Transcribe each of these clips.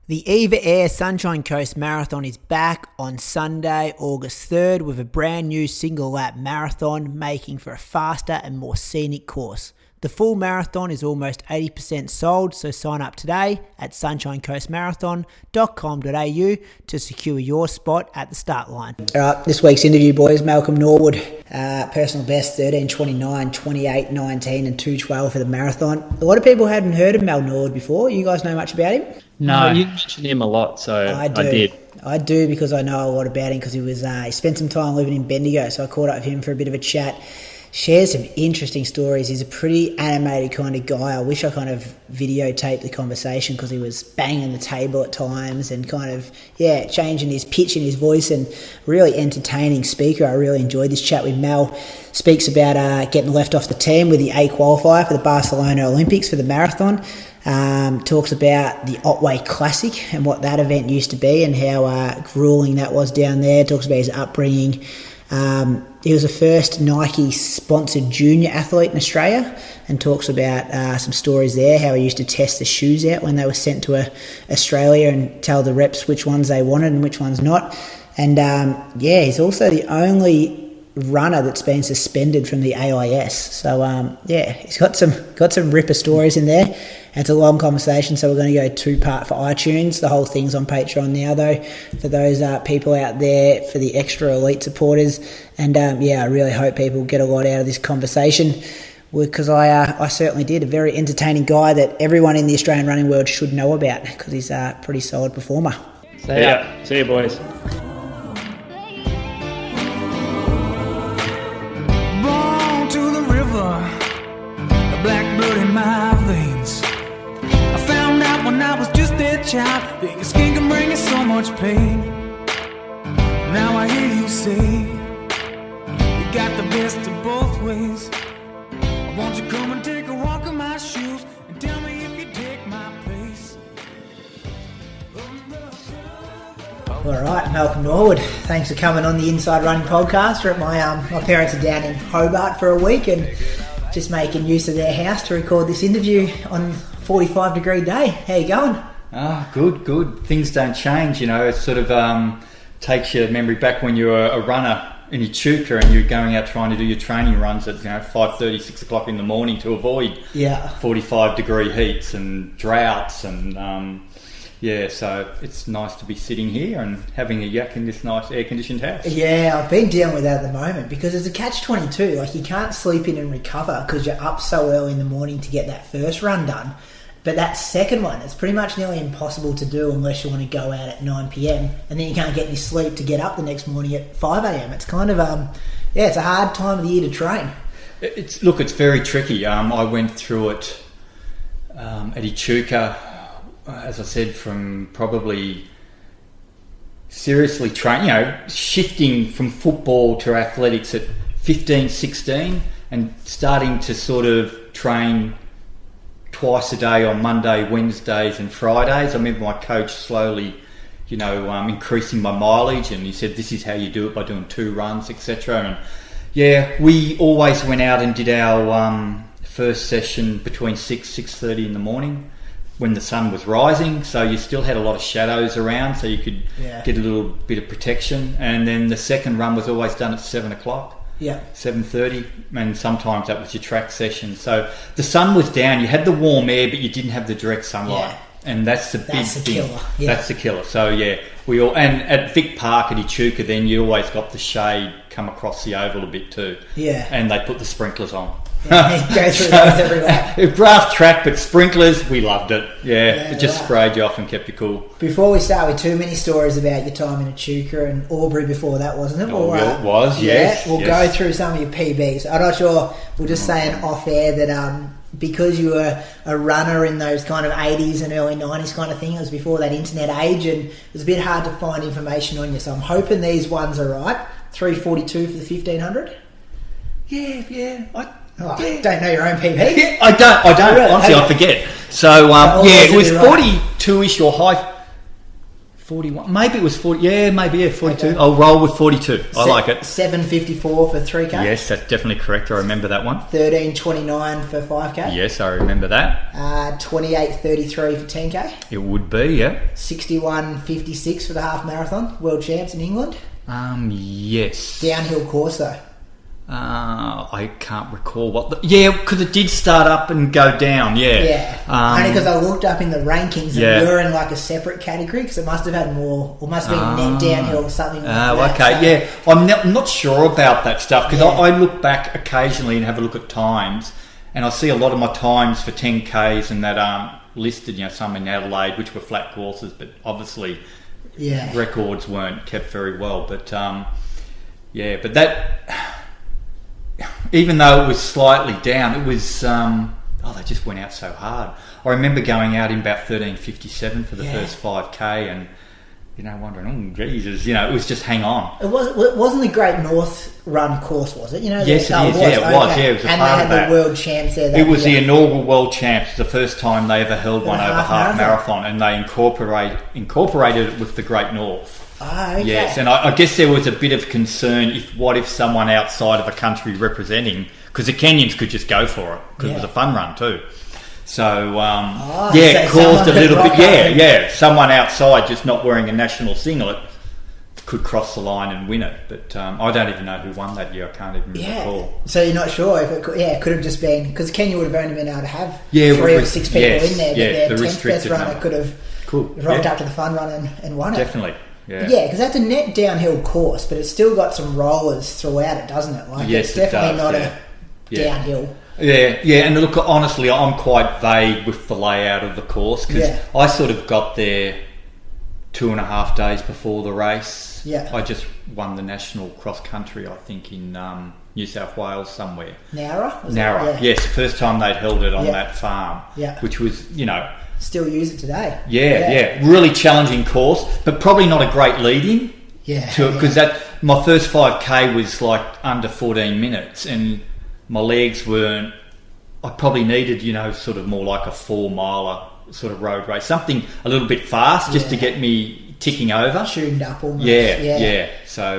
The Eva Air Sunshine Coast Marathon is back on Sunday, August 3rd with a brand new single lap marathon, making for a faster and more scenic course. The full marathon is almost 80% sold, so sign up today at sunshinecoastmarathon.com.au to secure your spot at the start line. All right, this week's interview, boys, Malcolm Norwood, personal best 13:29, 28:19 and 2:12 for the marathon. A lot of people hadn't heard of Mal Norwood before. You guys know much about him? No, you mentioned him a lot, so I did. I do, because I know a lot about him, because he spent some time living in Bendigo, so I caught up with him for a bit of a chat. Shares some interesting stories. He's a pretty animated kind of guy. I wish I kind of videotaped the conversation, because he was banging the table at times and kind of, changing his pitch and his voice, and really entertaining speaker. I really enjoyed this chat with Mel. Speaks about getting left off the team with the A qualifier for the Barcelona Olympics for the marathon. Talks about the Otway Classic and what that event used to be and how grueling that was down there. Talks about his upbringing. He was the first Nike-sponsored junior athlete in Australia, and talks about some stories there, how he used to test the shoes out when they were sent to Australia and tell the reps which ones they wanted and which ones not. And he's also the only runner that's been suspended from the AIS. So he's got some ripper stories in there. It's a long conversation, so we're going to go two-part for iTunes. The whole thing's on Patreon now, though, for those people out there, for the extra elite supporters. And I really hope people get a lot out of this conversation, because I certainly did. A very entertaining guy that everyone in the Australian running world should know about, because he's a pretty solid performer. See you, boys. Born to the river, the black blood in my veins. I found out when I was just a child that your skin can bring you so much pain. Now I hear you say you got the best of both ways. Won't you come and take a walk in my shoes and tell me if you take my place? All right, Malcolm Norwood, thanks for coming on the Inside Running podcast. We're at my parents are down in Hobart for a week and just making use of their house to record this interview on 45-degree day. How you going? Good. Things don't change, It sort of takes your memory back when you were a runner in Echuca and you're going out trying to do your training runs at 5:30, 6 o'clock in the morning to avoid 45-degree heats and droughts and so it's nice to be sitting here and having a yak in this nice air-conditioned house. Yeah, I've been dealing with that at the moment, because it's a catch-22. Like, you can't sleep in and recover because you're up so early in the morning to get that first run done. But that second one, it's pretty much nearly impossible to do unless you want to go out at 9 p.m. and then you can't get any sleep to get up the next morning at 5 a.m. It's kind of, it's a hard time of the year to train. It's very tricky. I went through it at Echuca, as I said, from probably seriously shifting from football to athletics at 15, 16 and starting to sort of train twice a day on Monday, Wednesdays and Fridays. I remember my coach slowly, increasing my mileage, and he said, this is how you do it, by doing 2 runs, etc. And we always went out and did our first session between 6:30 in the morning when the sun was rising, so you still had a lot of shadows around, so you could get a little bit of protection. And then the second run was always done at 7 o'clock. 7:30, and sometimes that was your track session. So the sun was down, you had the warm air, but you didn't have the direct sunlight, and that's the big thing. Killer. That's the killer. So we all, and at Vic Park at Echuca, then you always got the shade come across the oval a bit too. And they put the sprinklers on. Go through those everywhere. Grass track, but sprinklers, we loved it. It just sprayed you off and kept you cool. Before we start with too many stories about your time in Echuca and Albury before that, wasn't it? It was, yes. We'll go through some of your PBs. I'm not sure, we're just saying off air that because you were a runner in those kind of 80s and early 90s kind of thing, it was before that internet age, and it was a bit hard to find information on you. So I'm hoping these ones are right. 3:42 for the 1500? Don't know your own PB? I don't. Really? Honestly, I forget. So, it was 42-ish or high 41. Maybe it was 40. Yeah, maybe 42. Okay. I'll roll with 42. I like it. 7:54 for 3K. Yes, that's definitely correct. I remember that one. 13:29 for 5K. Yes, I remember that. 28:33 for 10K. It would be, yeah. 61:56 for the half marathon. World champs in England. Yes. Downhill course though. I can't recall what. Because it did start up and go down. Yeah. Yeah. Only because I looked up in the rankings and you're in like a separate category because it must have had more, or must have been net downhill or something like that. Okay. So. Yeah. I'm not sure about that stuff because I look back occasionally and have a look at times, and I see a lot of my times for 10Ks and that aren't listed. Some in Adelaide, which were flat courses, but obviously records weren't kept very well. But but that. Even though it was slightly down, it was they just went out so hard. I remember going out in about 13:57 for the first 5K, and wondering, Jesus, it was just hang on. It wasn't the Great North Run course, was it? Yes, it is. Yeah, it was. Yeah, it was a and part they had the World Champs there. It was the inaugural World Champs, the first time they ever held one over half marathon, and they incorporated it with the Great North. Okay. Yes, and I guess there was a bit of concern if someone outside of a country representing, because the Kenyans could just go for it because it was a fun run too. So it caused a little bit. Someone outside just not wearing a national singlet could cross the line and win it. But I don't even know who won that year. I can't even recall. So you're not sure if it could, it could have just been because Kenya would have only been able to have 3 or 6 people in there, but their 10th best runner could have rocked up to the fun run and won it. Definitely. Yeah, because that's a net downhill course, but it's still got some rollers throughout it, doesn't it? Like it's definitely not a downhill. Yeah, and look, honestly, I'm quite vague with the layout of the course because I sort of got there 2.5 days before the race. Yeah, I just won the national cross country, I think, in New South Wales somewhere. Nowra? Yes, the first time they'd held it on that farm. Yeah, which was still use it today. Yeah. Really challenging course, but probably not a great lead-in. Because my first 5K was like under 14 minutes, and my legs weren't. I probably needed, sort of more like a 4-miler sort of road race, something a little bit fast just to get me ticking over. Tuned up almost. Yeah. So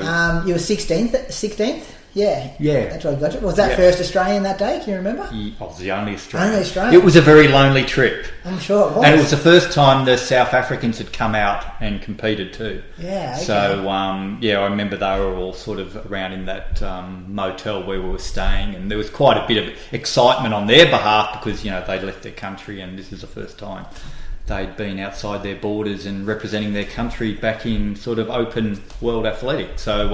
you were 16th. Yeah. That's right, gotcha. Was that first Australian that day? Can you remember? I was the only Australian. It was a very lonely trip. I'm sure it was. And it was the first time the South Africans had come out and competed too. Yeah, okay. So, I remember they were all sort of around in that motel where we were staying, and there was quite a bit of excitement on their behalf because, they'd left their country and this was the first time they'd been outside their borders and representing their country back in sort of open world athletics. So,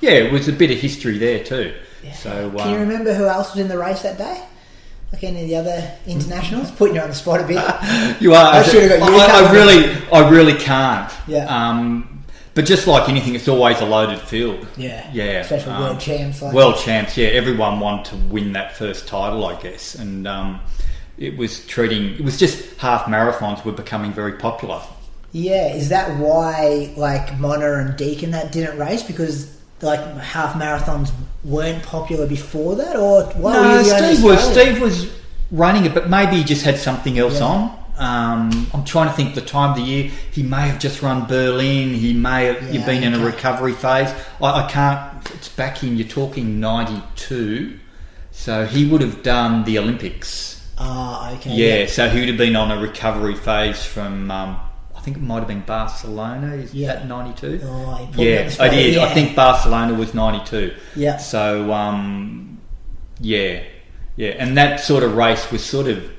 it was a bit of history there too. Yeah. So, can you remember who else was in the race that day? Like any of the other internationals? Putting you on the spot a bit. You are. I should have got you. I really can't. Yeah. But just like anything, it's always a loaded field. Yeah. Especially world champs. World champs, everyone wanted to win that first title, I guess. And it was just half marathons were becoming very popular. Yeah, is that why Mona and Deacon that didn't race because half marathons weren't popular before that, or why were you the only Australian? Steve was running it, but maybe he just had something else on. I'm trying to think the time of the year. He may have just run Berlin. He may have been in a recovery phase. I can't. It's back in. You're talking 92, so he would have done the Olympics. Okay. Yeah, so he would have been on a recovery phase from, I think it might have been Barcelona. Is that 92? Oh, I did. Yeah. I think Barcelona was 92. Yeah. So, and that sort of race was sort of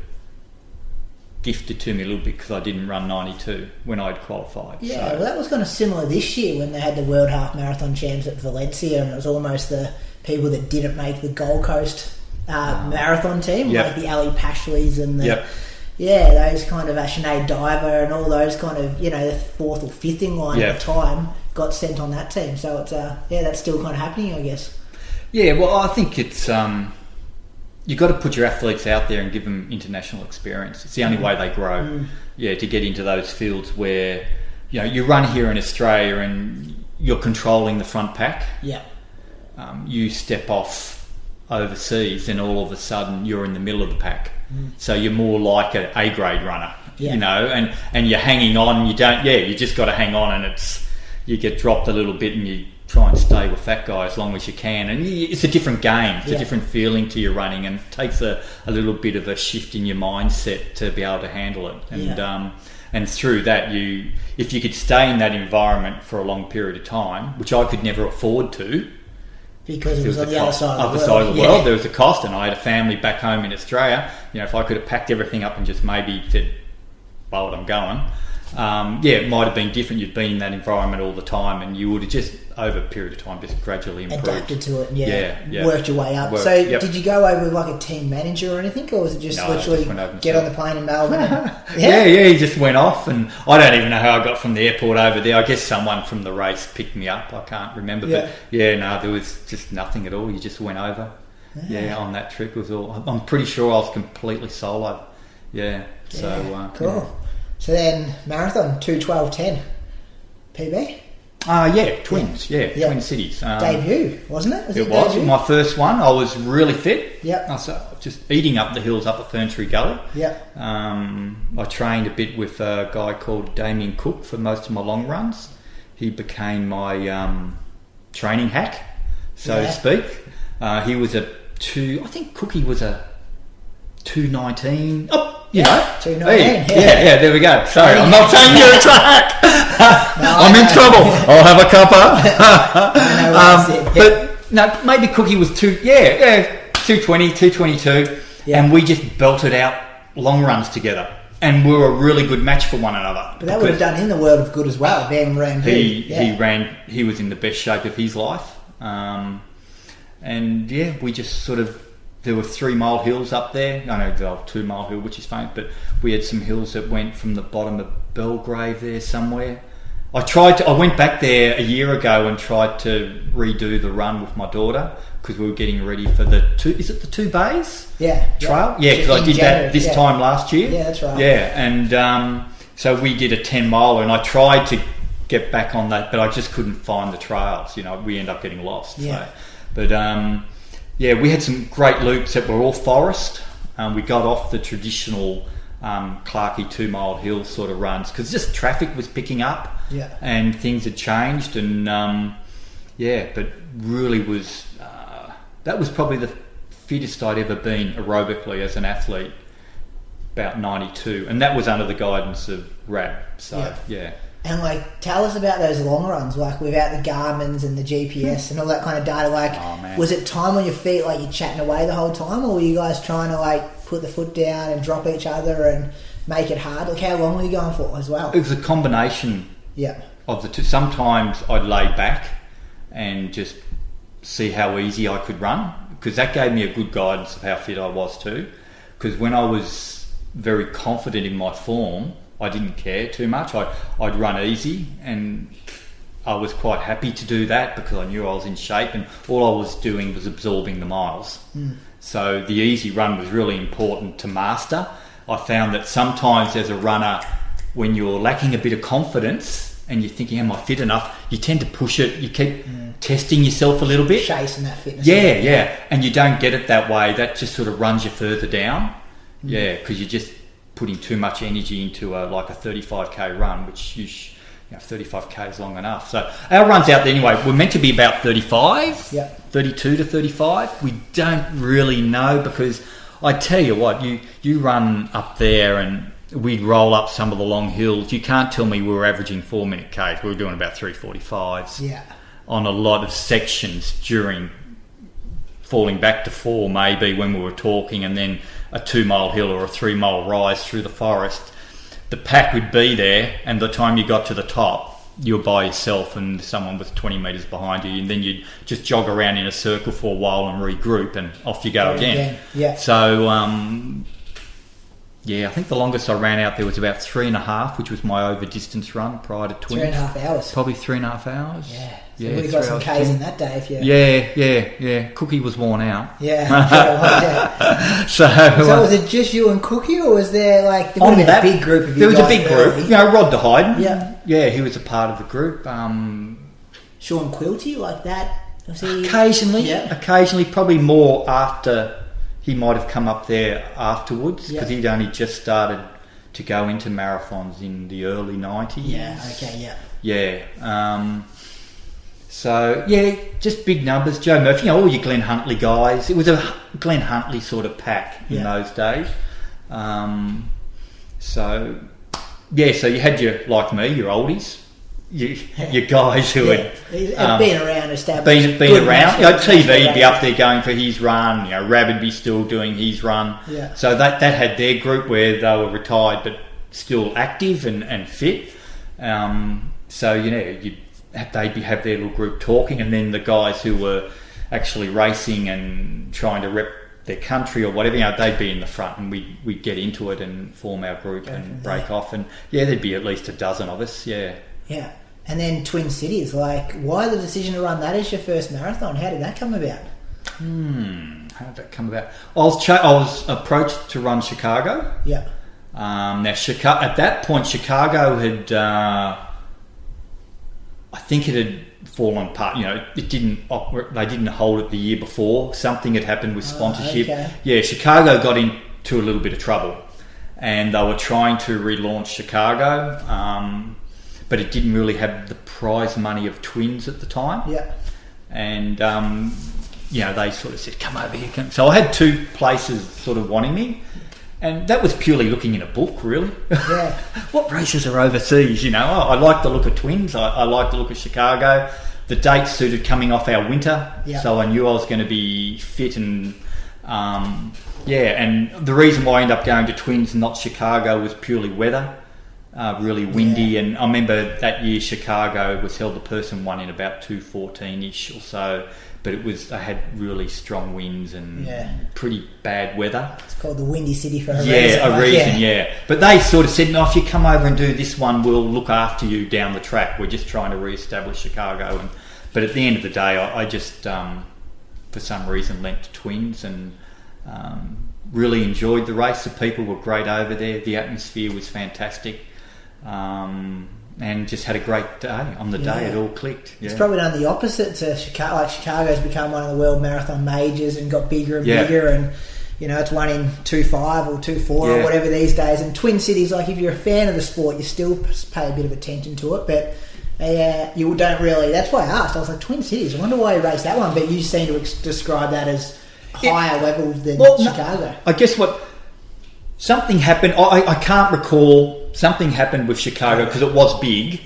gifted to me a little bit because I didn't run 92 when I'd qualified. Yeah, well, that was kind of similar this year when they had the World Half Marathon Champs at Valencia, and it was almost the people that didn't make the Gold Coast marathon team, like the Ali Pashleys and those kind of Sinead Diver and all those kind of, the 4th or 5th in line at the time got sent on that team. So it's that's still kind of happening, I guess. Yeah, well, I think it's you've got to put your athletes out there and give them international experience. It's the only way they grow. To get into those fields where you run here in Australia and you're controlling the front pack. You step off overseas and all of a sudden you're in the middle of the pack. So you're more like an A-grade runner you know, and you're hanging on. You just got to hang on, and you get dropped a little bit, and you try and stay with that guy as long as you can. And it's a different game. It's a different feeling to your running, and it takes a little bit of a shift in your mindset to be able to handle it. And through that, if you could stay in that environment for a long period of time, which I could never afford to, because it was on the other side of the world. There was a cost, and I had a family back home in Australia. You know, if I could have packed everything up and just maybe said, "Well, I'm going," it might have been different. You'd been in that environment all the time, and you would have just, over a period of time, just gradually improved. Adapted to it, worked your way up. Did you go over with like a team manager or anything, or was it just literally get on the plane in Melbourne? He just went off, and I don't even know how I got from the airport over there. I guess someone from the race picked me up. I can't remember, but there was just nothing at all. You just went over. On that trip. It was all. I'm pretty sure I was completely solo. Cool. So then marathon 2:12:10 PB. Twins. Twin Cities. Debut, wasn't it? It was my first one. I was really fit. Yep. I was just eating up the hills up at Ferntree Gully. Yep. I trained a bit with a guy called Damien Cook for most of my long runs. He became my training hack, so to speak. He was I think Cookie was a 2:19. 2:19. There we go. Sorry, I'm not saying you're a track. I'm in trouble. I'll have a cuppa. But no, maybe Cookie was 220, 222, and we just belted out long runs together, and we were a really good match for one another. But that would have done him the world of good as well. Ben ran. He was in the best shape of his life, we just sort of. There were 3 mile hills up there. I know the 2 mile hill, which is famous, but we had some hills that went from the bottom of Belgrave there somewhere. I went back there a year ago and tried to redo the run with my daughter because we were getting ready for the 2 Bays? Trail? Because I did that this time last year. Yeah, that's right. Yeah, and so we did a 10 miler, and I tried to get back on that, but I just couldn't find the trails. You know, we end up getting lost. Yeah. So. But we had some great loops that were all forest. We got off the traditional Clarkey 2 mile hill sort of runs because just traffic was picking up and things had changed. And but really was that was probably the fittest I'd ever been aerobically as an athlete, about 92, and that was under the guidance of Rab. So And tell us about those long runs, without the Garmin's and the GPS and all that kind of data. Was it time on your feet, you're chatting away the whole time, or were you guys trying to put the foot down and drop each other and make it hard? How long were you going for as well? It was a combination of the two. Sometimes I'd lay back and just see how easy I could run, because that gave me a good guidance of how fit I was too. Because when I was very confident in my form, I didn't care too much. I'd run easy, and I was quite happy to do that because I knew I was in shape, and all I was doing was absorbing the miles. So the easy run was really important to master. I found that sometimes as a runner, when you're lacking a bit of confidence and you're thinking, am I fit enough? You tend to push it. You keep testing yourself a little bit. Chasing that fitness. Yeah. And you don't get it that way. That just sort of runs you further down. Because you're just putting too much energy into a 35k run, which 35k is long enough. So our runs out there anyway, we're meant to be about 35, 32 to 35. We don't really know, because I tell you what, you run up there and we'd roll up some of the long hills. You can't tell me we were averaging 4-minute Ks. We were doing about 3:45s on a lot of sections, during falling back to 4 maybe when we were talking, and then a 2 mile hill or a 3 mile rise through the forest. The pack would be there, and the time you got to the top, you were by yourself and someone was 20 metres behind you, and then you'd just jog around in a circle for a while and regroup, and off you go again. So I think the longest I ran out there was about 3.5, which was my over distance run prior to Twins. 3.5 hours. Probably 3.5 hours. So you would have got some Ks in that day if you... Yeah. Cookie was worn out. So was it just you and Cookie, or was there there would have been a big group of you? There was a big group. Rod de Hyden. Yeah, he was a part of the group. Sean Quilty, like that? Was he... Occasionally, probably more after... He might have come up there afterwards, because he'd only just started to go into marathons in the early 90s. Yeah, okay, yeah. Yeah. So, yeah, just big numbers. Joe Murphy, all your Glenn Huntley guys. It was a Glenn Huntley sort of pack in those days. So you had your oldies. Your guys who had been around, established, been around. TV would be up there going for his run. Rabb'd be still doing his run. Yeah. So that had their group where they were retired but still active and fit. So they'd have their little group talking, and then the guys who were actually racing and trying to rep their country or whatever, they'd be in the front, and we'd get into it and form our group and break off, and there'd be at least a dozen of us. Yeah. And then Twin Cities, why the decision to run that as your first marathon? How did that come about? How did that come about? I was approached to run Chicago. Yeah. Now, at that point, Chicago had, I think it had fallen apart. They didn't hold it the year before. Something had happened with sponsorship. Okay. Yeah, Chicago got into a little bit of trouble, and they were trying to relaunch Chicago. But it didn't really have the prize money of Twins at the time. Yeah. And, they sort of said, come over here. So I had two places sort of wanting me. And that was purely looking in a book, really. Yeah. What races are overseas, I like the look of Twins. I like the look of Chicago. The dates suited coming off our winter. Yeah. So I knew I was going to be fit and... and the reason why I ended up going to Twins and not Chicago was purely weather. Really windy, and I remember that year Chicago was held the person won in about 2:14ish or so, but I had really strong winds and pretty bad weather. It's called the Windy City for a reason. Yeah, a reason. But they sort of said, no, if you come over and do this one, we'll look after you down the track. We're just trying to re-establish Chicago. But at the end of the day, I just for some reason lent to Twins and really enjoyed the race. The people were great over there. The atmosphere was fantastic. And just had a great day. On the day it all clicked. It's probably done the opposite to Chicago. Chicago's become one of the world marathon majors and got bigger and bigger, and it's one in 2.5 or 2.4 or whatever these days. And Twin Cities, if you're a fan of the sport, you still pay a bit of attention to it, but you don't really. That's why I asked. I was like, Twin Cities, I wonder why you raced that one, but you seem to describe that as higher level than Chicago. No, I guess something happened. I can't recall. Something happened with Chicago because it was big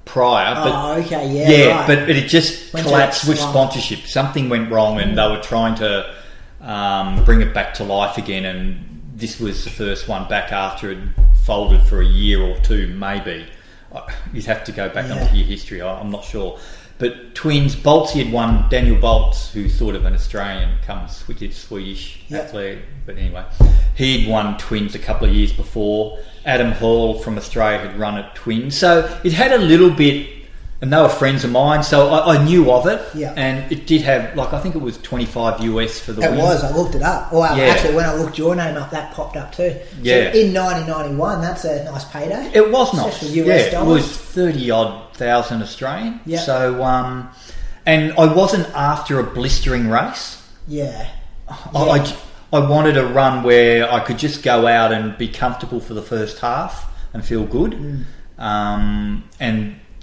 prior. But, right. but it just collapsed with sponsorship. Something went wrong, and they were trying to bring it back to life again. And this was the first one back after it folded for a year or two, maybe. You'd have to go back and look at your history. I'm not sure. But Twins, Boltsy had won. Daniel Bolts, who's sort of an Australian, Swedish athlete. But anyway, he'd won Twins a couple of years before. Adam Hall from Australia had run at Twins. So it had a little bit, and they were friends of mine, so I knew of it. Yeah. And it did have, I think it was $25 US for the win. It was, I looked it up. Well, actually, when I looked your name up, that popped up too. Yeah. So in 1991, that's a nice payday. It was nice. US dollars. It was 30-odd thousand Australian. Yeah. So, and I wasn't after a blistering race. Yeah. I wanted a run where I could just go out and be comfortable for the first half and feel good. And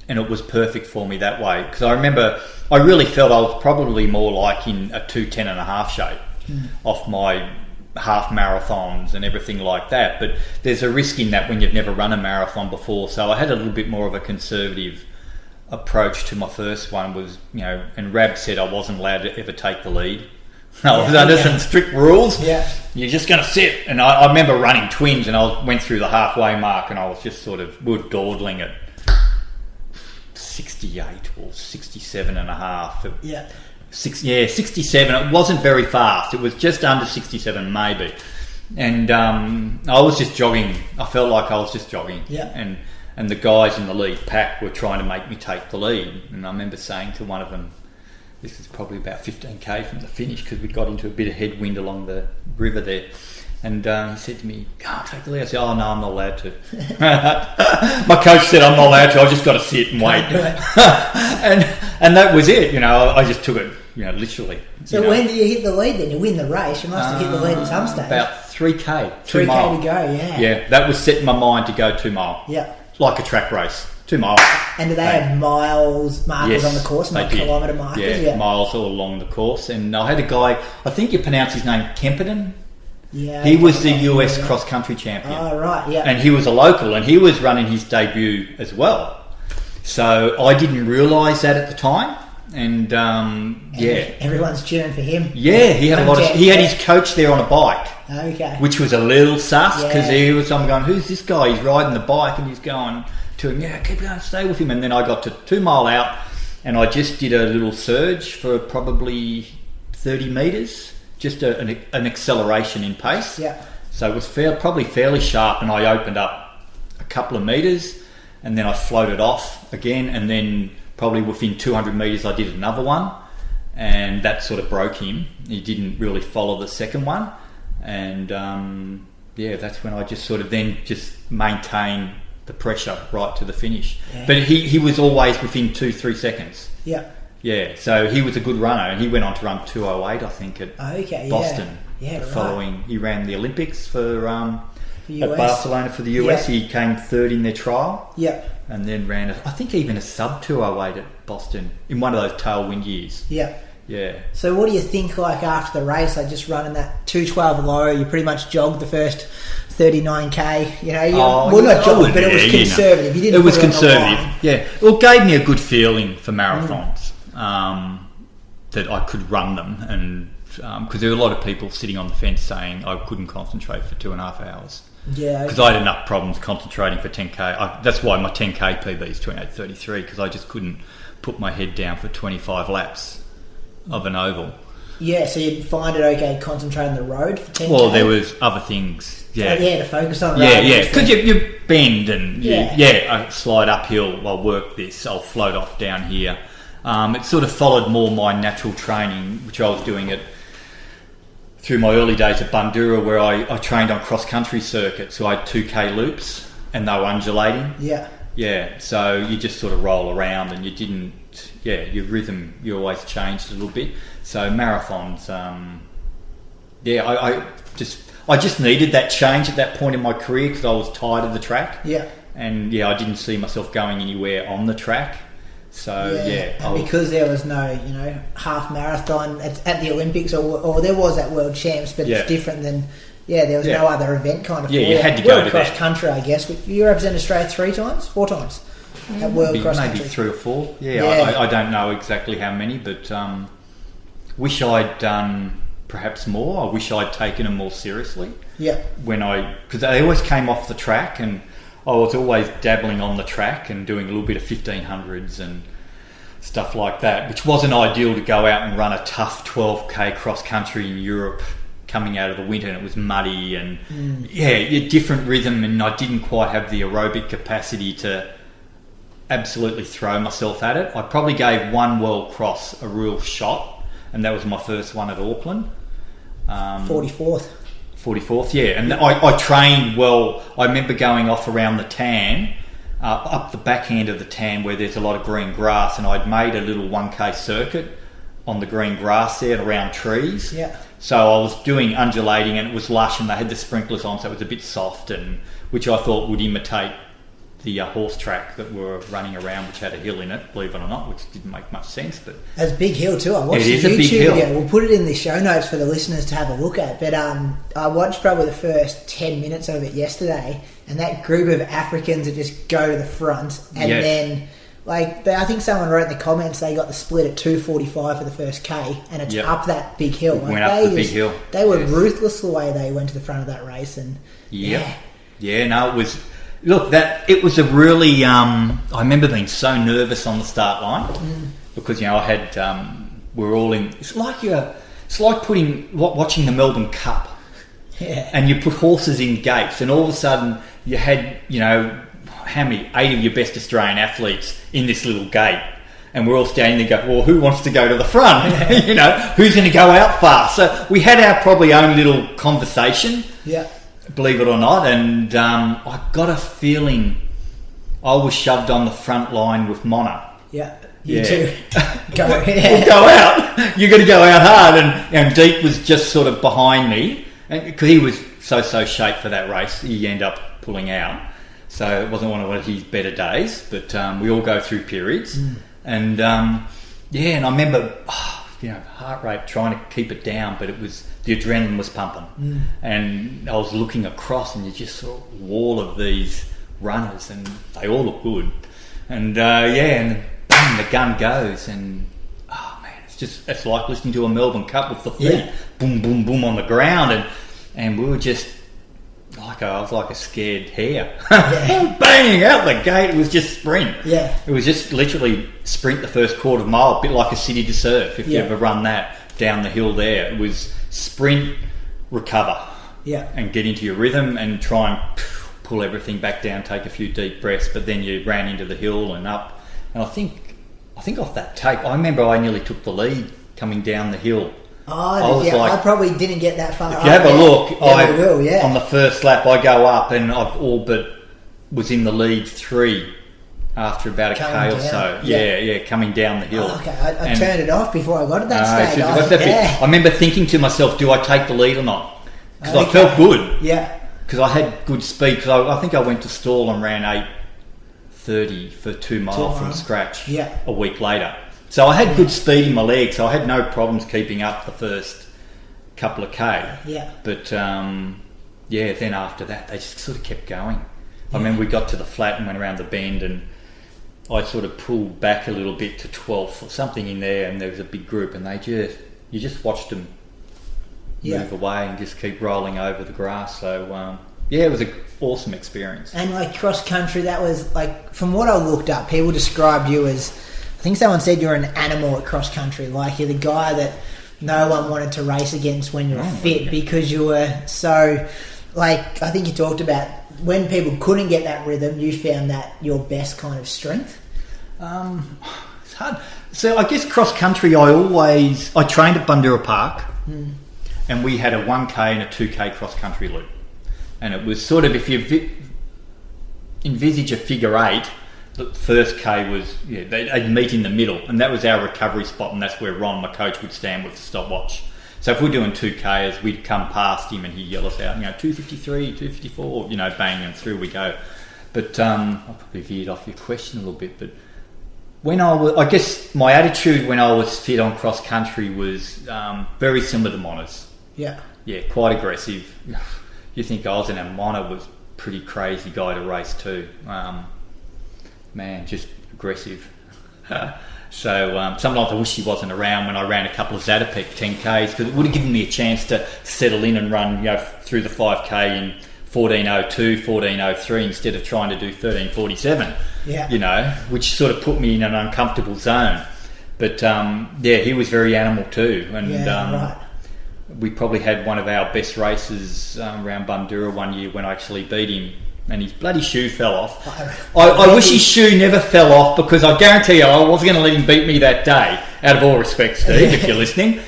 it was perfect for me that way. Because I remember I really felt I was probably more like in a 2:10.5 shape off my half marathons and everything like that. But there's a risk in that when you've never run a marathon before. So I had a little bit more of a conservative approach to my first one was, and Rab said I wasn't allowed to ever take the lead. I was under some strict rules. Yeah. You're just going to sit. And I remember running Twins, and I went through the halfway mark, and I was just we were dawdling at 68 or 67.5. Yeah. 67. It wasn't very fast. It was just under 67, maybe. And I was just jogging. I felt like I was just jogging. Yeah. And the guys in the lead pack were trying to make me take the lead. And I remember saying to one of them, this is probably about 15k from the finish because we got into a bit of headwind along the river there. And he said to me, "Go on, take the lead." I said, "Oh, no, I'm not allowed to." My coach said, "I'm not allowed to. I just got to sit and wait." and that was it. I just took it, literally. So when did you hit the lead then? You win the race. You must have hit the lead at some stage. About 3K, 2 mile. to go, yeah. Yeah, that was setting my mind to go 2 mile. Yeah. Like a track race, 2 miles. And do they have miles markers on the course, not kilometre markers? Yeah, miles all along the course. And I had a guy, I think you pronounce his name Kempton. Yeah. He was the US cross-country champion. Oh, right, yeah. And he was a local, and he was running his debut as well. So I didn't realise that at the time. And everyone's cheering for him. Yeah, he had his coach there on a bike. Okay. Which was a little sus because I'm going, who's this guy? He's riding the bike, and he's going to him, keep going, stay with him. And then I got to 2 mile out, and I just did a little surge for probably 30 metres, just an acceleration in pace. Yeah. So it was probably fairly sharp, and I opened up a couple of metres, and then I floated off again, and then probably within 200 metres I did another one, and that sort of broke him. He didn't really follow the second one, and that's when I just sort of then just maintained the pressure right to the finish. Yeah. But he was always within 2-3 seconds. Yeah. Yeah, so he was a good runner, and he went on to run 2:08, I think, at Boston. Yeah, following, he ran the Olympics for at Barcelona for the US. Yeah. He came third in their trial. Yeah. And then ran, I think, even a sub 2:08 at Boston in one of those tailwind years. Yeah. Yeah. So what do you think, like, after the race, like just running that 2:12 low, you pretty much jogged the first 39k, not jogged, but it was conservative. You didn't. It was conservative. Yeah. Well, it gave me a good feeling for marathons, that I could run them, and because there were a lot of people sitting on the fence saying I couldn't concentrate for 2.5 hours. Yeah. Because I had enough problems concentrating for 10k. That's why my 10k PB is 28:33, because I just couldn't put my head down for 25 laps of an oval. Yeah, so you'd find it okay concentrating on the road for 10k? Well, there was other things. Yeah, to focus on. Because you bend and I slide uphill. I'll work this. I'll float off down here. It sort of followed more my natural training, which I was doing through my early days at Bundoora, where I trained on cross-country circuits. So I had 2k loops, and they were undulating. Yeah. Yeah, so you just sort of roll around, and you didn't... Yeah, your rhythm, you always changed a little bit. So marathons, I just needed that change at that point in my career, because I was tired of the track. Yeah. And, I didn't see myself going anywhere on the track. So, and because there was no, half marathon at the Olympics, or there was at World Champs, but it's different than, there was no other event kind of. Yeah, you had to go to cross country, I guess. You represented Australia 4 times at World Cross Country. Maybe 3 or 4. Yeah. I don't know exactly how many, but wish I'd done perhaps more. I wish I'd taken them more seriously. Yeah. Because they always came off the track, and I was always dabbling on the track and doing a little bit of 1500s and stuff like that, which wasn't ideal to go out and run a tough 12k cross country in Europe coming out of the winter, and it was muddy and a different rhythm, and I didn't quite have the aerobic capacity to absolutely throw myself at it. I probably gave one World Cross a real shot, and that was my first one at Auckland. 44th, yeah. And I trained well. I remember going off around the Tan, up the backhand of the Tan, where there's a lot of green grass, and I'd made a little 1k circuit on the green grass there around trees. Yeah. So I was doing undulating, and it was lush, and they had the sprinklers on, so it was a bit soft, and which I thought would imitate the horse track that we were running around, which had a hill in it, believe it or not, which didn't make much sense. But it's a big hill too. I watched the YouTube video. We'll put it in the show notes for the listeners to have a look at. But I watched probably the first 10 minutes of it yesterday, and that group of Africans that just go to the front, and then I think someone wrote in the comments they got the split at 2:45 for the first K, and it's up that big hill. Went up the big hill. They were ruthless the way they went to the front of that race, and it was. Look, it was a really... I remember being so nervous on the start line because, I had... we're all in... It's like watching the Melbourne Cup. Yeah. And you put horses in gates, and all of a sudden you had, how many? 8 of your best Australian athletes in this little gate. And we're all standing there going, well, who wants to go to the front? Who's going to go out fast? So we had our probably own little conversation. Yeah. Believe it or not, and I got a feeling I was shoved on the front line with Mona. Yeah, you too. Go out. You're going to go out hard, and Deep was just sort of behind me, and because he was so shape for that race. He ended up pulling out. So it wasn't one of his better days, but we all go through periods. And and I remember, heart rate, trying to keep it down, but the adrenaline was pumping. And I was looking across, and you just saw a wall of these runners, and they all look good. And and then bang, the gun goes, and it's like listening to a Melbourne Cup with the feet, boom, boom, boom on the ground, and we were just I was like a scared hare. Bang, out the gate. It was just sprint. Yeah. It was just literally sprint the first quarter mile, a bit like a city to surf, if you ever run that down the hill there. It was sprint, recover, and get into your rhythm and try and pull everything back down, take a few deep breaths, but then you ran into the hill and up. And I think off that tape, I remember I nearly took the lead coming down the hill. I probably didn't get that far. If you have a look, on the first lap I go up and I've all but was in the lead 3 after about a K or so. Coming down the hill. I turned it off before I got to that stage. I remember thinking to myself, do I take the lead or not? Because I felt good. Yeah. Because I had good speed. Because I think I went to stall and ran 8:30 for 2 miles from scratch a week later. So I had good speed in my legs, so I had no problems keeping up the first couple of K. Yeah. But, then after that, they just sort of kept going. I remember we got to the flat and went around the bend, and I sort of pulled back a little bit to 12th or something in there, and there was a big group, and you just watched them move away and just keep rolling over the grass. So, it was an awesome experience. And cross country, that was from what I looked up, people described you as, I think someone said you're an animal at cross country. You're the guy that no one wanted to race against when you're fit because you were so, I think you talked about when people couldn't get that rhythm, you found that your best kind of strength. It's hard. So I guess cross country, I trained at Bundoora Park, and we had a 1K and a 2K cross country loop. And it was sort of, if you envisage a figure 8, the first K was, they'd meet in the middle, and that was our recovery spot, and that's where Ron, my coach, would stand with the stopwatch. So if we're doing 2Ks, we'd come past him and he'd yell us out, 253, 254, bang, and through we go. But I probably veered off your question a little bit, but I guess my attitude when I was fit on cross country was very similar to Mona's. Yeah. Yeah, quite aggressive. You think Mona was pretty crazy guy to race too. Just aggressive. So sometimes I wish he wasn't around when I ran a couple of Zatopek 10Ks, because it would have given me a chance to settle in and run through the 5K in 14:02, 14:03 instead of trying to do 13:47. Yeah. Which sort of put me in an uncomfortable zone. But he was very animal too, and we probably had one of our best races around Bundoora one year when I actually beat him, and his bloody shoe fell off. I wish his shoe never fell off, because I guarantee you I wasn't going to let him beat me that day, out of all respect, Steve, if you're listening,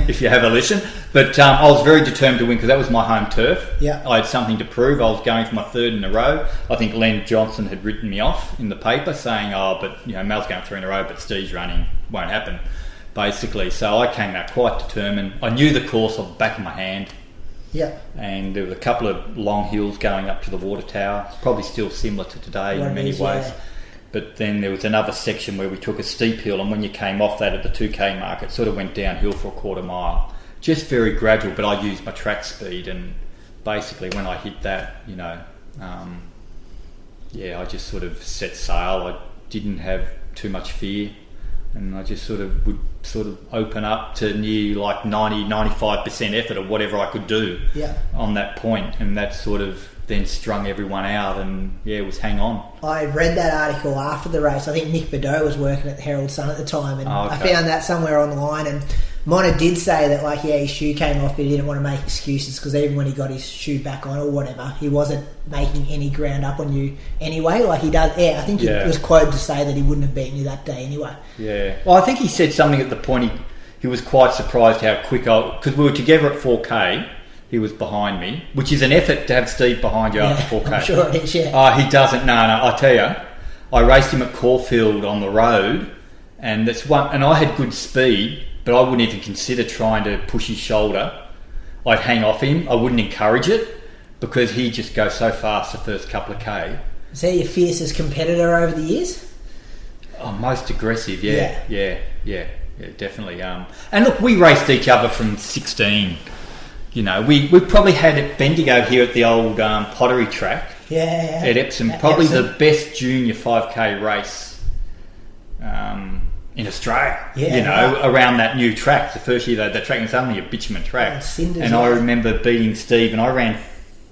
if you have a listen. But I was very determined to win, because that was my home turf. Yeah. I had something to prove. I was going for my 3rd in a row. I think Len Johnson had written me off in the paper saying, Mal's going 3 in a row, but Steve's running, won't happen, basically. So I came out quite determined. I knew the course off the back of my hand. Yeah. And there was a couple of long hills going up to the water tower, probably still similar to today in many ways. Yeah. But then there was another section where we took a steep hill, and when you came off that at the 2K mark, it sort of went downhill for a quarter mile. Just very gradual, but I used my track speed, and basically when I hit that, I just sort of set sail. I didn't have too much fear, and I just would open up to near 90-95% effort of whatever I could do on that point, and that sort of then strung everyone out, and it was hang on. I read that article after the race. I think Nick Beddoe was working at the Herald Sun at the time, and I found that somewhere online, and Mona did say that his shoe came off, but he didn't want to make excuses, because even when he got his shoe back on or whatever, he wasn't making any ground up on you anyway, he does. I think he was quoted to say that he wouldn't have beaten you that day anyway. Yeah. Well, I think he said something at the point he was quite surprised how quick because we were together at 4K. He was behind me, which is an effort to have Steve behind you after 4K. I'm sure it is, yeah. He doesn't. No, I tell you, I raced him at Caulfield on the road, and and I had good speed, but I wouldn't even consider trying to push his shoulder. I'd hang off him. I wouldn't encourage it. because he just goes so fast the first couple of K. Is he your fiercest competitor over the years? Oh, most aggressive, yeah, definitely. And look, we raced each other from 16. You know, we probably had at Bendigo here at the old pottery track. Yeah. At Epsom, probably the best junior 5K race in Australia. Yeah. You know, around that new track. The first year that track was only a bitumen track. And I remember beating Steve, and I ran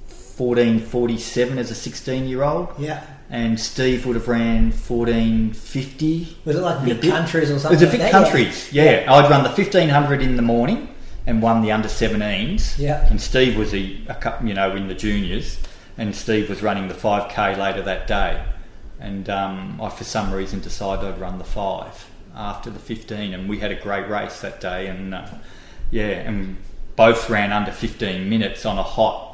14:47 as a 16-year-old. Yeah. And Steve would have ran 14:50. Was it like Vic Countries or something? It was a Vic Countries, yeah. I'd run the 1500 in the morning and won the under-17s. Yeah. And Steve was in the juniors, and Steve was running the 5K later that day. And I, for some reason, decided I'd run the 5 after the 15, and we had a great race that day. And and both ran under 15 minutes on a hot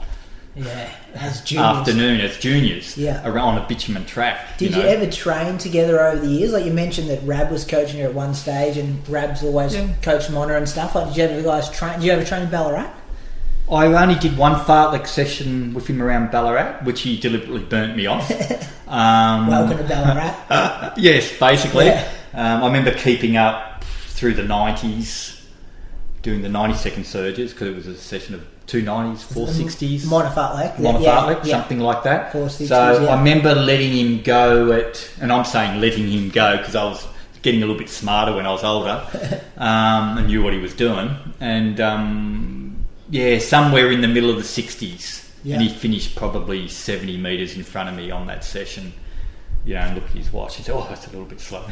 afternoon as juniors around a bitumen track. Did you ever train together over the years? Like you mentioned that Rab was coaching you at one stage, and Rab's always coached Mona and stuff. Like, did you ever guys train? Did you ever train in Ballarat? I only did one fartlek session with him around Ballarat, which he deliberately burnt me off. Welcome to Ballarat. Yes, basically. Yeah. I remember keeping up through the 90s, doing the 90-second surges, because it was a session of 290s, 460s. Monofartlek, something like that. 460s, so I remember letting him go and I'm saying letting him go because I was getting a little bit smarter when I was older and knew what he was doing. And somewhere in the middle of the 60s. Yeah. And he finished probably 70 metres in front of me on that session. You know, and looked at his watch and said, "Oh, that's a little bit slow."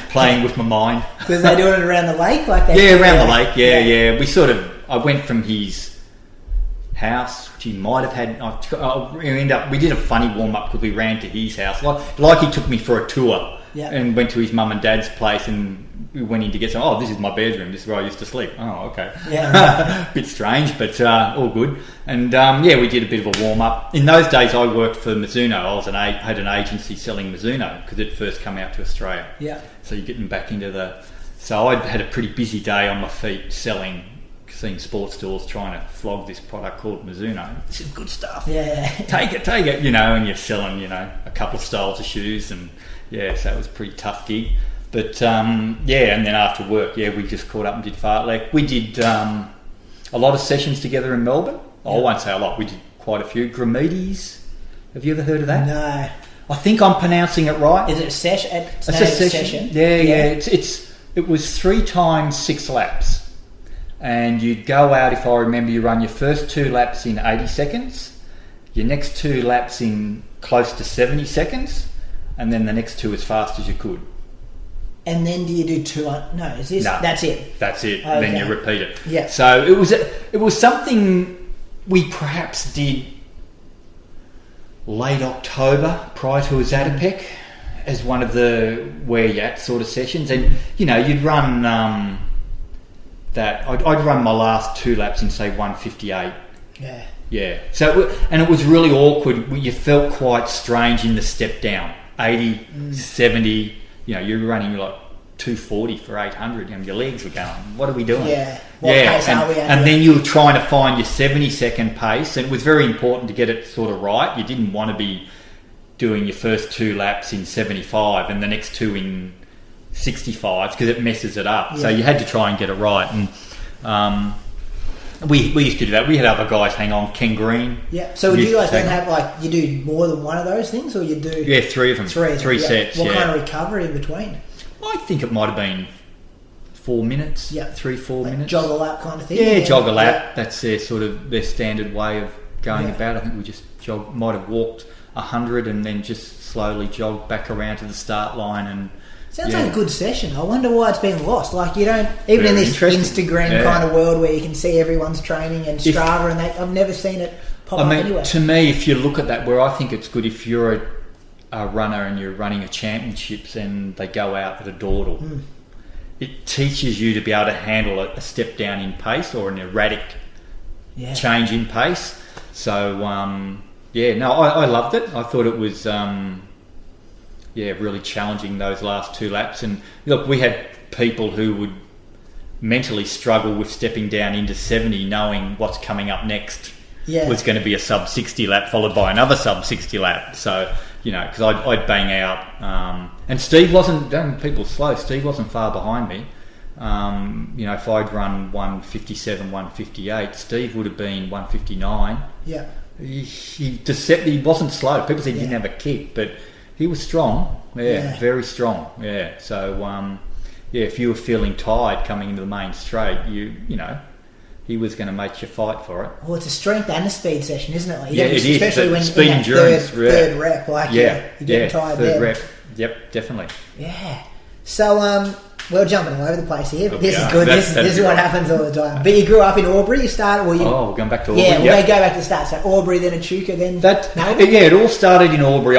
Playing with my mind. Was they doing it around the lake? Around the lake, yeah. I went from his house, which he might have had. We did a funny warm-up because we ran to his house. Like he took me for a tour and went to his mum and dad's place, and we went in to get some. Oh, this is my bedroom. This is where I used to sleep. Oh, okay. Yeah. Bit strange, but all good. And we did a bit of a warm up. In those days, I worked for Mizuno. I had an agency selling Mizuno because it first come out to Australia. Yeah. So you're getting back into So I had a pretty busy day on my feet seeing sports stores trying to flog this product called Mizuno. This is good stuff. Yeah. Take it. And you're selling, a couple of styles of shoes, and so it was a pretty tough gig. But and then after work, we just caught up and did fartlek. We did a lot of sessions together in Melbourne. I won't say a lot. We did quite a few. Gramedes. Have you ever heard of that? No. I think I'm pronouncing it right. Is it a session? It's a session. Yeah. It was 3 times 6 laps, and you'd go out. If I remember, you run your first 2 laps in 80 seconds, your next 2 laps in close to 70 seconds, and then the next 2 as fast as you could. And then do you do 2? No, is this? No, that's it. That's it. Okay. Then you repeat it. Yeah. So it was something we perhaps did late October prior to his Zatopek as one of the where you at sort of sessions, and you'd run that. I'd run my last 2 laps in say 1:58. Yeah. Yeah. So it was really awkward. You felt quite strange in the step down. 80, 70. You're running like 240 for 800. Your legs were going, what are we doing? Yeah. What pace are we at? And then you were trying to find your 70-second pace, and it was very important to get it sort of right. You didn't want to be doing your first 2 laps in 75 and the next 2 in 65 because it messes it up. Yeah. So you had to try and get it right. And we used to do that. We had other guys hang on. Ken Green. Yeah. So would you guys then have you do more than one of those things, or you do? Yeah, 3 of them. 3 sets. What kind of recovery in between? I think it might have been 4 minutes. Yeah. 3-4 minutes. Jog a lap kind of thing. Yeah, jog a lap. Yeah. That's their standard way of going about. I think we just might have walked 100 and then just slowly jogged back around to the start line and. Sounds like a good session. I wonder why it's been lost. Like you don't even in this Instagram kind of world where you can see everyone's training and Strava and that. I've never seen it pop up anywhere. To me, if you look at that, where I think it's good if you're a runner and you're running a championships and they go out at a dawdle, it teaches you to be able to handle a step down in pace or an erratic change in pace. So I loved it. I thought it was. Really challenging those last 2 laps. And look, we had people who would mentally struggle with stepping down into 70 knowing what's coming up next was going to be a sub 60 lap followed by another sub 60 lap. So, because I'd bang out. And Steve wasn't, don't people slow, Steve wasn't far behind me. If I'd run 157, 158, Steve would have been 159. Yeah. He wasn't slow. People said he didn't have a kick, but he was strong. Very strong. Yeah. So, if you were feeling tired coming into the main straight, he was going to make you fight for it. Well, it's a strength and a speed session, isn't it? It is. Especially when speed in endurance. Third rep, you're getting tired third there. rep. Yep, definitely. Yeah. So, we're jumping all over the place here, but this is good. This is what happens all the time. But you grew up in Albury. You started. We're going back to Albury. Yeah, we'll go back to the start. So Albury, then Echuca, then Melbourne. Yeah, it all started in Albury.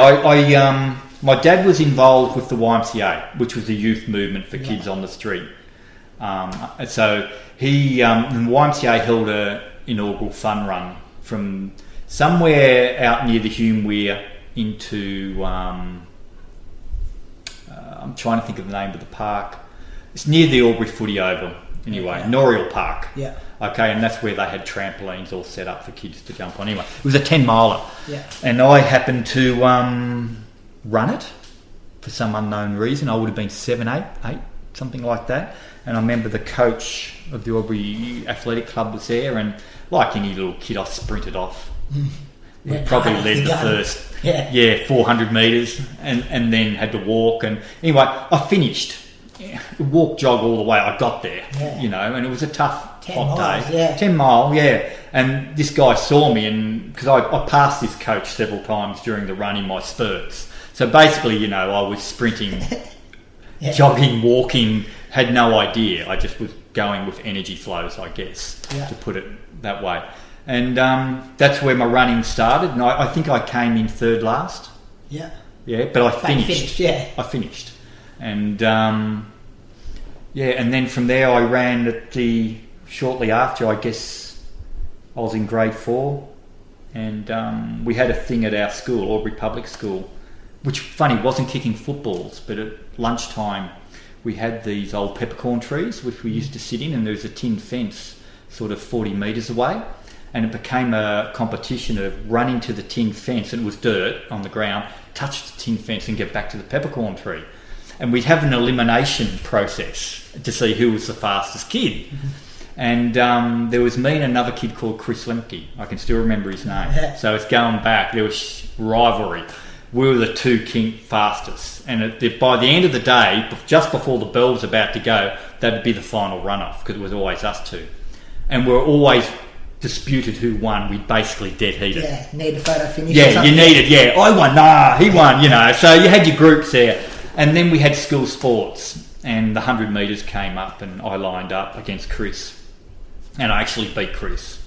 My dad was involved with the YMCA, which was a youth movement for kids on the street. So he, the YMCA held an inaugural fun run from somewhere out near the Hume Weir into. I'm trying to think of the name of the park. It's near the Albury Footy Oval, anyway, Noriel Park. Yeah. Okay, and that's where they had trampolines all set up for kids to jump on. Anyway, it was a 10-miler. Yeah. And I happened to run it for some unknown reason. I would have been 7, 8, something like that. And I remember the coach of the Albury Athletic Club was there, and like any little kid, I sprinted off. We probably led the first 400 metres and then had to walk. And anyway, I finished. Walk, jog all the way. I got there, and it was a tough, hot day. 10 mile, And this guy saw me, and because I passed this coach several times during the run in my spurts. So basically, I was sprinting, jogging, walking, had no idea. I just was going with energy flows, I guess, to put it that way. And that's where my running started. And I think I came in third last. Yeah. Yeah, but I finished. I finished. And and then from there I ran shortly after, I guess I was in grade 4, and we had a thing at our school, Albury Public School, which, funny, wasn't kicking footballs, but at lunchtime we had these old peppercorn trees which we used to sit in, and there was a tin fence sort of 40 metres away, and it became a competition of running to the tin fence, and it was dirt on the ground, touch the tin fence and get back to the peppercorn tree. And we'd have an elimination process to see who was the fastest kid. And there was me and another kid called Chris Lemke. I can still remember his name. So it's going back. There was rivalry. We were the two fastest. And by the end of the day, just before the bell was about to go, that'd be the final runoff, because it was always us two. And we were always disputed who won. We basically dead heated. Yeah, need a photo finish. Yeah, you needed. Yeah, I won. Nah, he won. So you had your groups there. And then we had school sports, and the 100 metres came up, and I lined up against Chris, and I actually beat Chris,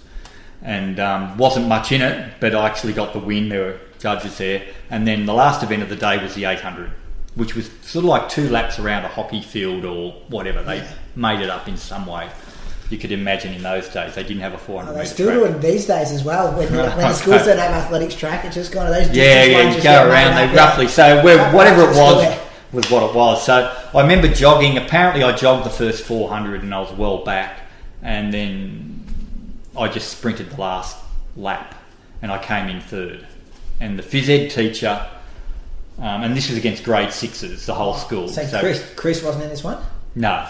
and wasn't much in it, but I actually got the win. There were judges there, and then the last event of the day was the 800, which was sort of like 2 laps around a hockey field or whatever. They made it up in some way. You could imagine in those days they didn't have a 400 metre track. They still do it these days as well. When the schools don't have athletics track, it's just kind of those distance ones. You go around, they roughly. So whatever it was what it was. So I remember jogging. Apparently I jogged the first 400 and I was well back, and then I just sprinted the last lap and I came in third. And the phys ed teacher, and this was against grade 6s, the whole school. So Chris wasn't in this one? No.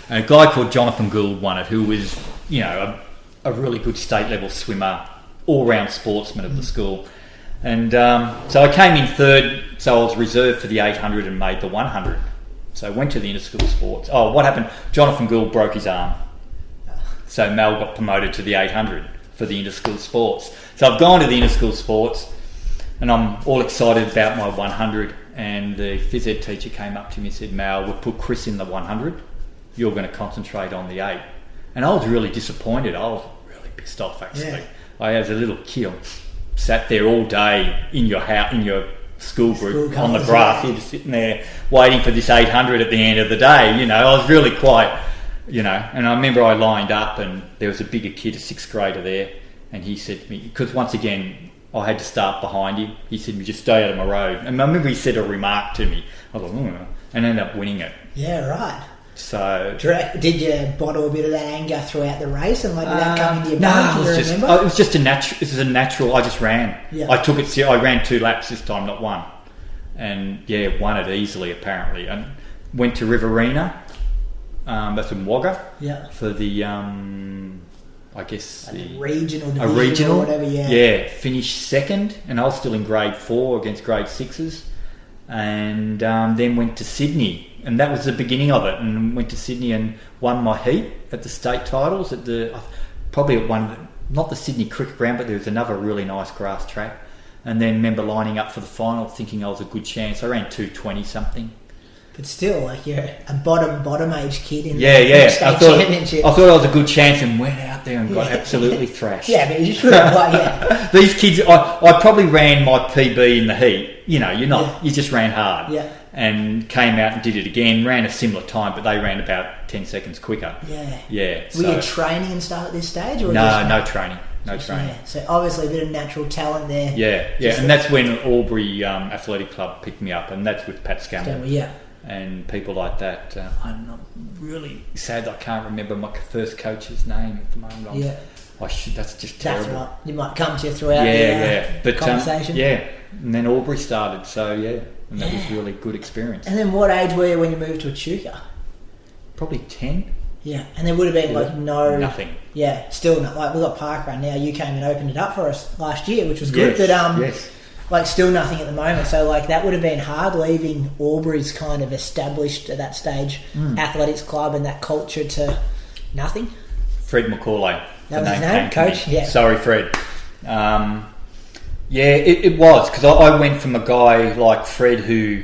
A guy called Jonathan Gould won it, who was, a really good state level swimmer, all-round sportsman of the school. And so I came in third, so I was reserved for the 800 and made the 100. So I went to the inter-school sports. Oh, what happened? Jonathan Gould broke his arm. So Mel got promoted to the 800 for the inter-school sports. So I've gone to the inter-school sports, and I'm all excited about my 100. And the phys ed teacher came up to me and said, Mal, we'll put Chris in the 100. You're going to concentrate on the 8. And I was really disappointed. I was really pissed off, actually. Yeah. I was a little kid. Sat there all day in your house, in your school group, on the grass, you're just sitting there waiting for this 800 at the end of the day. I was really quite, and I remember I lined up, and there was a bigger kid, a 6th grader there, and he said to me, because once again I had to start behind him, he said, just stay out of my road. And I remember he said a remark to me. I was like, and ended up winning it. Yeah, right. So did you bottle a bit of that anger throughout the race, and like did that come into your mind? No, it was just a natural. It was a natural. I just ran. Yeah. I took it. I ran 2 laps this time, not 1, and won it easily apparently. And went to Riverina. That's in Wagga. Yeah. For the I guess the regional division a regional or whatever. Yeah. Finished second, and I was still in grade 4 against grade 6s, and then went to Sydney. And that was the beginning of it. And went to Sydney and won my heat at the state titles at probably at one, not the Sydney Cricket Ground, but there was another really nice grass track. And then remember lining up for the final, thinking I was a good chance. I ran 2:20 something. But still, like you're a bottom age kid in the state championship. I thought I was a good chance and went out there and got absolutely thrashed. Yeah, but you should have. These kids, I probably ran my PB in the heat. You know, you just ran hard. Yeah. And came out and did it again. Ran a similar time, but they ran about 10 seconds quicker. Yeah. Yeah. Were you training and stuff at this stage? Or no training. No training. Yeah. So obviously a bit of natural talent there. Yeah. And that's when Albury Athletic Club picked me up, and that's with Pat Clohessy. Yeah. And people like that. I'm really sad that I can't remember my first coach's name at the moment. Yeah. That's just terrible. That's right. You might come to you throughout the conversation. And then Albury started, so and that was really good experience. And then what age were you when you moved to Echuca? Probably 10. Yeah, and there would have been nothing. Yeah, still not. Like we got Parkrun now. You came and opened it up for us last year, which was good. Yes, but like still nothing at the moment. So like that would have been hard leaving Albury's kind of established at that stage athletics club and that culture to nothing. Fred McCauley. That was his name, coach. Yeah. Sorry, Fred. It was, because I went from a guy like Fred who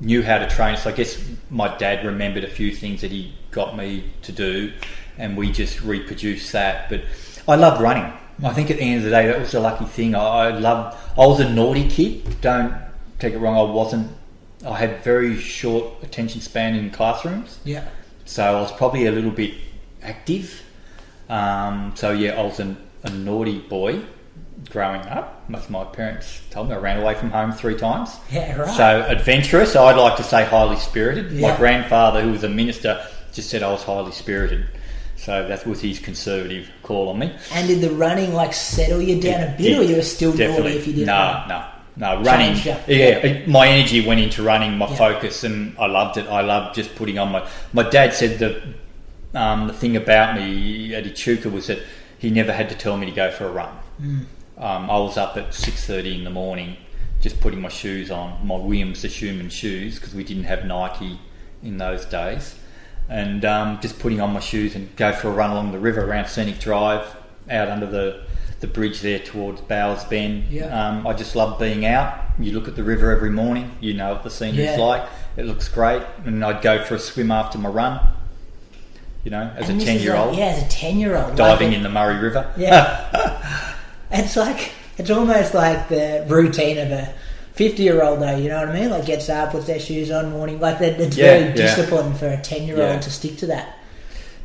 knew how to train. So I guess my dad remembered a few things that he got me to do, and we just reproduced that. But I loved running. I think at the end of the day, that was a lucky thing. I was a naughty kid. Don't take it wrong. I had very short attention span in classrooms. Yeah. So I was probably a little bit active. I was a naughty boy growing up. Most of my parents told me I ran away from home 3 times. Yeah, right. So adventurous. I'd like to say highly spirited. Yeah. My grandfather, who was a minister, just said I was highly spirited. So that was his conservative call on me. And did the running settle you down a bit, or you were still naughty if you didn't? No, running. My energy went into running, my focus, and I loved it. I loved just putting on my dad said the thing about me at Echuca was that he never had to tell me to go for a run. I was up at 6:30 in the morning, just putting my shoes on, my Williams the Schumann shoes, because we didn't have Nike in those days, and just putting on my shoes and go for a run along the river around Scenic Drive, out under the bridge there towards Bowers Bend. I just love being out. You look at the river every morning, you know what the scenery's like. It looks great, and I'd go for a swim after my run. As a 10-year-old. As a 10-year-old. Diving in the Murray River. Yeah. It's almost like the routine of a 50-year-old though, you know what I mean? Like gets up, puts their shoes on morning. Like it's very disciplined for a 10-year-old to stick to that.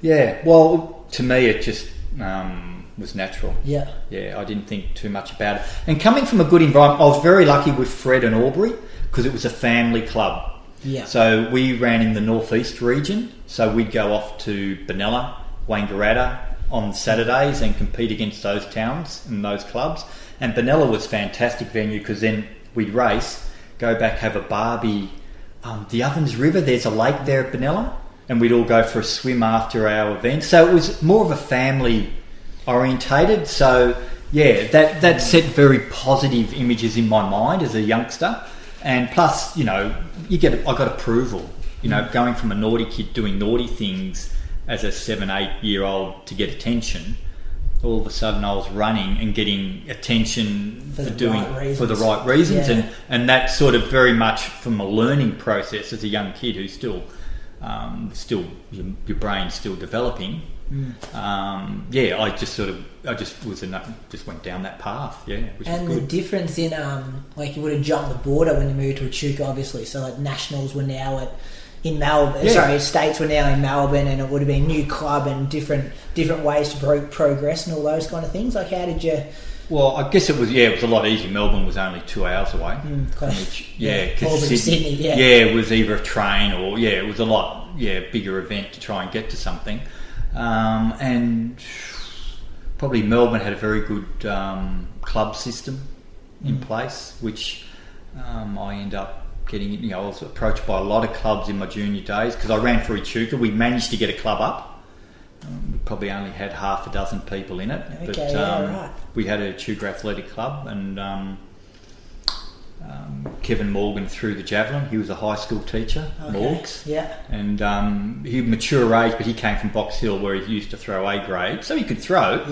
Yeah. Well, to me it just was natural. Yeah. Yeah, I didn't think too much about it. And coming from a good environment, I was very lucky with Fred and Albury because it was a family club. Yeah. So we ran in the northeast region. So we'd go off to Benalla, Wangaratta on Saturdays and compete against those towns and those clubs. And Benalla was a fantastic venue because then we'd race, go back, have a barbie. The Ovens River, there's a lake there at Benalla, and we'd all go for a swim after our event. So it was more of a family orientated. So that set very positive images in my mind as a youngster. And plus, I got approval. Going from a naughty kid doing naughty things as a 7-8-year-old to get attention, all of a sudden I was running and getting attention for the right reasons, and that sort of very much from a learning process as a young kid who's still your brain's still developing. I just went down that path. Which and was good. The difference in you would have jumped the border when you moved to Echuca, obviously. So nationals were now in Melbourne. States were now in Melbourne, and it would have been new club and different ways to progress and all those kind of things. Like, how did you Well, I guess it was a lot easier. Melbourne was only 2 hours away. Because Sydney, it was either a train or it was a lot bigger event to try and get to something. And probably Melbourne had a very good club system in place, which I ended up getting. I was approached by a lot of clubs in my junior days because I ran for Echuca. We managed to get a club up. We probably only had half a dozen people in it, but we had a Echuca Athletic Club, and Kevin Morgan threw the javelin. He was a high school teacher, Morgs, and he mature age, but he came from Box Hill where he used to throw A grade, so he could throw.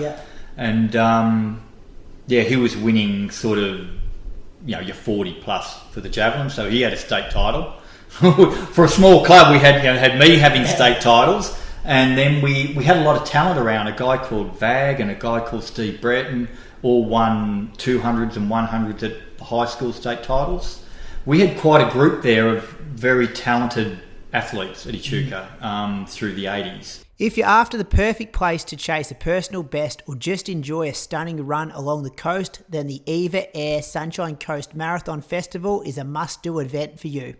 And he was winning sort of your 40 plus for the javelin, so he had a state title. For a small club, we had me having state titles. And then we had a lot of talent around. A guy called Vag and a guy called Steve Breton all won 200s and 100s at high school state titles. We had quite a group there of very talented athletes at Echuca through the 80s. If you're after the perfect place to chase a personal best or just enjoy a stunning run along the coast, then the Eva Air Sunshine Coast Marathon Festival is a must-do event for you.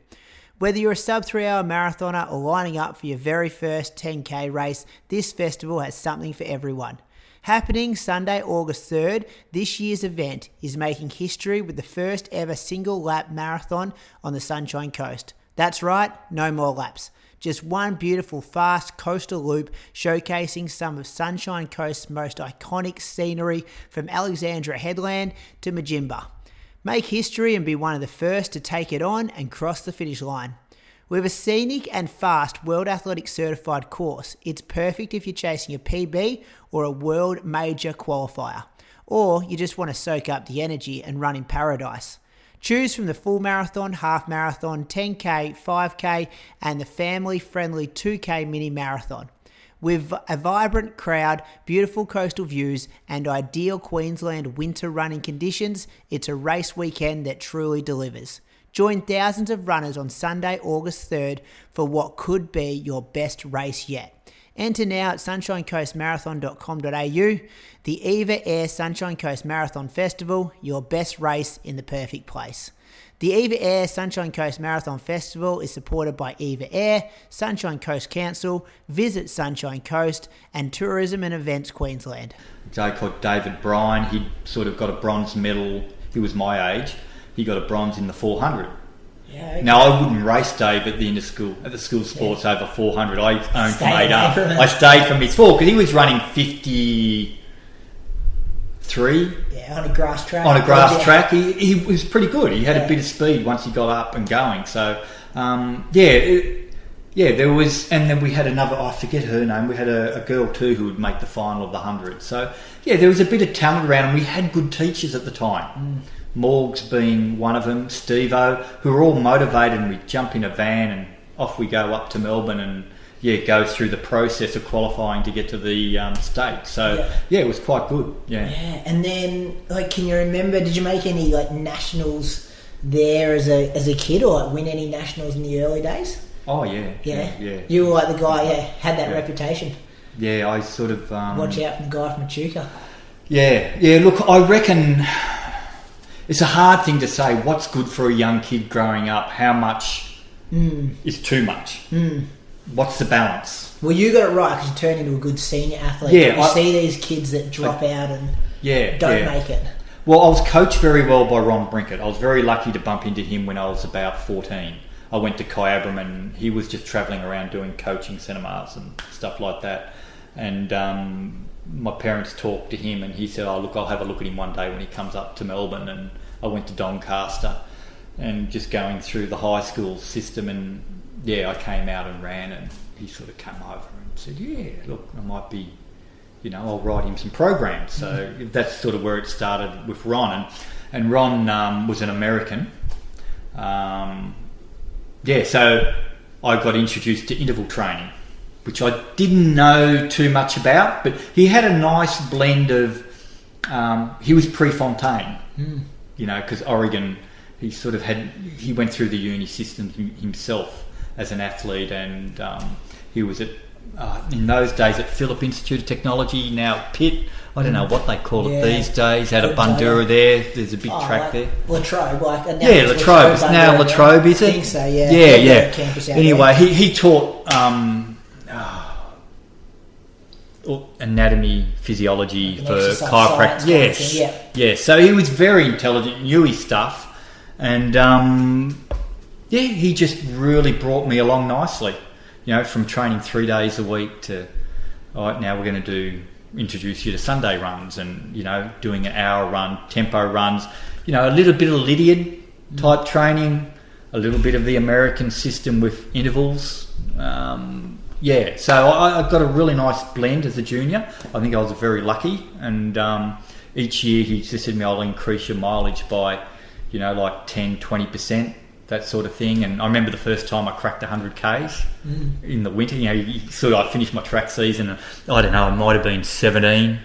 Whether you're a sub 3 hour marathoner or lining up for your very first 10k race, this festival has something for everyone. Happening Sunday, August 3rd, this year's event is making history with the first ever single lap marathon on the Sunshine Coast. That's right, no more laps. Just one beautiful fast coastal loop showcasing some of Sunshine Coast's most iconic scenery from Alexandra Headland to Majimba. Make history and be one of the first to take it on and cross the finish line. With a scenic and fast World Athletics certified course, it's perfect if you're chasing a PB or a World Major qualifier, or you just want to soak up the energy and run in paradise. Choose from the full marathon, half marathon, 10k, 5k, and the family-friendly 2k mini marathon. With a vibrant crowd, beautiful coastal views, and ideal Queensland winter running conditions, it's a race weekend that truly delivers. Join thousands of runners on Sunday, August 3rd for what could be your best race yet. Enter now at sunshinecoastmarathon.com.au. The Eva Air Sunshine Coast Marathon Festival, your best race in the perfect place. The Eva Air Sunshine Coast Marathon Festival is supported by Eva Air, Sunshine Coast Council, Visit Sunshine Coast, and Tourism and Events Queensland. A guy called David Bryan, he sort of got a bronze medal. He was my age. He got a bronze in the 400. Now, I wouldn't race Dave at the school sports over 400. I owned from 8 up. I stayed from his 4 because he was running 53. On a grass track. Track. He was pretty good. He had a bit of speed once he got up and going. So, there was... And then we had another... I forget her name. We had a girl too who would make the final of the 100. So, there was a bit of talent around and we had good teachers at the time. Morgs being one of them, Steve-O, who were all motivated, and we'd jump in a van and off we go up to Melbourne and go through the process of qualifying to get to the state. So it was quite good. And then can you remember, did you make any nationals there as a kid, or win any nationals in the early days? Oh yeah. You were the guy had that reputation. I sort of watch out for the guy from Echuca. Look, I reckon it's a hard thing to say what's good for a young kid growing up. How much is too much? What's the balance? Well, you got it right because you turn into a good senior athlete. You see these kids that drop out and don't make it. Well, I was coached very well by Ron Brinkett. I was very lucky to bump into him when I was about 14. I went to Kyabram and he was just travelling around doing coaching seminars and stuff like that. And my parents talked to him and he said, I'll have a look at him one day when he comes up to Melbourne. And I went to Doncaster and just going through the high school system and I came out and ran and he sort of came over and said, look, I might be, I'll write him some programs. So that's sort of where it started with Ron. And Ron was an American. So I got introduced to interval training, which I didn't know too much about, but he had a nice blend of, he was Prefontaine, because Oregon, he went through the uni system himself as an athlete, and he was at in those days at Phillip Institute of Technology, now Pitt. I don't know what they call it these days. Had a Bundoora there. There's a big track there. Latrobe, Latrobe. It's now Latrobe, is it? I think so, yeah. Yeah. Anyway, he taught anatomy, physiology for chiropractic. Yes. Yeah. So he was very intelligent, knew his stuff, and he just really brought me along nicely. From training 3 days a week to, all right, now we're going to introduce you to Sunday runs and, doing an hour run, tempo runs, a little bit of Lydian type training, a little bit of the American system with intervals. So I got a really nice blend as a junior. I think I was very lucky. And each year he just said to me, I'll increase your mileage by, 10, 20%. That sort of thing. And I remember the first time I cracked 100 Ks in the winter. I finished my track season. I don't know, I might have been 17.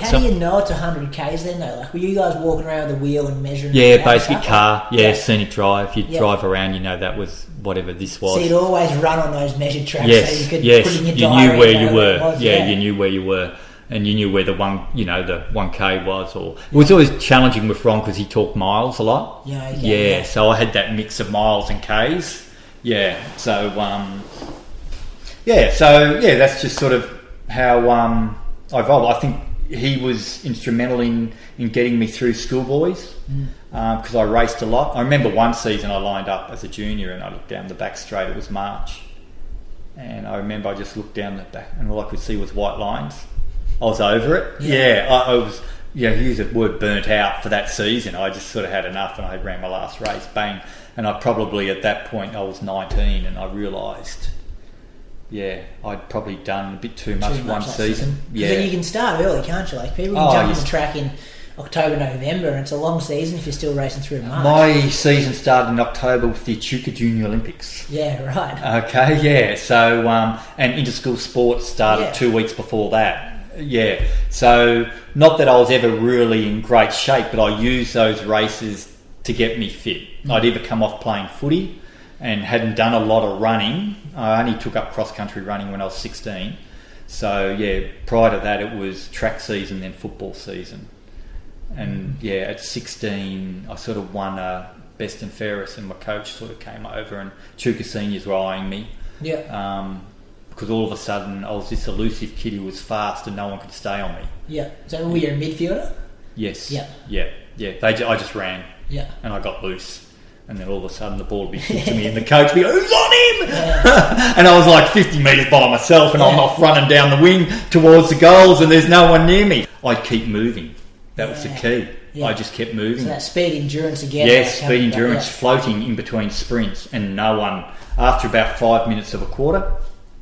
How do you know it's 100 Ks then though? Like, were you guys walking around with a wheel and measuring? Yeah, basic car. Scenic drive. You'd drive around, that was whatever this was. So you'd always run on those measured tracks so you could put in your diary. You knew where you were. You knew where you were. And you knew where the 1K was, or it was always challenging with Ron because he talked miles a lot. So I had that mix of miles and Ks. That's just sort of how I evolved. I think he was instrumental in getting me through schoolboys because I raced a lot. I remember one season I lined up as a junior and I looked down the back straight. It was March, and I remember I just looked down the back and all I could see was white lines. I was over it. I was. He used the word burnt out for that season. I just sort of had enough, and I ran my last race, bang. And I probably at that point I was 19, and I realised, I'd probably done a bit too much one season. Because then you can start early, can't you? Like people can jump on the track in October, November, and it's a long season if you're still racing through March. My season started in October with the Echuca Junior Olympics. Yeah, right. Okay, yeah. So and interschool sports started 2 weeks before that. Yeah, so not that I was ever really in great shape, but I used those races to get me fit. I'd either come off playing footy and hadn't done a lot of running. I only took up cross-country running when I was 16. So, prior to that it was track season, then football season. And, at 16 I sort of won a best and fairest, and my coach sort of came over and Chuka Seniors were eyeing me. Because all of a sudden I was this elusive kid who was fast and no one could stay on me. Yeah. So were you a midfielder? Yes. Yeah. I just ran. Yeah. And I got loose. And then all of a sudden the ball would be kicked to me and the coach would be, who's on him? Yeah. And I was like 50 metres by myself and I'm off running down the wing towards the goals and there's no one near me. I'd keep moving. That was the key. Yeah. I just kept moving. So that speed endurance again. Yes, speed endurance, floating in between sprints, and no one, after about 5 minutes of a quarter,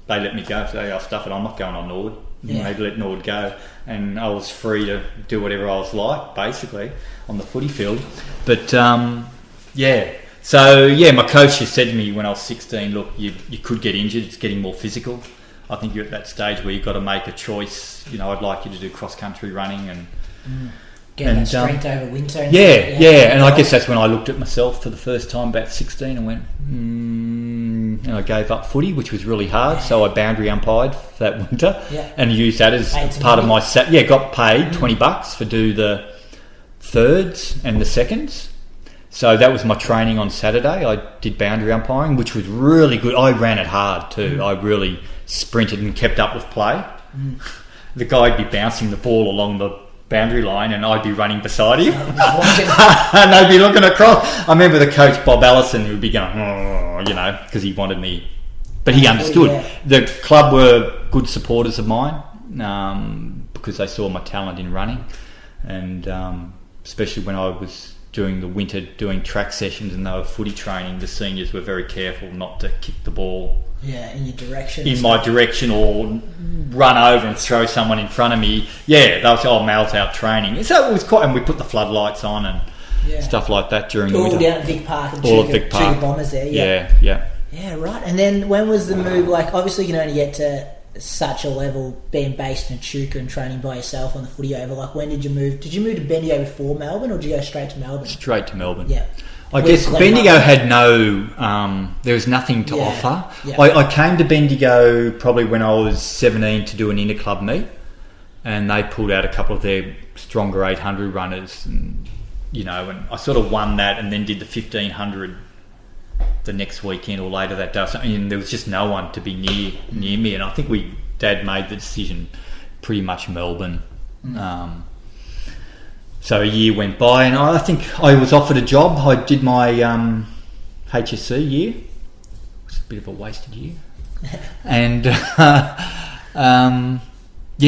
they let me go. So I'll stuff it. I'm not going on Norwood. They'd let Norwood go, and I was free to do whatever I was like, basically, on the footy field. But my coach just said to me when I was 16, look, you could get injured. It's getting more physical. I think you're at that stage where you've got to make a choice. I'd like you to do cross country running and get that strength over winter. And I guess that's when I looked at myself for the first time, about 16, and went, and I gave up footy, which was really hard. So I boundary umpired for that winter and used that as part of my got paid $20 for do the thirds and the seconds. So that was my training on Saturday. I did boundary umpiring, which was really good. I ran it hard too. I really sprinted and kept up with play. The guy would be bouncing the ball along the boundary line and I'd be running beside him and they'd be looking across. I remember the coach Bob Allison who would be going because he wanted me, but he understood. The club were good supporters of mine because they saw my talent in running, and especially when I was during the winter doing track sessions and they were footy training, the seniors were very careful not to kick the ball in your direction, in my direction, or run over and throw someone in front of me. They would say, Mal's out training. So it was quite, and we put the floodlights on and stuff like that during the winter. All down at Vic Park and all at Vic Park. Bombers there. Yeah, right. And then when was the move? Like, obviously you can only get to such a level being based in Echuca and training by yourself on the footy over. Like, when did you move? Did you move to Bendigo before Melbourne, or did you go straight to Melbourne? Straight to Melbourne. Yeah. I guess Bendigo had no, there was nothing to offer. Yeah. I came to Bendigo probably when I was 17 to do an inter-club meet, and they pulled out a couple of their stronger 800 runners, and I sort of won that, and then did the 1500 the next weekend or later that day. And there was just no one to be near me, and I think Dad made the decision pretty much Melbourne. So a year went by, and I think I was offered a job. I did my HSC year. It was a bit of a wasted year. And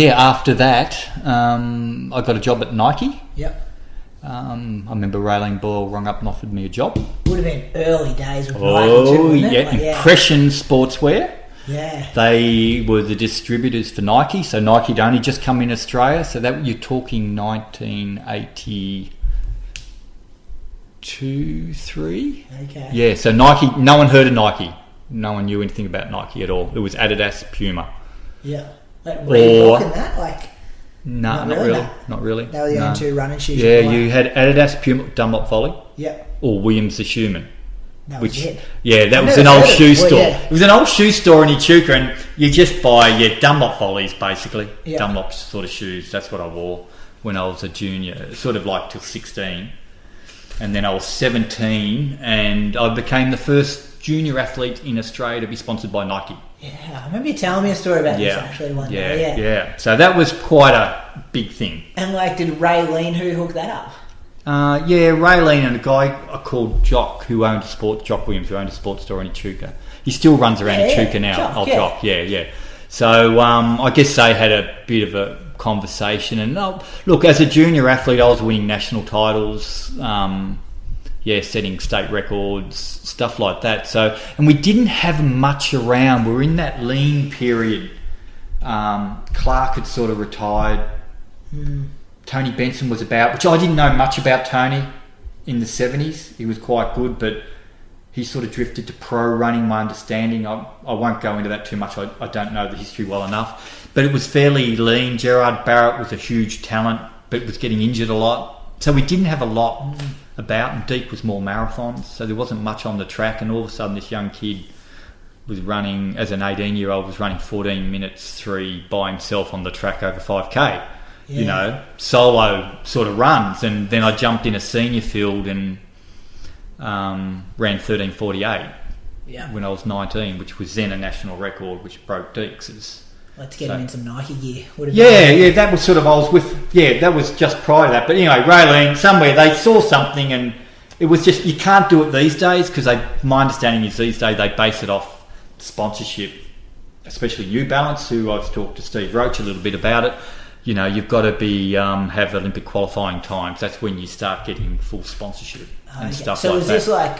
after that, I got a job at Nike. Yep. I remember Raylene Boyle rung up and offered me a job. Would have been early days with Nike too, wouldn't it? Impression Sportswear. Yeah. They were the distributors for Nike, so Nike had only just come in Australia, so that you're talking 1982, 3. Okay. Yeah, so Nike, no one heard of Nike. No one knew anything about Nike at all. It was Adidas, Puma. Yeah. Like Reebok and that? Not really. They were the only two running shoes. Yeah, you had Adidas, Puma, Dunlop Volley. Yep. Or Williams the Shoeman. That was it. Yeah, that was an old shoe store. It was an old shoe store in Echuca, and you just buy Dunlop Volleys basically. Yeah. Dunlop sort of shoes. That's what I wore when I was a junior, sort of like till 16, and then I was 17, and I became the first junior athlete in Australia to be sponsored by Nike. Yeah, I remember you telling me a story about this actually one day. Yeah. So that was quite a big thing. And did Raylene hook that up? Raylene and a guy I called Jock, Jock Williams, who owned a sports store in Echuca. He still runs around Echuca now. Jock. So I guess they had a bit of a conversation. And look, as a junior athlete, I was winning national titles, setting state records, stuff like that. So, and we didn't have much around. We were in that lean period. Clarke had sort of retired. Tony Benson was about, which I didn't know much about Tony in the 70s. He was quite good, but he sort of drifted to pro running, my understanding. I won't go into that too much. I don't know the history well enough. But it was fairly lean. Gerard Barrett was a huge talent, but was getting injured a lot. So we didn't have a lot about, and Deep was more marathons. So there wasn't much on the track, and all of a sudden this young kid was running, as an 18-year-old, was running 14 minutes 3 by himself on the track over 5K. Solo sort of runs, and then I jumped in a senior field and ran 13:48 when I was 19, which was then a national record, which broke Deeks's. Let's get him in some Nike gear. That was sort of, I was with, that was just prior to that. But anyway, Raylene, somewhere they saw something, and it was just, you can't do it these days, because my understanding is these days they base it off sponsorship, especially New Balance, who I've talked to Steve Roach a little bit about it. You've got to be have Olympic qualifying times. That's when you start getting full sponsorship and stuff like that. So was this I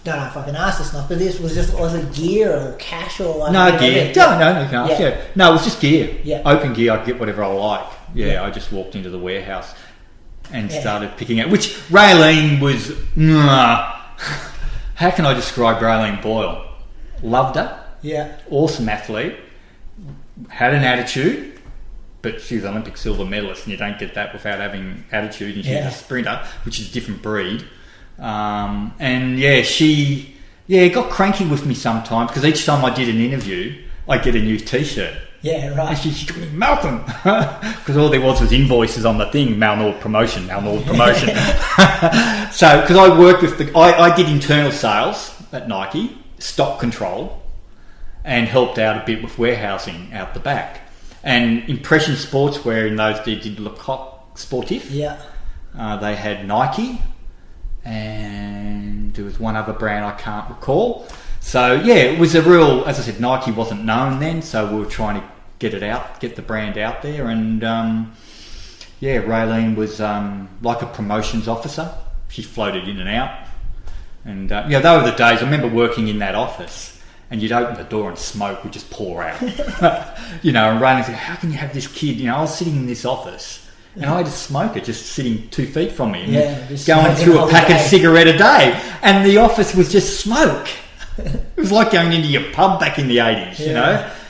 don't know if I can ask this enough, but was it gear or cash or no gear? No, you can't. Yeah. No, it was just gear. Yeah. Open gear. I'd get whatever I like. I just walked into the warehouse and started picking out. Which Raylene was. How can I describe Raylene Boyle? Loved her. Yeah. Awesome athlete. Had an attitude. But she's an Olympic silver medalist, and you don't get that without having attitude. And she's a sprinter, which is a different breed. She got cranky with me sometimes, because each time I did an interview, I get a new T-shirt. Yeah, right. And she's going, Malcolm, because all there was invoices on the thing, Malnord promotion. So, because I worked with I did internal sales at Nike, stock control, and helped out a bit with warehousing out the back. And Impression Sportswear in those days did Lecoq Sportif. Yeah. They had Nike, and there was one other brand I can't recall. So it was a real, as I said, Nike wasn't known then, so we were trying to get the brand out there. And Raylene was like a promotions officer. She floated in and out. And they were the days. I remember working in that office. And you'd open the door and smoke would just pour out. And Raylene said, how can you have this kid? I was sitting in this office and I had a smoker just sitting 2 feet from me and going through a pack of cigarette a day. And the office was just smoke. It was like going into your pub back in the 80s,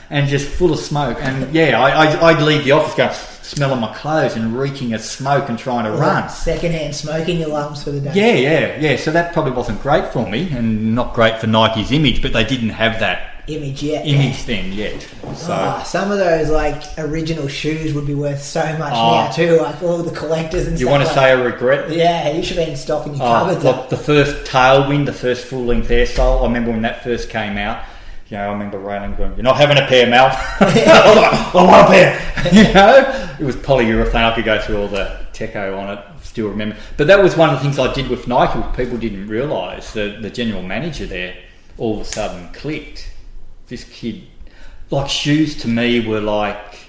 and just full of smoke. And I'd leave the office going, smelling my clothes and reeking of smoke and trying to run. Secondhand smoking your lungs for the day. Yeah. So that probably wasn't great for me, and not great for Nike's image, but they didn't have that image then yet. So some of those like original shoes would be worth so much now too, like all the collectors and stuff. You want to say a regret? Yeah, you should have been stocking your cupboard. Look, the first Tailwind, the first full-length air sole, I remember when that first came out. You know, I remember Raylene going, "You're not having a pair, Mal." I want a pair. You know, it was polyurethane. I could go through all the techo on it. Still remember, but that was one of the things I did with Nike. People didn't realise the general manager there all of a sudden clicked. This kid, like, shoes to me were like,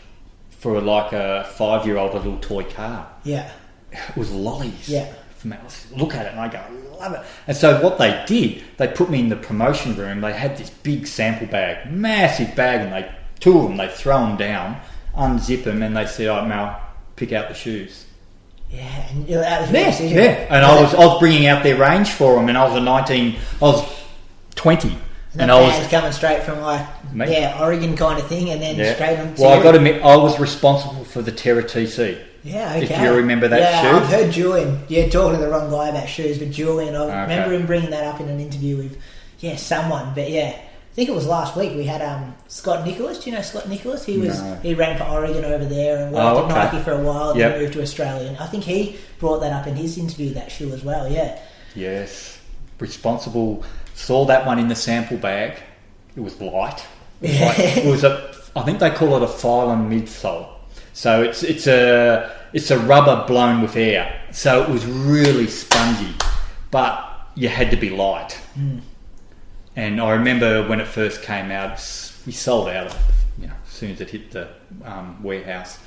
for like a 5-year-old, a little toy car. Yeah, it was lollies. Yeah. For me, I look at it and I go, I love it. And so what they did, they put me in the promotion room. They had this big sample bag, massive bag, and two of them, they throw them down, unzip them, and they said, "All right, Mal, pick out the shoes." Yeah, and that was your decision. Yeah, and I was bringing out their range for them, and I was 20. And I was coming straight from Oregon kind of thing, and then straight on. Well, I got to admit, I was responsible for the Terra TC. Yeah, okay. If you remember that shoe. I've heard Julian. Yeah, talking to the wrong guy about shoes, but Julian, I remember him bringing that up in an interview with, someone. But I think it was last week. We had Scott Nicholas. Do you know Scott Nicholas? He ran for Oregon over there and worked at Nike for a while, and then moved to Australia. And I think he brought that up in his interview, that shoe as well. Yeah. Yes, responsible. Saw that one in the sample bag. It was light. It was I think they call it a phylum midsole. So it's a rubber blown with air. So it was really spongy, but you had to be light. Mm. And I remember when it first came out, we sold out as soon as it hit the warehouse.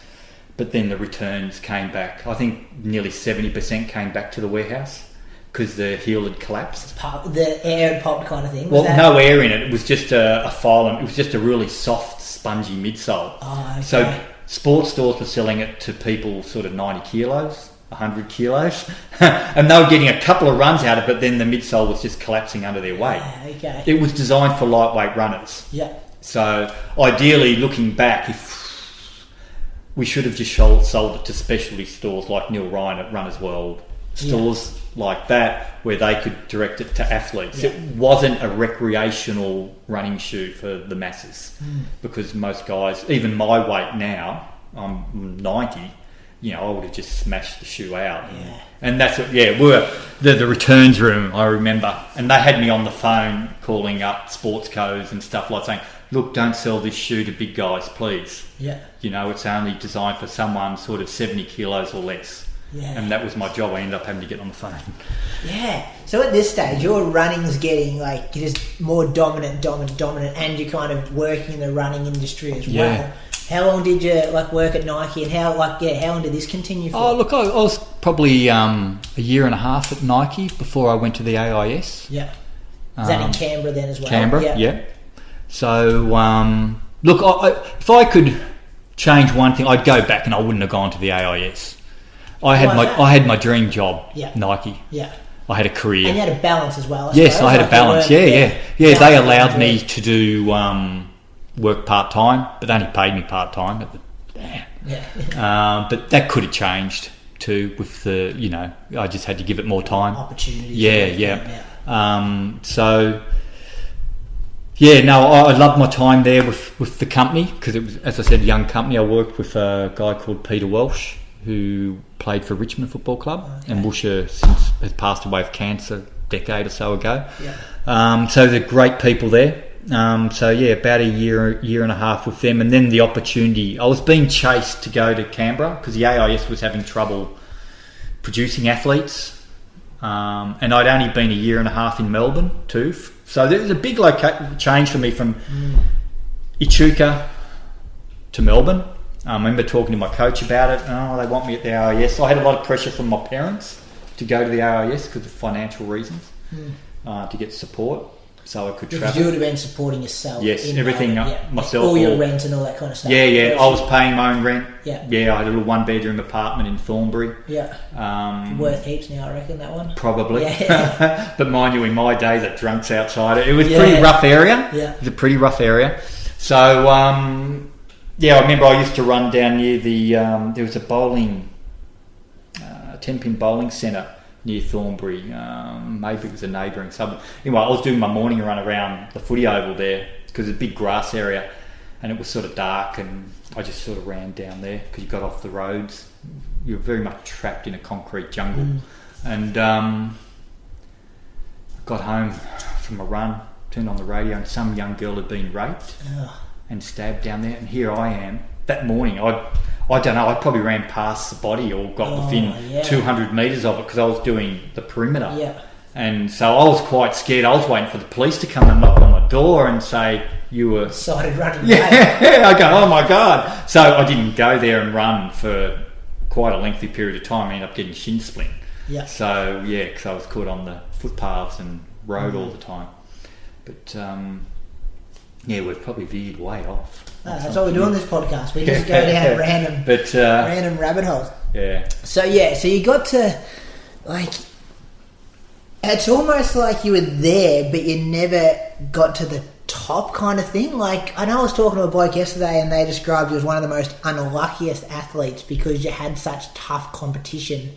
But then the returns came back. I think nearly 70% came back to the warehouse because the heel had collapsed. The air had popped kind of thing? No air in it. It was just a phylum. It was just a really soft, spongy midsole. Oh, okay. So sports stores were selling it to people sort of 90 kilos, 100 kilos. And they were getting a couple of runs out of it, but then the midsole was just collapsing under their weight. Okay. It was designed for lightweight runners. Yeah. So ideally, looking back, if we should have just sold it to specialty stores like Neil Ryan at Runners World, stores like that where they could direct it to athletes. It wasn't a recreational running shoe for the masses because most guys, even my weight now, I'm 90, I would have just smashed the shoe out. And that's what, we were the returns room, I remember, and they had me on the phone calling up sports codes and stuff like saying, "Look, don't sell this shoe to big guys, please. It's only designed for someone sort of 70 kilos or less." And that was my job. I ended up having to get on the phone. So at this stage, your running's getting you're just more dominant, and you're kind of working in the running industry as well. How long did you work at Nike, and how long did this continue for? Oh, look, I was probably a year and a half at Nike before I went to the AIS. Yeah. Is that in Canberra then as well? Canberra, yeah. So, look, if I could change one thing, I'd go back and I wouldn't have gone to the AIS. I had my dream job, Nike. Yeah. I had a career. And you had a balance as well, I had a balance, Yeah, they allowed me to do work part-time, but they only paid me part-time. But that could have changed too with the, I just had to give it more time. Opportunities. I loved my time there with the company because it was, as I said, a young company. I worked with a guy called Peter Welsh who played for Richmond Football Club, and Woosha since has passed away of cancer a decade or so ago. So they're great people there. About a year and a half with them, and then the opportunity. I was being chased to go to Canberra because the AIS was having trouble producing athletes, and I'd only been a year and a half in Melbourne too. So there was a big change for me from Echuca to Melbourne. I remember talking to my coach about it. They want me at the AIS. I had a lot of pressure from my parents to go to the AIS because of financial reasons, to get support so I could travel. Because you would have been supporting yourself. Yes, everything myself. All your rent and all that kind of stuff. I was paying my own rent. I had a little 1-bedroom apartment in Thornbury. Worth heaps now, I reckon, that one. Probably. But mind you, in my days, at drunks outside, it was a pretty rough area. It was a pretty rough area. So, I remember I used to run down near the there was a bowling 10-pin bowling centre near Thornbury. Maybe it was a neighbouring suburb. Anyway, I was doing my morning run around the footy oval there because it's a big grass area, and it was sort of dark, and I just sort of ran down there because you got off the roads. You're very much trapped in a concrete jungle. And I got home from a run, turned on the radio, and some young girl had been raped and stabbed down there. And here I am that morning. I don't know, I probably ran past the body or got within 200 metres of it because I was doing the perimeter. Yeah. And so I was quite scared. I was waiting for the police to come and knock on my door and say, you were... Started running. Yeah, I go, oh my God. So I didn't go there and run for quite a lengthy period of time. I ended up getting shin splint. Yeah. So, because I was caught on the footpaths and rode all the time. But, we've probably veered way off. That's what we do on this podcast. We just go down random rabbit holes. Yeah. So you got to, like, it's almost like you were there, but you never got to the top kind of thing. Like, I know I was talking to a bloke yesterday and they described you as one of the most unluckiest athletes because you had such tough competition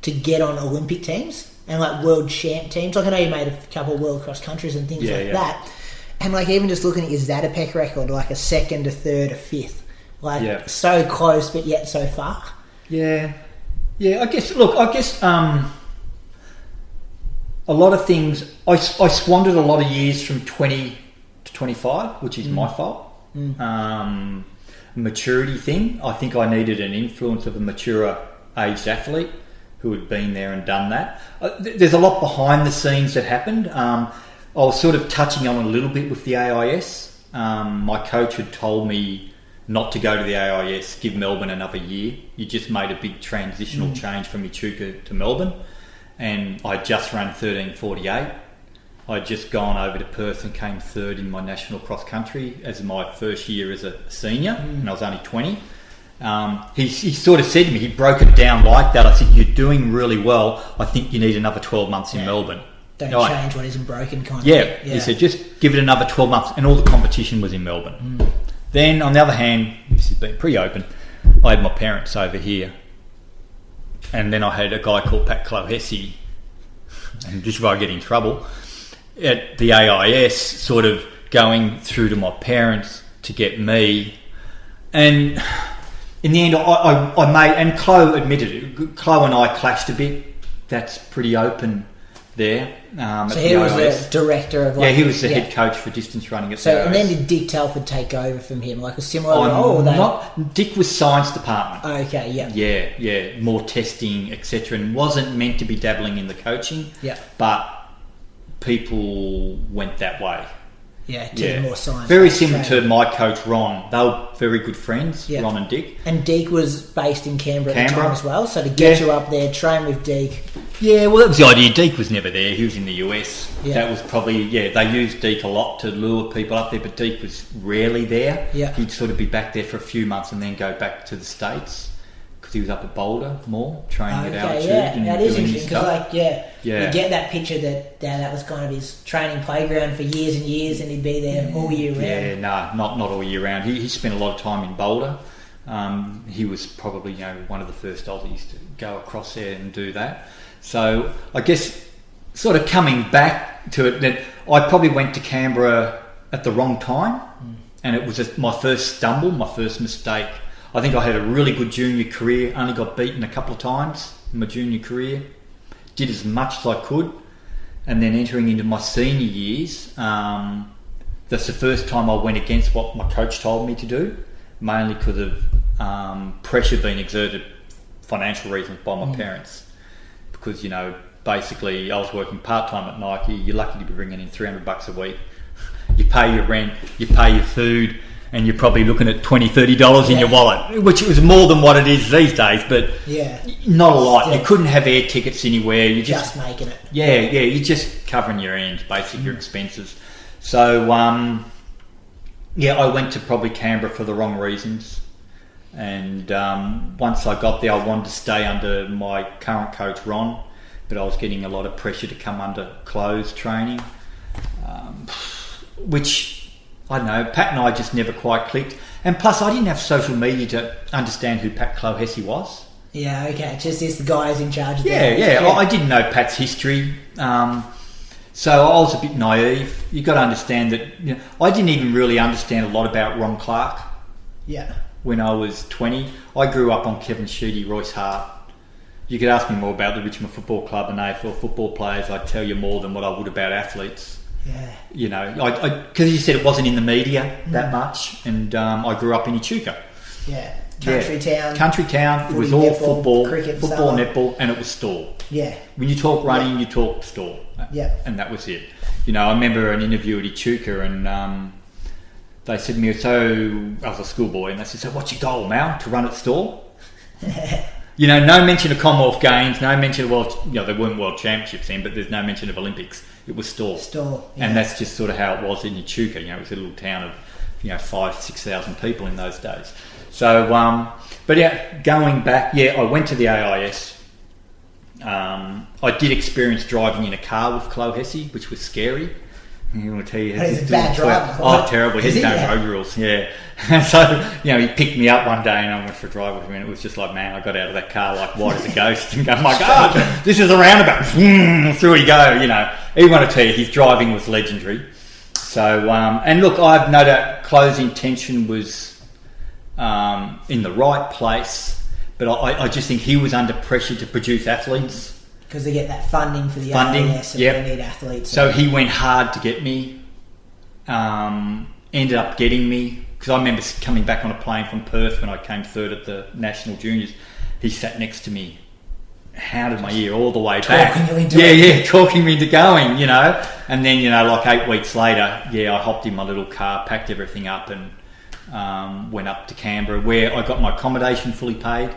to get on Olympic teams and like world champ teams. Like, I know you made a couple of world cross countries and things that. And like, even just looking at your Zatopek record, like a second, a third, a fifth, like so close but yet so far. Yeah. I guess a lot of things, I squandered a lot of years from 20 to 25, which is my fault. Maturity thing. I think I needed an influence of a maturer aged athlete who had been there and done that. There's a lot behind the scenes that happened. I was sort of touching on a little bit with the AIS. My coach had told me not to go to the AIS, give Melbourne another year. You just made a big transitional change from Echuca to Melbourne. And I just ran 13:48. I'd just gone over to Perth and came third in my national cross country as my first year as a senior, and I was only 20. He sort of said to me, he broke it down like that. I said, you're doing really well. I think you need another 12 months in Melbourne. Don't change what isn't broken kind of thing. He said, just give it another 12 months. And all the competition was in Melbourne. Then, on the other hand, this has been pretty open, I had my parents over here. And then I had a guy called Pat Clohessy, and this is where I get in trouble, at the AIS, sort of going through to my parents to get me. And in the end, I made, and Chloe admitted it, Chloe and I clashed a bit. That's pretty open there. So he was the director of... he was the head coach for distance running at the AIS. And then did Dick Telford take over from him, like a similar role? Dick was science department. Okay, Yeah, more testing, etc. And wasn't meant to be dabbling in the coaching. Yeah. But people went that way. More science. Very similar to my coach Ron. They were very good friends, Ron and Dick. And Dick was based in Canberra at the time as well, so to get you up there, train with Dick. Yeah, well, that was the idea. Dick was never there. He was in the US. Yeah. That was probably, they used Dick a lot to lure people up there, but Dick was rarely there. Yeah. He'd sort of be back there for a few months and then go back to the States because he was up at Boulder more, training at altitude and that is doing interesting because, you get that picture that was kind of his training playground for years and years, and he'd be there all year round. Yeah, not all year round. He spent a lot of time in Boulder. He was probably one of the first Aussies to go across there and do that. So I guess sort of coming back to it, that I probably went to Canberra at the wrong time, and it was my first stumble, my first mistake. I think I had a really good junior career, only got beaten a couple of times in my junior career, did as much as I could, and then entering into my senior years, that's the first time I went against what my coach told me to do, mainly because of pressure being exerted, financial reasons, by my parents. Because, basically I was working part-time at Nike. You're lucky to be bringing in $300 a week. You pay your rent, you pay your food, and you're probably looking at $20, $30 in your wallet, which was more than what it is these days, but not a lot. Still, you couldn't have air tickets anywhere. You're just making it. You're just covering your ends, basically, your expenses. So, I went to probably Canberra for the wrong reasons. And once I got there, I wanted to stay under my current coach, Ron, but I was getting a lot of pressure to come under closed training, which I don't know, Pat and I just never quite clicked. And plus, I didn't have social media to understand who Pat Clohessy was. Yeah, okay. Just is the guy who's in charge of I didn't know Pat's history. So I was a bit naive. You've got to understand that, you know, I didn't even really understand a lot about Ron Clarke. Yeah. When I was 20. I grew up on Kevin Sheedy, Royce Hart. You could ask me more about the Richmond Football Club and AFL football players. I'd tell you more than what I would about athletes. Yeah. You know, because you said it wasn't in the media that much, and I grew up in Echuca. Yeah. Country town. It was all netball, football, cricket, football, netball, and it was store. Yeah. When you talk running, you talk store. Yeah. And that was it. You know, I remember an interview at Echuca, and they said to me, I was a schoolboy, and they said, so what's your goal, Mal, to run at store? You know, no mention of Commonwealth Games, no mention of there weren't World Championships then, but there's no mention of Olympics. It was store. Yeah. And that's just sort of how it was in Echuca. You know, it was a little town of, 5,000-6,000 people in those days. So, but yeah, going back, I went to the AIS. I did experience driving in a car with Clohessy, which was scary. I want to tell you, he's a bad driver. Oh, terrible! He has no road rules. Yeah. So he picked me up one day, and I went for a drive with him, and it was just like, man, I got out of that car like white as a ghost, and go, my God, this is a roundabout. Through you go. He want to tell you, his driving was legendary. So, and look, I've no doubt Chloe's intention was in the right place, but I just think he was under pressure to produce athletes. Because they get that funding for the AIS and they need athletes. So he went hard to get me, ended up getting me, because I remember coming back on a plane from Perth when I came third at the National Juniors. He sat next to me, hounded my ear all the way back. Talking me into going, And then, like 8 weeks later, I hopped in my little car, packed everything up and went up to Canberra, where I got my accommodation fully paid.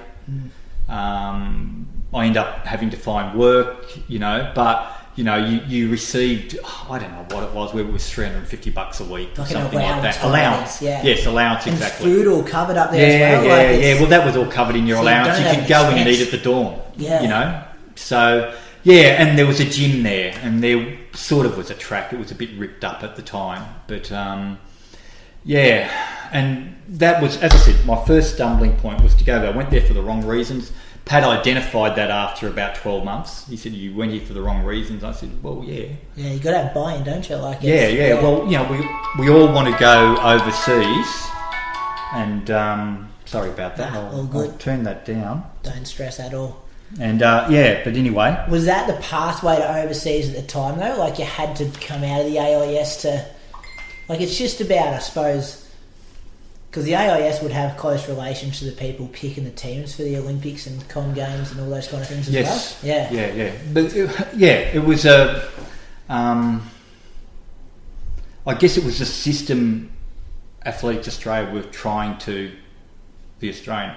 I ended up having to find work, but you received, I don't know what it was, where it was $350 a week or something like that. Allowance. Yes, allowance, and exactly. Food all covered up there as well. Well, that was all covered in your allowance. You could go in and eat at the dorm, So, and there was a gym there, and there sort of was a track. It was a bit ripped up at the time, but and that was, as I said, my first stumbling point was to go there. I went there for the wrong reasons. Pat identified that after about 12 months. He said, you went here for the wrong reasons. I said, well, yeah. Yeah, you got to have buy-in, don't you? Well, we all want to go overseas. And, sorry about that. All good. I'll turn that down. Don't stress at all. And, but anyway. Was that the pathway to overseas at the time, though? Like, you had to come out of the AIS to... Like, it's just about, I suppose... Because the AIS would have close relations to the people picking the teams for the Olympics and Com Games and all those kind of things as well. Yeah. But it was a. I guess it was a system. Athletes Australia were trying to. The Australian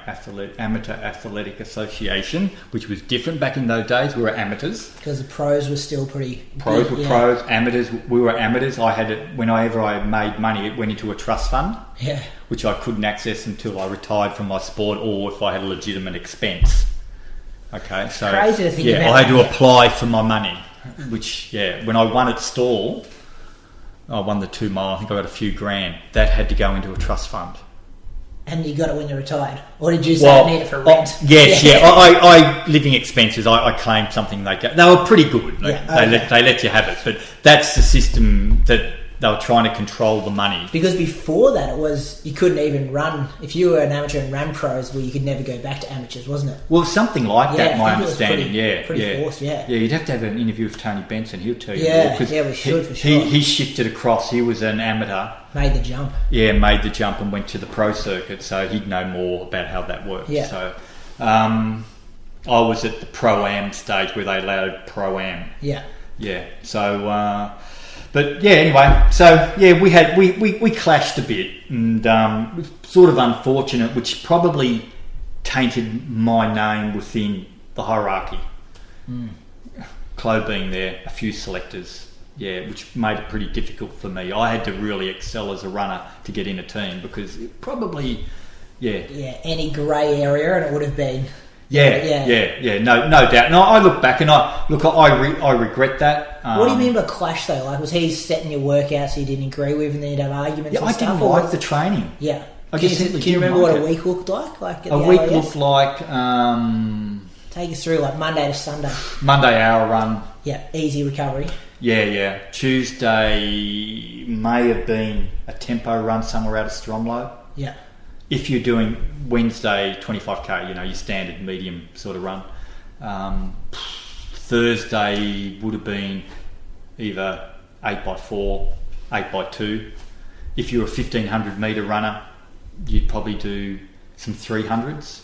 Amateur Athletic Association, which was different back in those days. We were amateurs. Because the pros were still pretty... Pros were pros, amateurs. We were amateurs. I had it, whenever I made money, it went into a trust fund, which I couldn't access until I retired from my sport or if I had a legitimate expense. Okay, so... Crazy to think about. I had to apply for my money, which, when I won at Stawell, I won the 2 mile, I think I got a few grand. That had to go into a trust fund. And you got it when you retired? Or did you say need it for rent? I living expenses, I claimed something they were pretty good. They let you have it. But that's the system that they were trying to control the money. Because before that, it was you couldn't even run. If you were an amateur and ran pros, you could never go back to amateurs, wasn't it? Well, something like that, my understanding. Pretty forced, Yeah, you'd have to have an interview with Tony Benson. He'll tell you more. We should, for sure. He shifted across. He was an amateur. Made the jump. Yeah, made the jump and went to the pro circuit, so he'd know more about how that works. Yeah. So, I was at the pro-am stage where they allowed pro-am. Yeah. Yeah. So, but anyway, so we clashed a bit, and sort of unfortunate, which probably tainted my name within the hierarchy. Chloe being there, a few selectors. Which made it pretty difficult for me. I had to really excel as a runner to get in a team because it probably, any grey area and it would have been... Yeah. No doubt. No, I look back and I regret that. What do you mean by clash though? Like, was he setting your workouts you didn't agree with, and then you'd have arguments? Yeah, I didn't like the training. Yeah. Can you remember what a week looked like? A week looked like. Take us through, like Monday to Sunday. Monday hour run. Yeah, easy recovery. Yeah. Tuesday may have been a tempo run somewhere out of Stromlo. Yeah. If you're doing Wednesday 25k, your standard medium sort of run. Thursday would have been either 8x4, 8x2. If you're a 1500 metre runner, you'd probably do some 300s.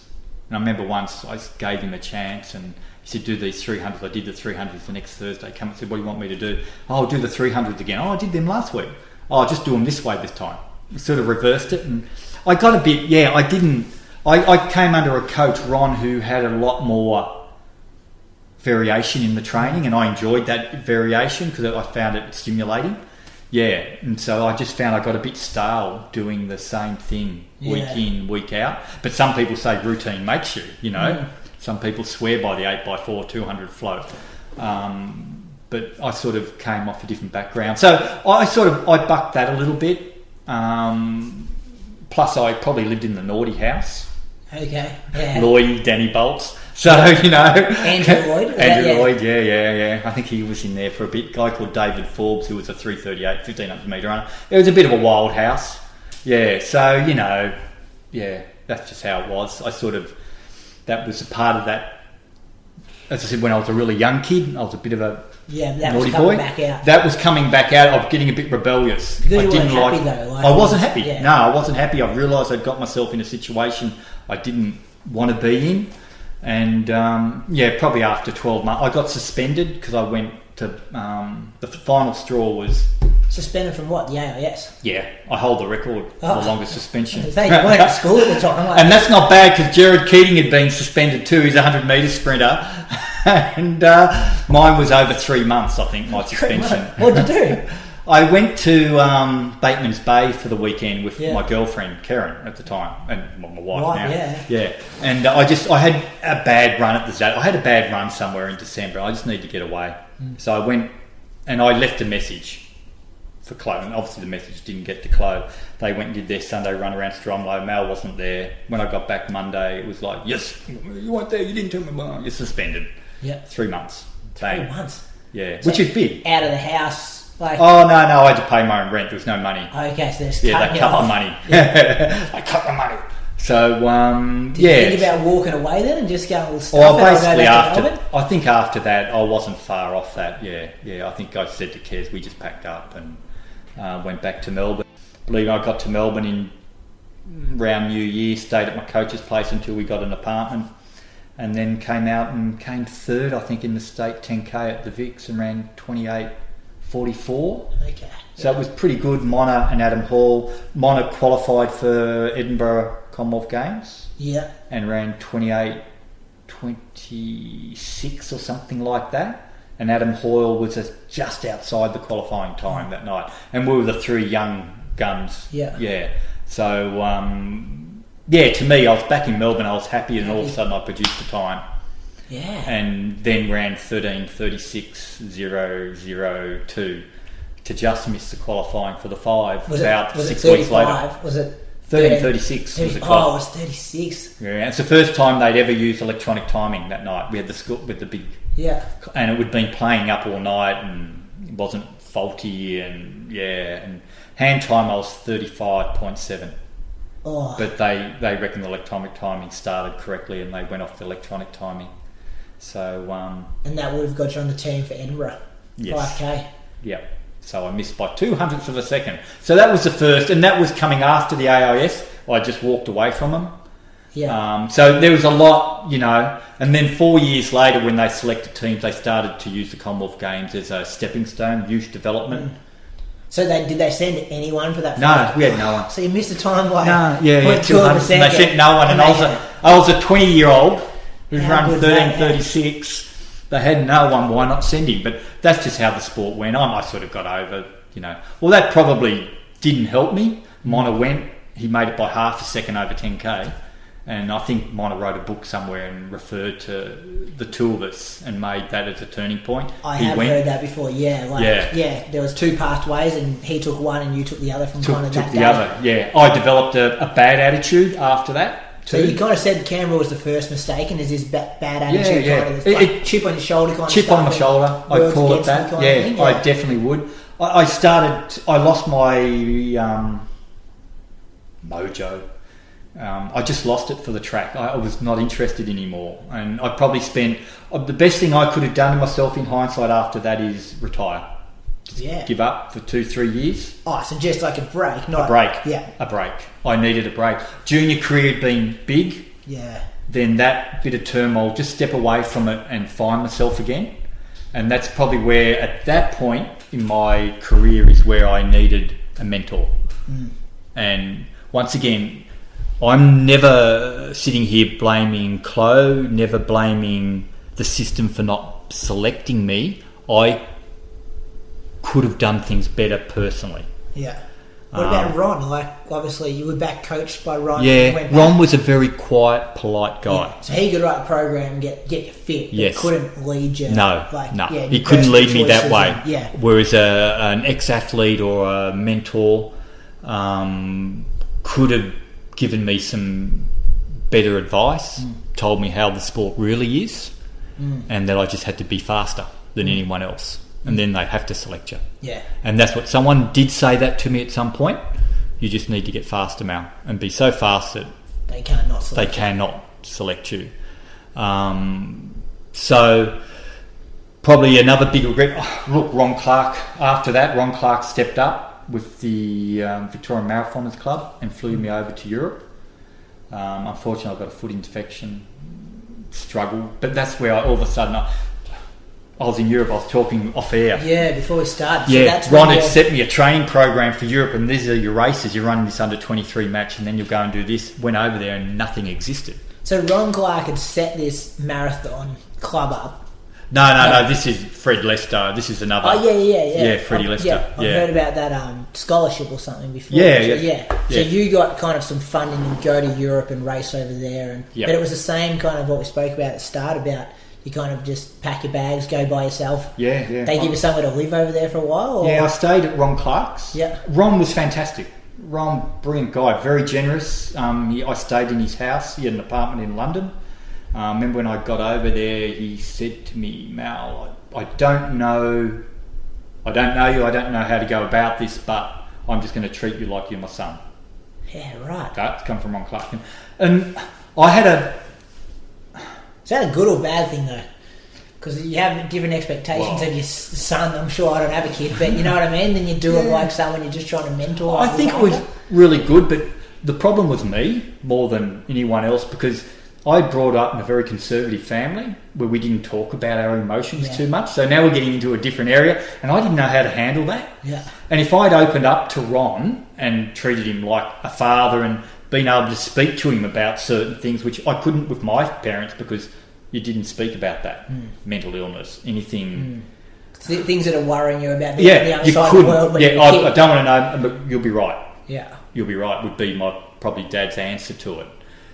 And I remember once I gave him a chance and he said, do these 300s. I did the 300s the next Thursday. Come and said, what do you want me to do? Oh, I'll do the 300s again. Oh, I did them last week. Oh, I'll just do them this way this time. Sort of reversed it. And I got a bit, I came under a coach, Ron, who had a lot more variation in the training, and I enjoyed that variation because I found it stimulating. Yeah, and so I just found I got a bit stale doing the same thing week in, week out. But some people say routine makes you, Some people swear by the 8x4 200 float. But I sort of came off a different background. So I bucked that a little bit. Plus I probably lived in the naughty house. Okay, yeah. Lloyd, Danny Bolts. So, Andrew Lloyd? Andrew Lloyd, yeah. I think he was in there for a bit. A guy called David Forbes, who was a 338, 1500 metre runner. It was a bit of a wild house. Yeah, so, that's just how it was. That was a part of that. As I said, when I was a really young kid, I was a bit of a naughty boy. That was coming back out. I was getting a bit rebellious. Because you weren't happy though. I wasn't happy. Yeah. No, I wasn't happy. I realised I'd got myself in a situation I didn't want to be in. And probably after 12 months, I got suspended because I went to the final straw was... Suspended from what? The AIS? Yeah, I hold the record for the longest suspension. They weren't at school at the time. And that's not bad because Jared Keating had been suspended too. He's a 100 metre sprinter. And mine was over 3 months, I think, my suspension. What'd you do? I went to Bateman's Bay for the weekend with my girlfriend, Karen, at the time, and my wife now. Yeah. And I had a bad run at the Zad. I had a bad run somewhere in December. I just needed to get away. So I went and I left a message for Chloe, and obviously the message didn't get to Chloe. They went and did their Sunday run around Stromlo. Mal wasn't there. When I got back Monday, it was like, yes, you weren't there, you didn't tell me why. You're suspended. Yeah. 3 months. Bang. 3 months? Yeah, so which is big. Out of the house? Oh, no, I had to pay my own rent. There was no money. Okay, so they cut the money. They cut the money. So, Did you think about walking away then and just going, we'll stop I think after that, I wasn't far off that, yeah. I think I said to Kez, we just packed up and went back to Melbourne. I believe I got to Melbourne in around New Year, stayed at my coach's place until we got an apartment, and then came out and came third, I think, in the state 10K at the Vics and ran 28:44. Okay. So it was pretty good. Mona and Adam Hall. Mona qualified for Edinburgh Commonwealth Games. Yeah. And ran 28:26 or something like that. And Adam Hoyle was just outside the qualifying time that night. And we were the three young guns. Yeah. Yeah. So, to me, I was back in Melbourne. I was happy, and all of a sudden I produced a time. Yeah. And then ran 13:36.002 to just miss the qualifying for the 5 was 6 weeks later. Was it 13:36 was the qualifying. Oh, it was 36. Yeah, it's the first time they'd ever used electronic timing that night. We had the school with the big... Yeah. And it had been playing up all night and it wasn't faulty and hand time I was 35.7. Oh. But they reckon the electronic timing started correctly and they went off the electronic timing. So... and that would have got you on the team for Edinburgh. Yes. 5K. Yep. So I missed by 0.02 of a second. So that was the first, and that was coming after the AIS. I just walked away from them. Yeah. So there was a lot, and then 4 years later when they selected teams, they started to use the Commonwealth Games as a stepping stone, youth development. So did they send anyone for that? No, we had no one. So you missed a time by 0.2%. They sent no one, and I was a 20-year-old who's run 13:36. They had no one, why not send him? But that's just how the sport went on. I sort of got over, Well, that probably didn't help me. Mona went, he made it by half a second over 10K. And I think might have wrote a book somewhere and referred to the two of us and made that as a turning point. I have heard that before. Yeah, there was two pathways, and he took one and you took the other took the other. Yeah, I developed a bad attitude after that too. So you kind of said Canberra was the first mistake, and is this bad attitude kind of like chip on your shoulder kind of stuff? Chip on my shoulder, I call it that. Yeah, I definitely would. I lost my mojo. I just lost it for the track. I was not interested anymore, and I probably spent the best thing I could have done to myself in hindsight after that is retire. Just give up for 2-3 years. Oh, so just like a break, not a break. Yeah, a break. I needed a break. Junior career had been big. Yeah. Then that bit of turmoil, just step away from it and find myself again, and that's probably where at that point in my career is where I needed a mentor. And once again, I'm never sitting here blaming Chloe, never blaming the system for not selecting me. I could have done things better personally. Yeah. What about Ron? Like, obviously, you were back coached by Ron. Yeah, Ron was a very quiet, polite guy. Yeah. So he could write a program and get you fit, but couldn't lead you. No. He couldn't lead me that way. Whereas an ex-athlete or a mentor could have given me some better advice, told me how the sport really is, and that I just had to be faster than anyone else. And then they have to select you. Yeah. And that's what someone did say that to me at some point. You just need to get faster, Mal, and be so fast that they cannot select you. So probably another big regret. Look, Ron Clarke. After that, Ron Clarke stepped up with the Victorian Marathoners Club and flew me over to Europe. Unfortunately, I got a foot infection, struggled. But that's where all of a sudden I was in Europe. I was talking off air. Yeah, before we started. Yeah, so that's Ron had set me a training program for Europe, and these are your races. You're running this under 23 match, and then you'll go and do this. Went over there, and nothing existed. So Ron Clarke had set this marathon club up. No. This is Fred Lester. This is another. Oh yeah. Yeah, Freddie Lester. Yeah, I've heard about that scholarship or something before. Yeah. So you got kind of some funding and go to Europe and race over there, but it was the same kind of what we spoke about at the start about. You kind of just pack your bags, go by yourself. Yeah. They give you somewhere to live over there for a while? Or? Yeah, I stayed at Ron Clarke's. Yeah. Ron was fantastic. Ron, brilliant guy, very generous. I stayed in his house. He had an apartment in London. I remember when I got over there, he said to me, Mal, I don't know you. I don't know how to go about this, but I'm just going to treat you like you're my son. Yeah, right. That's come from Ron Clarke. And I had a... Is that a good or bad thing, though? Because you have different expectations of your son. I'm sure I don't have a kid, but you know what I mean? Then you do it like someone you're just trying to mentor. I think it was really good, but the problem was me more than anyone else because I brought up in a very conservative family where we didn't talk about our emotions too much. So now we're getting into a different area, and I didn't know how to handle that. Yeah. And if I'd opened up to Ron and treated him like a father and been able to speak to him about certain things, which I couldn't with my parents because you didn't speak about that. Mental illness, anything. Things that are worrying you about being on the other side of the world. I don't want to know, but you'll be right. Yeah. You'll be right would be my probably dad's answer to it.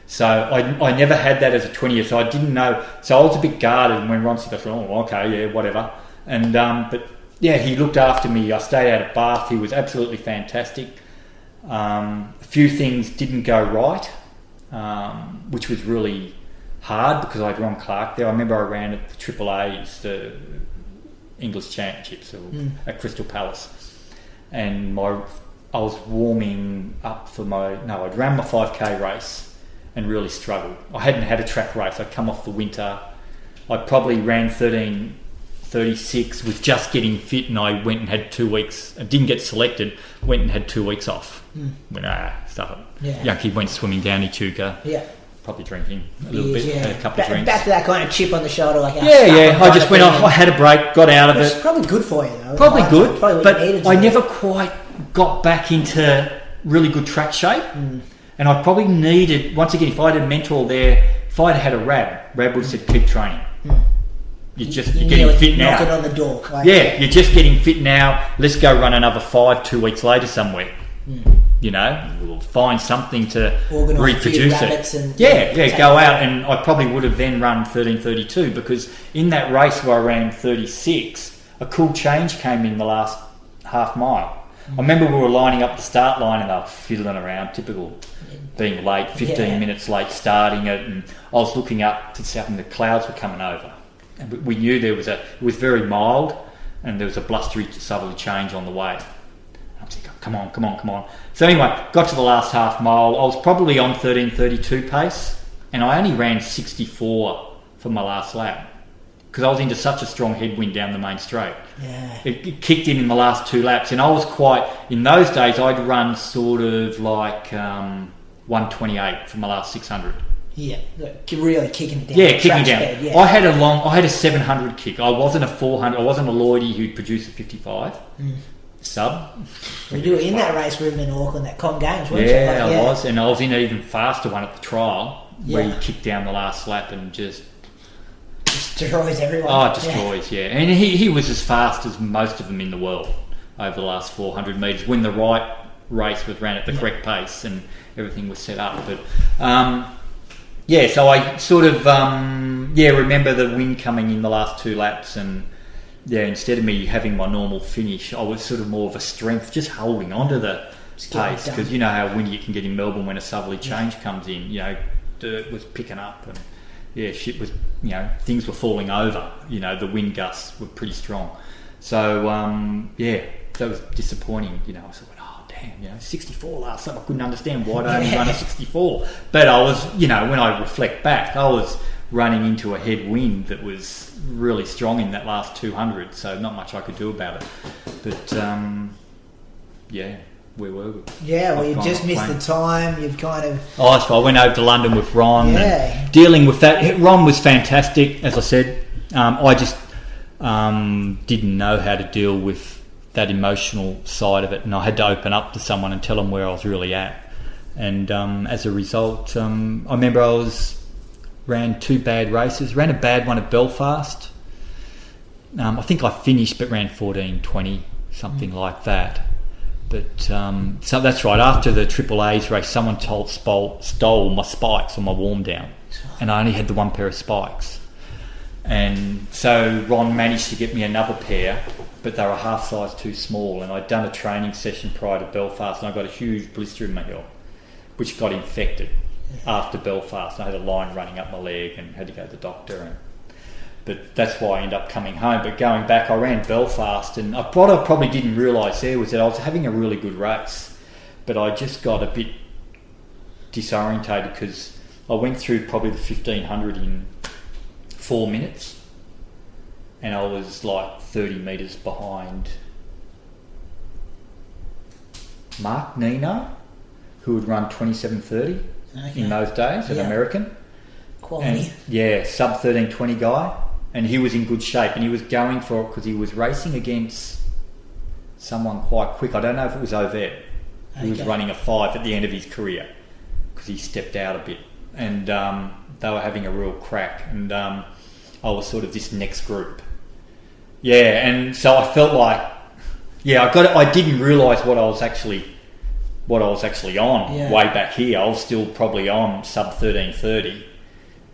So I never had that as a 20-year, so I didn't know. So I was a bit guarded when Ron said, oh, okay, yeah, whatever. And but yeah, he looked after me. I stayed out of Bath. He was absolutely fantastic. A few things didn't go right, which was really hard because I had Ron Clarke there. I remember I ran at the Triple A's, the English Championships at Crystal Palace, and I was warming up for I'd ran my 5K race and really struggled. I hadn't had a track race. I'd come off the winter. I probably ran 13:36, was just getting fit, and I went and had 2 weeks. I didn't get selected. Went and had 2 weeks off. Went stuff it. Yeah. Yankee went swimming down Echuca. Yeah. Probably drinking a little bit, had a couple of drinks. Back to that kind of chip on the shoulder, like I just went off. I had a break, got out of it. It's probably good for you, though. Probably good, but I never quite got back into really good track shape. And I probably needed, once again, if I had a mentor there, if I'd had a Rab would have said, keep training. You're getting fit now. Knocking on the door. You're just getting fit now. Let's go run another 5, 2 weeks later somewhere. we'll find something to Organise reproduce it. Go out, and I probably would have then run 13:32 because in that race where I ran 36, a cool change came in the last half mile. I remember we were lining up the start line and they were fiddling around, typical being late, 15 minutes late starting it, and I was looking up to see and the clouds were coming over. And we knew it was very mild and there was a blustery southerly change on the way. I was thinking, come on. So anyway, got to the last half mile. I was probably on 13:32 pace and I only ran 64 for my last lap because I was into such a strong headwind down the main straight. Yeah. It kicked in the last 2 laps and I was in those days I'd run sort of like 128 for my last 600. Yeah, really kicking down. Yeah, kicking down. Speed, yeah. I had a 700 kick. I wasn't a 400. I wasn't a Lloydie who'd produce a 55 sub. You were in that race with him in Auckland, that Com Games, weren't you? Yeah, I was, and I was in an even faster one at the trial where he kicked down the last lap and just destroys everyone. Oh, destroys, yeah. And he was as fast as most of them in the world over the last 400 metres when the right race was ran at the correct pace and everything was set up. But so I sort of remember the wind coming in the last 2 laps, and instead of me having my normal finish, I was sort of more of a strength, just holding onto the pace, because you know how windy it can get in Melbourne when a southerly change comes in. Dirt was picking up and shit was, things were falling over. The wind gusts were pretty strong. So that was disappointing. I was like, 64 last time. I couldn't understand why I only run a 64. But I was, when I reflect back, I was running into a headwind that was really strong in that last 200. So not much I could do about it. But where were we? Yeah, well, you just missed the time. You've kind of... Oh, that's right. I went over to London with Ron. And dealing with that. Ron was fantastic, as I said. I just didn't know how to deal with that emotional side of it, and I had to open up to someone and tell them where I was really at. And as a result, I remember ran 2 bad races. Ran a bad one at Belfast. I think I finished, but ran 14:20, something like that. But so that's right. After the Triple A's race, someone stole my spikes on my warm down, and I only had the 1 pair of spikes. And so Ron managed to get me another pair, but they were half size too small, and I'd done a training session prior to Belfast, and I got a huge blister in my heel, which got infected after Belfast. I had a line running up my leg and had to go to the doctor. But that's why I ended up coming home. But going back, I ran Belfast, and what I probably didn't realise there was that I was having a really good race, but I just got a bit disorientated because I went through probably the 1500 in 4 minutes, and I was like 30 metres behind Mark Nino, who would run 27:30 in those days, an American. Quality. And, sub 13:20 guy, and he was in good shape, and he was going for it because he was racing against someone quite quick. I don't know if it was Ovett. He was running a 5 at the end of his career because he stepped out a bit, and they were having a real crack, and I was sort of this next group. And so I felt like, I didn't realise what I was actually on way back here. I was still probably on sub 13:30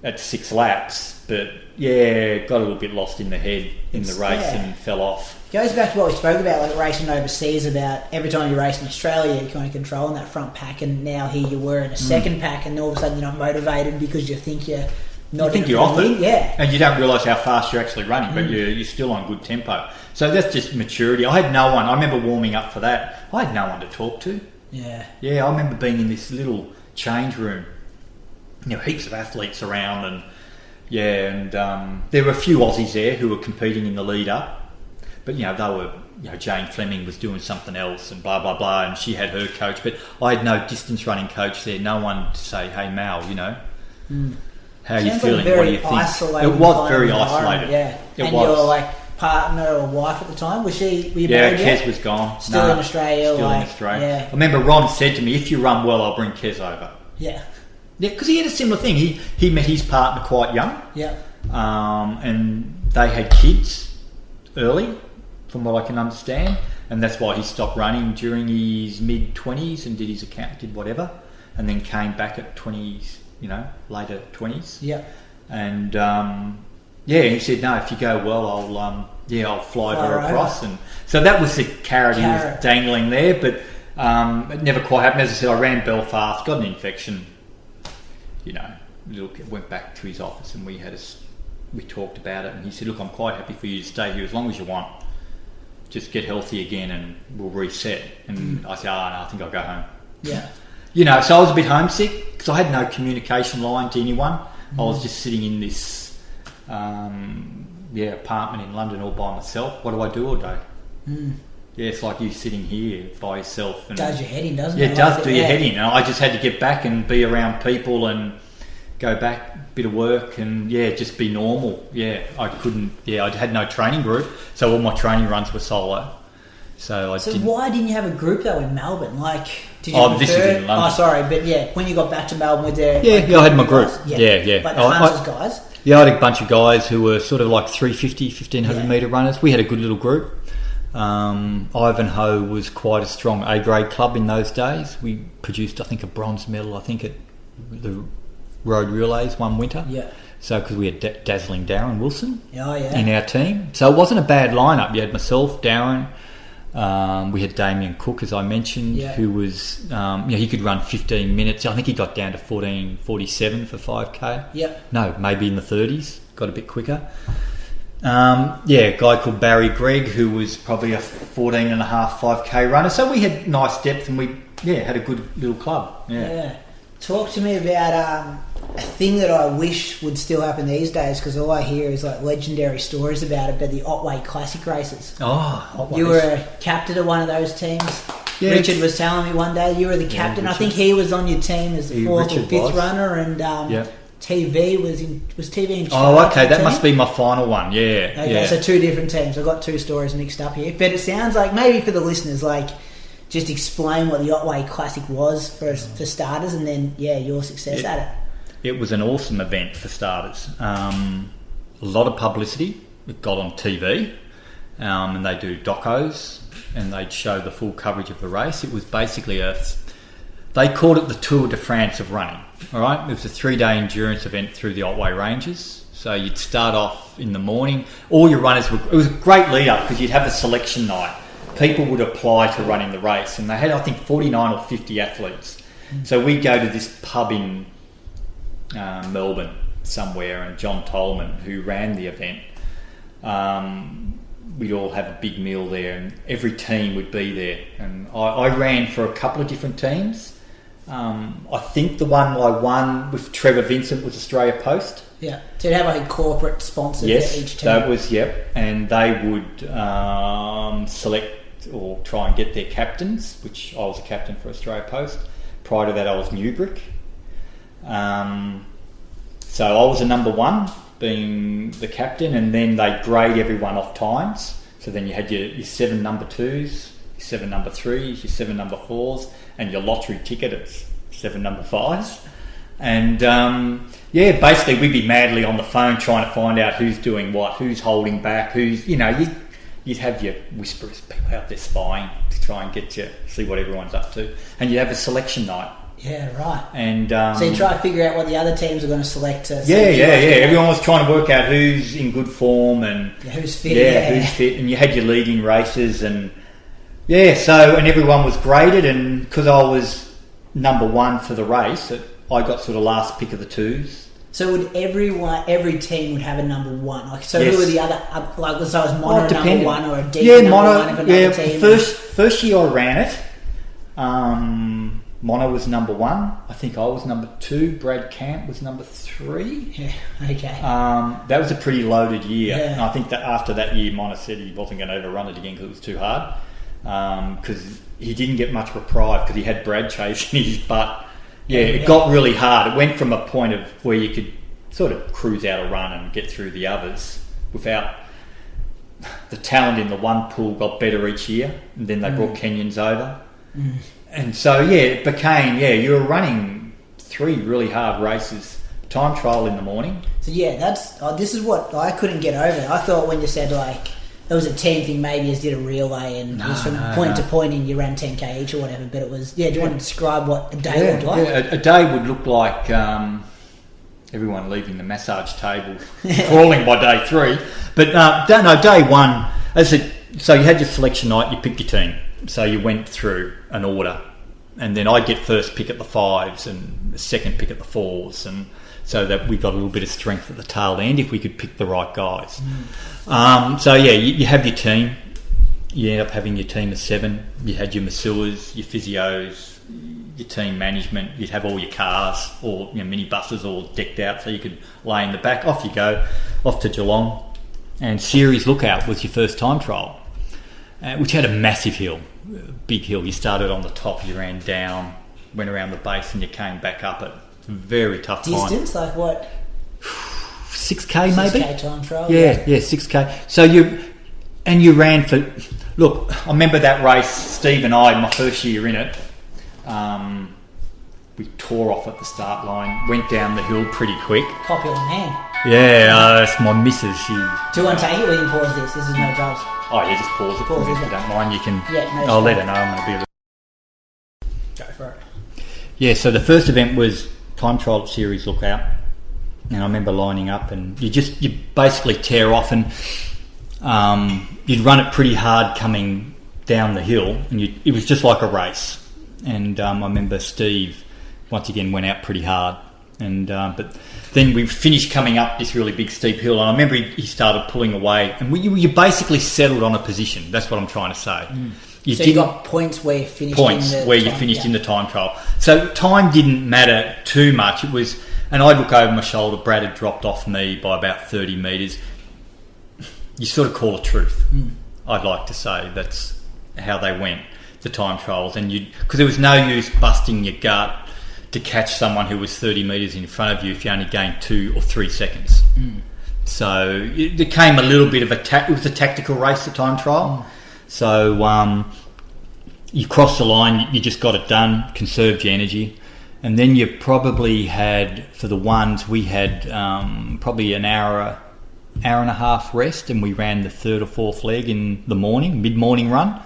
at 6 laps, but got a little bit lost in the head in the race and fell off. Goes back to what we spoke about, like racing overseas, about every time you race in Australia, you're kind of controlling that front pack, and now here you were in a second pack, and all of a sudden you're not motivated because you think you're not. You think you're off it, yeah, and you don't realise how fast you're actually running, but you're still on good tempo. So that's just maturity. I had no one. I remember warming up for that. I had no one to talk to. I remember being in this little change room. Heaps of athletes around, and there were a few Aussies there who were competing in the lead up. But, they were, Jane Fleming was doing something else and blah, blah, blah, and she had her coach. But I had no distance running coach there, no one to say, hey, Mal, how are you feeling? What do you think? It was very isolated. And your partner or wife at the time, were you married yet? Kez was gone. Still in Australia? Still in Australia. I remember Ron said to me, if you run well, I'll bring Kez over. Yeah, because he had a similar thing. He met his partner quite young. And they had kids early, from what I can understand. and that's why he stopped running during his mid-20s and did his account, did whatever, and then came back at 20s, later 20s. Yeah. And he said, no, if you go well, I'll fly her across. And so that was the carrot he was dangling there, but it never quite happened. As I said, I ran Belfast, got an infection, went back to his office, and we talked about it, and he said, look, I'm quite happy for you to stay here as long as you want. Just get healthy again and we'll reset. And I said, no, I think I'll go home. Yeah. So I was a bit homesick because I had no communication line to anyone. I was just sitting in this apartment in London all by myself. What do I do all day? Yeah, it's like you sitting here by yourself. And does your head in, doesn't it? Yeah, it does do your head in. And I just had to get back and be around people and go back, bit of work, and just be normal. I couldn't. I had no training group, so all my training runs were solo. So why didn't you have a group though in Melbourne? Like, did you this is in London. Oh, sorry, but when you got back to Melbourne, with there. I had my group. Yeah. Like the Hunters guys. Yeah, I had a bunch of guys who were sort of like 350, 1500 metre runners. We had a good little group. Ivanhoe was quite a strong A-grade club in those days. We produced, I think, a bronze medal, at the road relays one winter. Yeah. So, because we had dazzling Darren Wilson in our team. So it wasn't a bad lineup. You had myself, Darren. We had Damien Cook, as I mentioned, who was, he could run 15 minutes. I think he got down to 14:47 for 5K. Yeah. No, maybe in the 30s. Got a bit quicker. A guy called Barry Gregg, who was probably a 14.5 5K runner. So we had nice depth, and we had a good little club. Yeah. Talk to me about a thing that I wish would still happen these days, because all I hear is like legendary stories about it, but the Otway Classic races. Otway. You were a captain of one of those teams. Yeah, Richard was telling me one day you were the captain. I think he was on your team as the fourth or fifth runner, and TV was TV in charge. Oh, okay, that must be my final one. Yeah. Okay, so two different teams. I've got two stories mixed up here, but it sounds like maybe for the listeners, like, just explain what the Otway Classic was for starters, and then your success at it. It was an awesome event for starters. A lot of publicity. It got on TV, and they do docos, and they'd show the full coverage of the race. It was basically they called it the Tour de France of running. All right, it was a 3-day endurance event through the Otway Ranges. So you'd start off in the morning. All your runners it was a great lead up, because you'd have a selection night. People would apply to running the race, and they had, I think, 49 or 50 athletes. So we'd go to this pub in Melbourne somewhere, and John Tolman, who ran the event, we'd all have a big meal there, and every team would be there. And I ran for a couple of different teams. I think the one I won with Trevor Vincent was Australia Post. Yeah, so you'd have like corporate sponsors at each team. That was, and they would select or try and get their captains, which I was a captain for Australia Post. Prior to that, I was Newbrick. So I was a number one, being the captain, and then they grade everyone off times. So then you had your 7 number 2s, your 7 number 3s, your 7 number 4s, and your lottery ticket at 7 number 5s. And basically we'd be madly on the phone trying to find out who's doing what, who's holding back, who's, you'd have your whisperers, people out there spying to try and get you, see what everyone's up to. And you'd have a selection night. Yeah, right. And so you try to figure out what the other teams are going to select. Everyone was trying to work out who's in good form and who's fit. Who's fit. And you had your leading races, and and everyone was graded. And because I was number one for the race, I got sort of last pick of the 2s. So would every team would have a number one? Like, so who were the other? Like, so was Mono number one or a D number one of another team? First year I ran it. Mono was number 1. I think I was number 2. Brad Camp was number 3. Yeah, okay. That was a pretty loaded year. Yeah. And I think that after that year, Mono said he wasn't going to ever run it again because it was too hard. Because he didn't get much reprieve because he had Brad chasing his butt. It got really hard. It went from a point of where you could sort of cruise out a run and get through the others without the talent in the one pool got better each year, and then they brought Kenyans over. And so it became you were running 3 really hard races, time trial in the morning. So that's this is what I couldn't get over. I thought when you said like it was a team thing, maybe as did a relay, and it was from point to point, and you ran 10k each or whatever. But it was, do you want to describe what a day looked like? Yeah, a day would look like everyone leaving the massage table, crawling by day 3. But day 1, as I said, so you had your selection night, you picked your team. So you went through an order, and then I'd get first pick at the 5s and the second pick at the 4s, and so that we got a little bit of strength at the tail end if we could pick the right guys. You have your team. You end up having your team of 7. You had your masseurs, your physios, your team management. You'd have all your cars or minibuses all decked out so you could lay in the back. Off you go, off to Geelong. And series lookout was your first time trial, which had a massive hill, big hill. You started on the top, you ran down, went around the base, and you came back up it. Very tough time. Distance, like what? 6k maybe? 6k time trial? Yeah, 6k. So you ran for... Look, I remember that race, Steve and I, my first year in it, we tore off at the start line, went down the hill pretty quick. Popular man. Yeah, that's my missus. Do you want to take it? We can pause this. This is no drugs. Oh yeah, just pause it for me if you don't mind. You can... Yeah, I'll let her know. I'm going to be able to... Go for it. Yeah, so the first event was time trial at series lookout, and I remember lining up, and you basically tear off, and you'd run it pretty hard coming down the hill, and it was just like a race. And I remember Steve once again went out pretty hard, and but then we finished coming up this really big steep hill, and I remember he started pulling away, and you basically settled on a position. That's what I'm trying to say. You got points where you finished in the time trial. So time didn't matter too much. It was, and I'd look over my shoulder. Brad had dropped off me by about 30 metres. You sort of call a truth. I'd like to say that's how they went, the time trials, and because there was no use busting your gut to catch someone who was 30 metres in front of you if you only gained 2 or 3 seconds. So it became a little bit of it was a tactical race, the time trial. So you crossed the line, you just got it done, conserved your energy, and then you probably had, for the ones, we had probably an hour and a half rest, and we ran the 3rd or 4th leg in the morning, mid-morning run,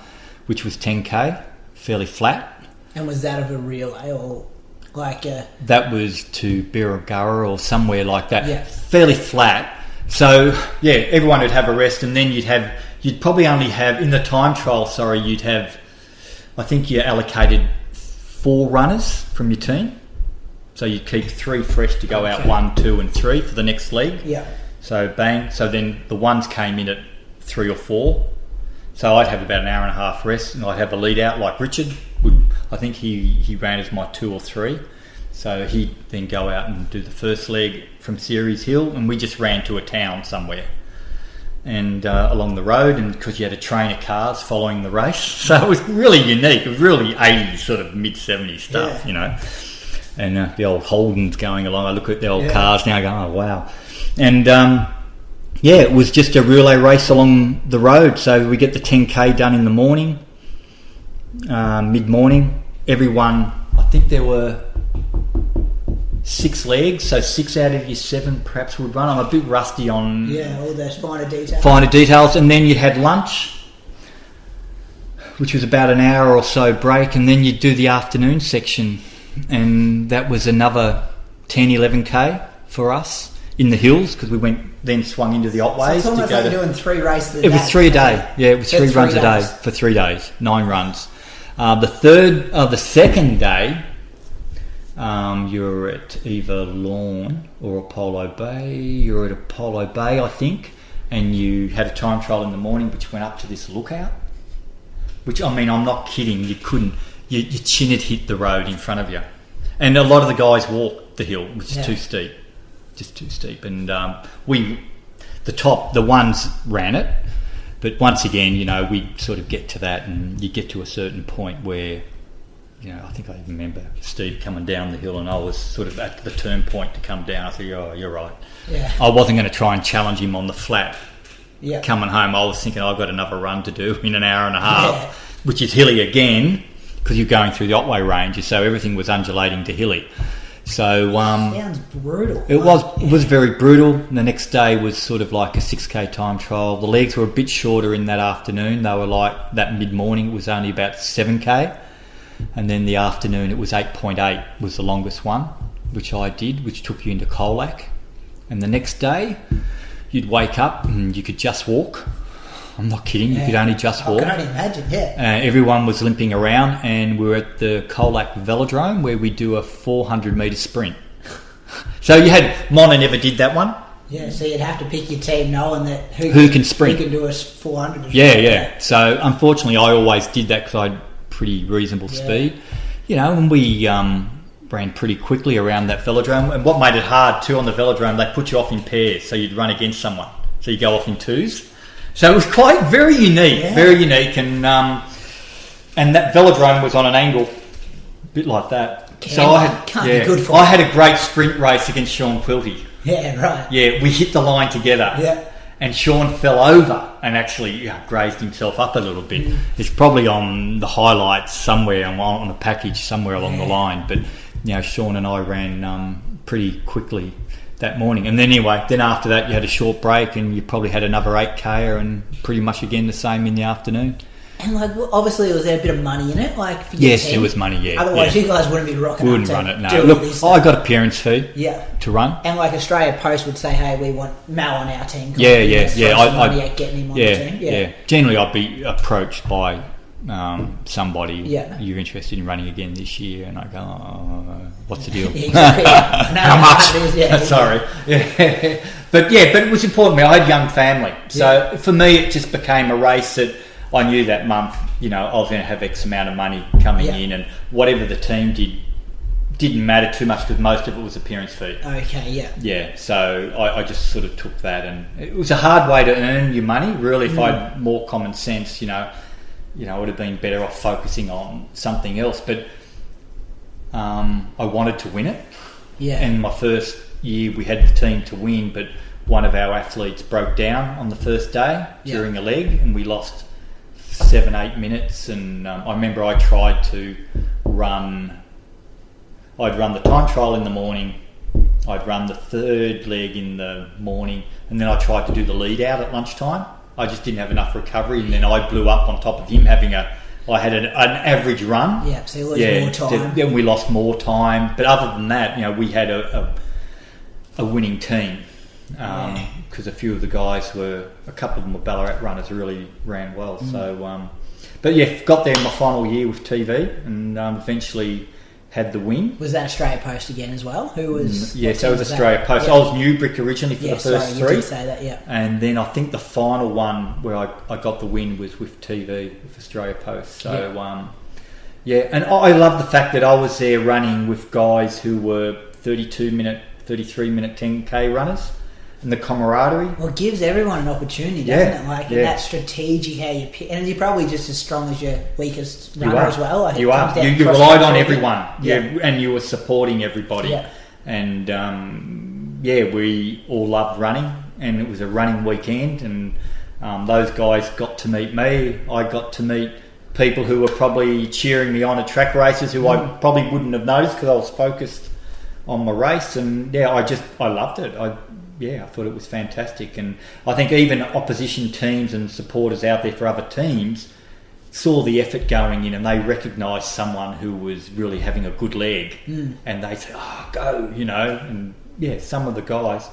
which was 10k, fairly flat. And was that of a relay or like a... That was to Birregurra or somewhere like that. Yeah. Fairly flat. So, yeah, everyone would have a rest, and then you'd probably only have, in the time trial, you'd have, I think you allocated 4 runners from your team. So you'd keep 3 fresh to go out 1, 2 and 3 for the next leg. Yeah. So bang. So then the ones came in at 3 or 4. So I'd have about an hour and a half rest, and I'd have a lead out like Richard. I think he ran as my 2 or 3. So he'd then go out and do the first leg from Ceres Hill, and we just ran to a town somewhere and along the road, and because you had a train of cars following the race. So it was really unique. It was really 80s, sort of mid-70s stuff, And the old Holdens going along. I look at the old cars now going, oh, wow. And it was just a relay race along the road. So we get the 10k done in the morning, mid-morning. Everyone, I think there were 6 legs, so 6 out of your 7 perhaps would run. I'm a bit rusty on all those finer details. And then you had lunch, which was about an hour or so break, and then you'd do the afternoon section, and that was another 10-11k for us in the hills, because we then swung into the Otways. So it's almost like doing 3 races a day. It was 3 a day. Yeah, it was 3 runs a day for 3 days, 9 runs. The second day, you're at either Lawn or Apollo Bay. You're at Apollo Bay, I think, and you had a time trial in the morning, which went up to this lookout. Which, I mean, I'm not kidding. You couldn't. Your chin had hit the road in front of you, and a lot of the guys walked the hill, which is too steep, just too steep. And the ones ran it, but once again, we sort of get to that, and you get to a certain point where. I think I remember Steve coming down the hill, and I was sort of at the turn point to come down. I thought, oh, you're right. Yeah. I wasn't going to try and challenge him on the flat. Yeah. Coming home, I was thinking I've got another run to do in an hour and a half, which is hilly again, because you're going through the Otway range, so everything was undulating to hilly. So sounds brutal. It was very brutal. The next day was sort of like a 6K time trial. The legs were a bit shorter in that afternoon. They were like that mid-morning. It was only about 7K. And then the afternoon it was 8.8 was the longest one, which I did, which took you into Colac. And the next day you'd wake up and you could just walk. I'm not kidding. You could only just walk. I can only imagine, everyone was limping around, and we were at the Colac Velodrome where we do a 400-metre sprint. So you had... Mona never did that one. Yeah, so you'd have to pick your team knowing that who can sprint. Who can do a 400. Yeah. So unfortunately I always did that because I had pretty reasonable speed. You know, and we ran pretty quickly around that velodrome. And what made it hard too on the velodrome, they put you off in pairs, so you'd run against someone. So you go off in twos. So it was very unique, and that velodrome was on an angle, a bit like that. I had a great sprint race against Sean Quilty. Yeah, right. Yeah, we hit the line together. Yeah. And Sean fell over and actually grazed himself up a little bit. It's probably on the highlights somewhere on a package somewhere along the line. But Sean and I ran pretty quickly that morning. And then after that you had a short break and you probably had another 8K and pretty much again the same in the afternoon. And obviously was there a bit of money in it? For your team? There was money, Otherwise you guys wouldn't be rocking we wouldn't run it, no. Look, I got appearance fee to run. And Australia Post would say, hey, we want Mal on our team. Money at getting him on the team. Yeah. Generally I'd be approached by somebody, you're interested in running again this year, and I go, what's the deal? How much? Sorry. But it was important. I had a young family, so for me it just became a race that I knew that month, I was going to have X amount of money coming in, and whatever the team didn't matter too much because most of it was appearance fee. Okay, yeah. So I just sort of took that, and it was a hard way to earn your money. Really, if I had more common sense, I would have been better off focusing on something else. But I wanted to win it. Yeah. And my first year we had the team to win, but one of our athletes broke down on the first day during a leg, and we lost 7-8 minutes. And I remember I tried to I'd run the time trial in the morning, I'd run the third leg in the morning, and then I tried to do the lead out at lunchtime. I just didn't have enough recovery, and then I blew up on top of him I had an average run. Yeah, so you lose more time. Then we lost more time. But other than that, we had a winning team. Because a few of the guys a couple of them were Ballarat runners, really ran well. So, got there in my final year with TV, and eventually had the win. Was that Australia Post again as well? Who was? Yes, that was Australia Post. I was Newbrick originally for the first three. You did say that, yeah. And then I think the final one where I got the win was with TV, with Australia Post. So, and I love the fact that I was there running with guys who were 33-minute 10K runners. And the camaraderie. Well, it gives everyone an opportunity, doesn't it? That strategic how you pick, and you're probably just as strong as your weakest runner as well. You are. You relied on everyone. And you were supporting everybody. Yeah. And we all loved running, and it was a running weekend, and those guys got to meet me. I got to meet people who were probably cheering me on at track races who I probably wouldn't have noticed because I was focused on my race, and I loved it. I thought it was fantastic, and I think even opposition teams and supporters out there for other teams saw the effort going in, and they recognised someone who was really having a good leg, and they said, go, and some of the guys,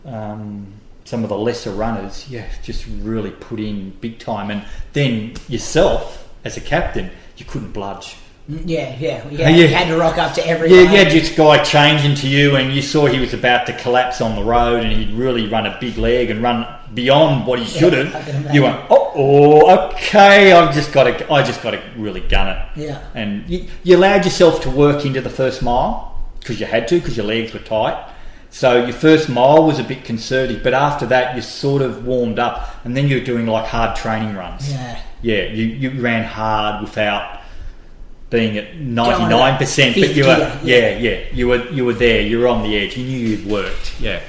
some of the lesser runners, just really put in big time, and then yourself as a captain, you couldn't bludge. You had to rock up to every you had this guy changing to you, and you saw he was about to collapse on the road, and he'd really run a big leg and run beyond what he should have. You went, okay, I just got to really gun it. Yeah. And you allowed yourself to work into the first mile because you had to, because your legs were tight. So your first mile was a bit conservative, but after that you sort of warmed up, and then you're doing like hard training runs. Yeah. You ran hard without being at 99%, but you were there. You were on the edge. You knew you'd worked. Yeah.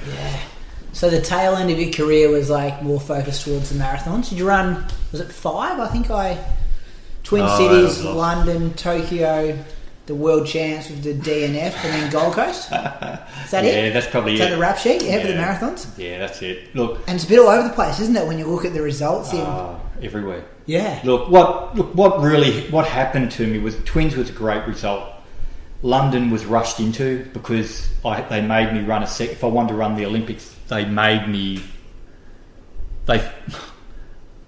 So the tail end of your career was more focused towards the marathons. Did you run? Was it 5? I think Twin Cities, London, Tokyo, the world champs with the DNF and then Gold Coast. Is that it? Yeah, that's probably Is that the rap sheet? Yeah, for the marathons? Yeah, that's it. Look, and it's a bit all over the place, isn't it, when you look at the results? Everywhere. Yeah. What happened to me was Twins was a great result. London was rushed into because they made me run if I wanted to run the Olympics, they made me. I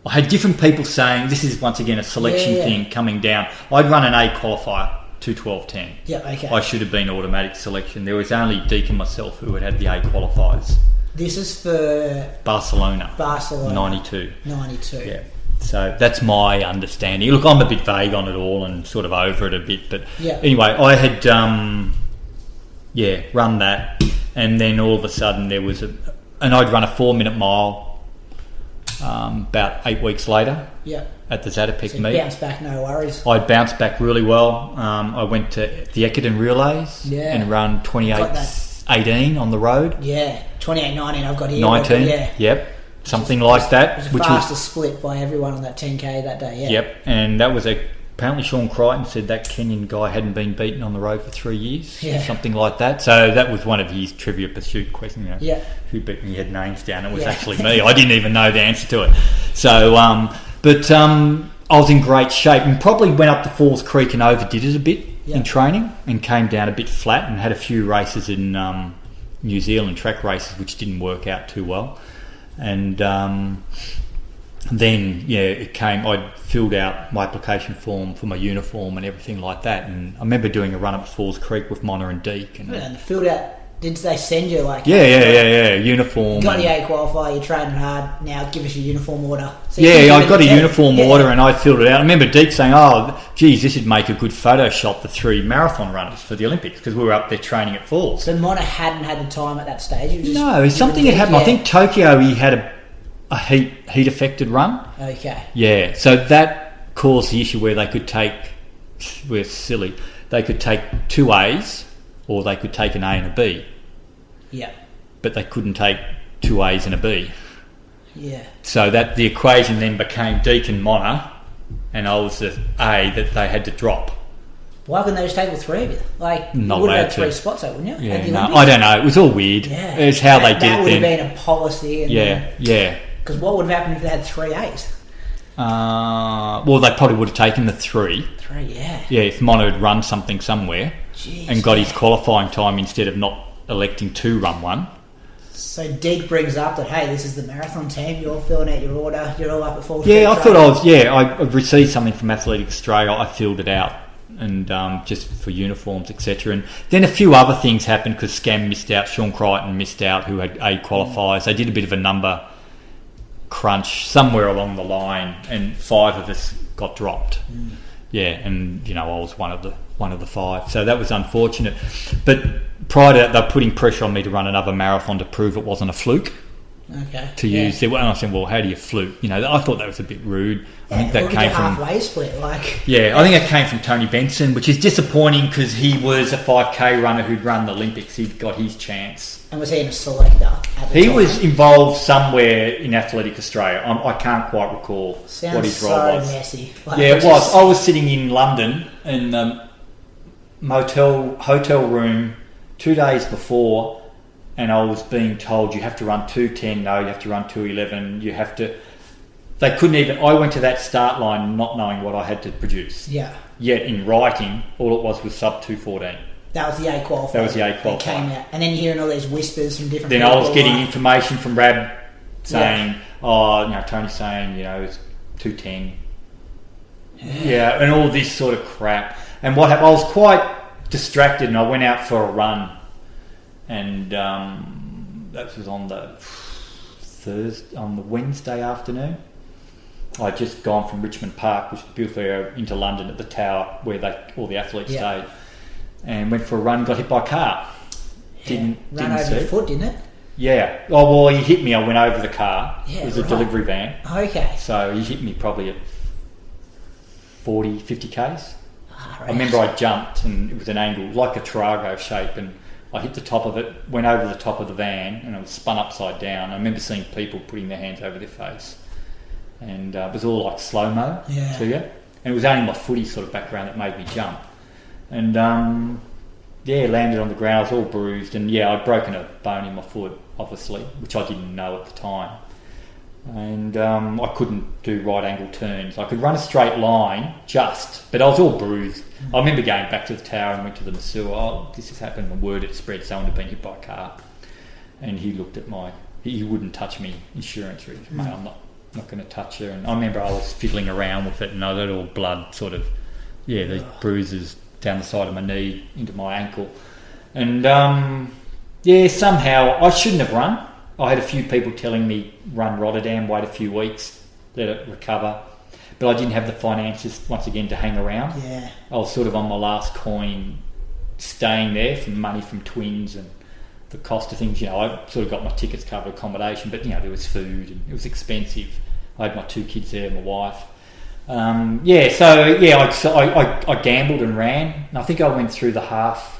had different people saying this is once again a selection thing coming down. I'd run an A qualifier, 2:12:10. Yeah, okay. I should have been automatic selection. There was only Deke and myself who had the A qualifiers. This is for Barcelona. 92. Yeah. So that's my understanding. Look, I'm a bit vague on it all and sort of over it a bit, but anyway, I had run that, and then all of a sudden there was and I'd run a 4-minute mile about 8 weeks later at the Zatopek meet. Bounce back, no worries. I bounced back really well. I went to the Ekiden Relays and run 28:18 on the road. Yeah, 28:19 I've got here. 19, yep. Something like that. It was the fastest split by everyone on that 10K that day, Yep, and that was apparently Sean Crichton said that Kenyan guy hadn't been beaten on the road for 3 years, something like that. So that was one of his Trivia Pursuit questions. Who beat me? He had names down. It was actually me. I didn't even know the answer to it. So, I was in great shape and probably went up to Falls Creek and overdid it a bit in training and came down a bit flat and had a few races in New Zealand, track races, which didn't work out too well. And then it came. I filled out my application form for my uniform and everything like that. And I remember doing a run up Falls Creek with Mona and Deke. And filled out. Did they send you uniform? You got the A qualifier. You're training hard. Now give us your uniform order. So I got a uniform order and I filled it out. I remember Deke saying, "Oh, geez, this would make a good Photoshop the 3 marathon runners for the Olympics," because we were up there training at Falls. So Mona hadn't had the time at that stage. Something had happened. I think Tokyo he had a heat affected run. Okay. Yeah, so that caused the issue where they could take. We're silly. They could take 2 A's or they could take an A and a B. Yeah. But they couldn't take 2 A's and a B. Yeah. So that the equation then became Deke and Mona, and I was the A that they had to drop. Why couldn't they just take all 3 of you? Not you would have allowed had 3 spots, though, wouldn't you? Yeah, I don't know. It was all weird. Yeah. It's how they did it then. That would have been a policy. Yeah. Because what would have happened if they had 3 A's? Well, they probably would have taken the 3. 3, yeah. Yeah, if Mono had run something somewhere and got his qualifying time instead of not electing to run one. So Deke brings up that, hey, this is the marathon team, you're filling out your order, you're all up at Falls. Yeah, I thought I received something from Athletic Australia, I filled it out, and just for uniforms, etc. And then a few other things happened because Scam missed out, Sean Crichton missed out, who had A qualifiers. They did a bit of a number crunch somewhere along the line, and 5 of us got dropped. And I was one of the 5, so that was unfortunate. But prior to that, they were putting pressure on me to run another marathon to prove it wasn't a fluke. Okay. Use and I said, well, how do you fluke? I thought that was a bit rude. I think that came from halfway split, I think it came from Tony Benson, which is disappointing because he was a 5K runner who'd run the Olympics. He'd got his chance. And was he in a selector at the time? He was involved somewhere in Athletic Australia. I can't quite recall what his role was. Messy. It was. I was sitting in London in the hotel room 2 days before, and I was being told you have to run 2:10. No, you have to run 2:11. You have to. They couldn't even. I went to that start line not knowing what I had to produce. Yeah. Yet in writing, all it was sub 2:14. That was the A qualifier. That was the A qualifier. They came out, and then you're hearing all these whispers from different. Then people. I was getting information from Rab saying, Tony's saying, it's 2:10. Yeah, and all this sort of crap. And what happened? I was quite distracted, and I went out for a run, and that was on the Wednesday afternoon. I'd just gone from Richmond Park, which is a beautiful area, into London at the Tower where all the athletes stayed, and went for a run. Got hit by a car. Didn't over see your foot, didn't it? Yeah. Oh well, he hit me. I went over the car. Yeah, it was a delivery van. Okay. So he hit me probably at 40, 50 k's. Right. I remember I jumped and it was an angle like a Tarago shape, and I hit the top of it, went over the top of the van, and I was spun upside down. I remember seeing people putting their hands over their face, and it was all like slow-mo to you. And it was only my footy sort of background that made me jump. and landed on the ground. I was all bruised, and I'd broken a bone in my foot, obviously, which I didn't know at the time. And I couldn't do right angle turns. I could run a straight line but I was all bruised. I remember going back to the tower and went to the masseur. This has happened. The word had spread. Someone had been hit by a car, and he looked at he wouldn't touch me insurance. Mate, I'm not going to touch her. And I remember I was fiddling around with it, and I got all blood these bruises down the side of my knee into my ankle. And somehow I shouldn't have run. I had a few people telling me, run Rotterdam, wait a few weeks, let it recover. But I didn't have the finances, once again, to hang around. Yeah. I was sort of on my last coin, staying there for money from twins and the cost of things. I sort of got my tickets covered, accommodation, but, there was food and it was expensive. I had my 2 kids there, my wife. I gambled and ran. And I think I went through the half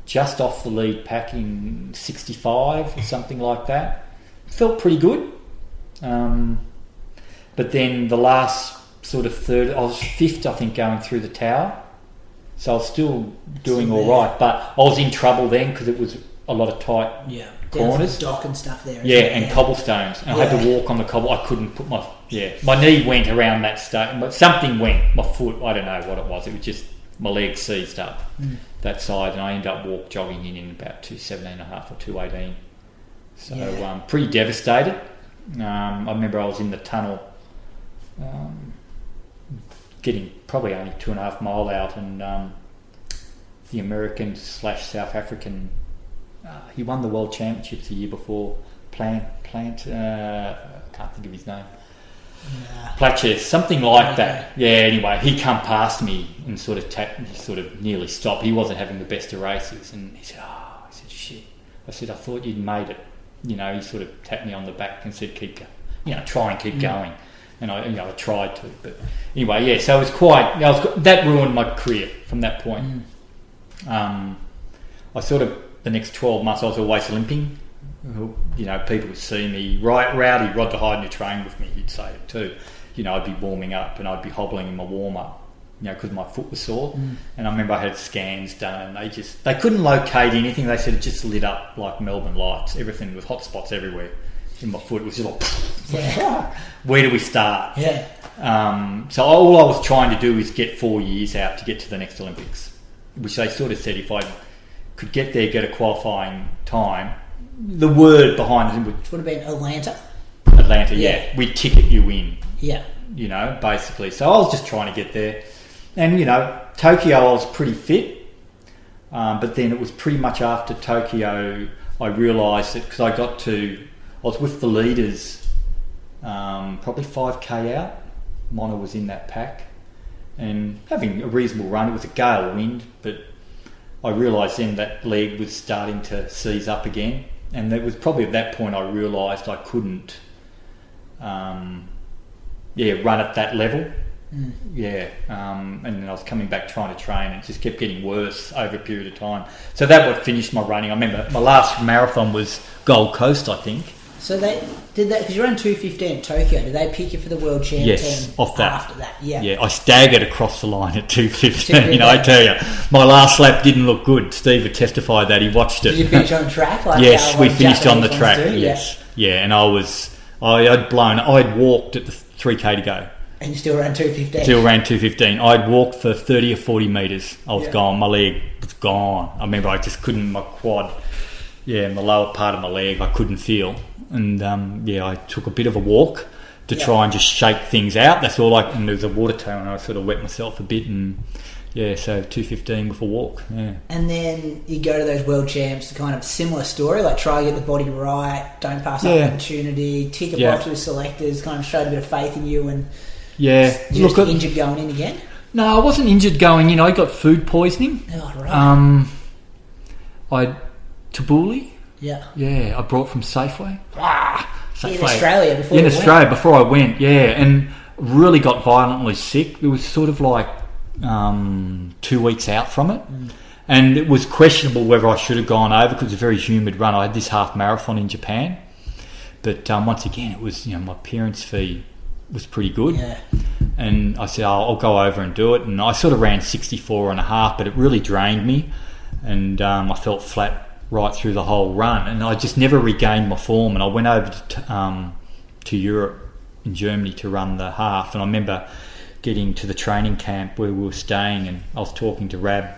just off the lead pack in 65 or something like that. Felt pretty good. But then the last sort of third, I was 5th, I think, going through the tower. So I was still doing all right, but I was in trouble then because it was a lot of tight corners. Dock and stuff there. And cobblestones. And I had to walk on the cobble. I couldn't put my knee went around that stone, but something went. My foot, I don't know what it was. It was just my leg seized up that side, and I ended up jogging in about 2:17.5 or 2:18. So pretty devastated. I remember I was in the tunnel, getting probably only 2.5 mile out, and the American/South African, he won the World Championships the year before. Plant. I can't think of his name. Platches, something like that. Yeah, anyway, he come past me and sort of nearly stopped. He wasn't having the best of races, and he said, shit. I said, I thought you'd made it. He sort of tapped me on the back and said, keep going. Try and keep going. And I tried to, but anyway, so it was that ruined my career from that point. I sort of, the next 12 months I was always limping. People would see me, Rowdy, Rod the Hyde, who trained with me, he'd say it too. I'd be warming up and I'd be hobbling in my warm-up, because my foot was sore. And I remember I had scans done, and they couldn't locate anything. They said it just lit up like Melbourne lights, everything with hot spots everywhere in my foot. It was just like, where do we start? So all I was trying to do is get 4 years out to get to the next Olympics, which they sort of said if I could get there, get a qualifying time. The word behind it would have been Atlanta, we ticket you in, basically. So I was just trying to get there, and Tokyo I was pretty fit, but then it was pretty much after Tokyo I realised that, because I was with the leaders, probably 5k out. Mono was in that pack and having a reasonable run. It was a gale wind, but I realised then that leg was starting to seize up again. And it was probably at that point I realised I couldn't, run at that level. And then I was coming back trying to train, and it just kept getting worse over a period of time. So that what finished my running. I remember my last marathon was Gold Coast, I think. So they did that because you ran 2:15 in Tokyo. Did they pick you for the world champ team off that. After that? Yeah, I staggered across the line at 2:15. I tell you, my last lap didn't look good. Steve had testified that he watched it. Did you finish on track? Yes, we finished on the track. Yes, and I'd walked at the 3k to go. And you still ran 2:15? Still ran 2:15. I'd walked for 30 or 40 metres. I was gone. My leg was gone. I remember I just couldn't, my quad, the lower part of my leg, I couldn't feel. And I took a bit of a walk to try and just shake things out. That's all and there was a water tower, and I sort of wet myself a bit, and so 2:15 with a walk. And then you go to those world champs, kind of similar story, like try to get the body right, don't pass up an opportunity, tick a box with selectors, kind of showed a bit of faith in you, and just injured going in again? No, I wasn't injured going in. I got food poisoning. Oh, right. Tabbouleh. Yeah, I brought from Safeway. Safeway. In Australia before before I went, and really got violently sick. It was sort of like 2 weeks out from it, and it was questionable whether I should have gone over because it was a very humid run. I had this half marathon in Japan, but once again, it was my parents' fee was pretty good, And I said, I'll go over and do it. And I sort of ran 64.5, but it really drained me. And I felt flat right through the whole run. And I just never regained my form. And I went over to Europe, in Germany, to run the half. And I remember getting to the training camp where we were staying, and I was talking to Rab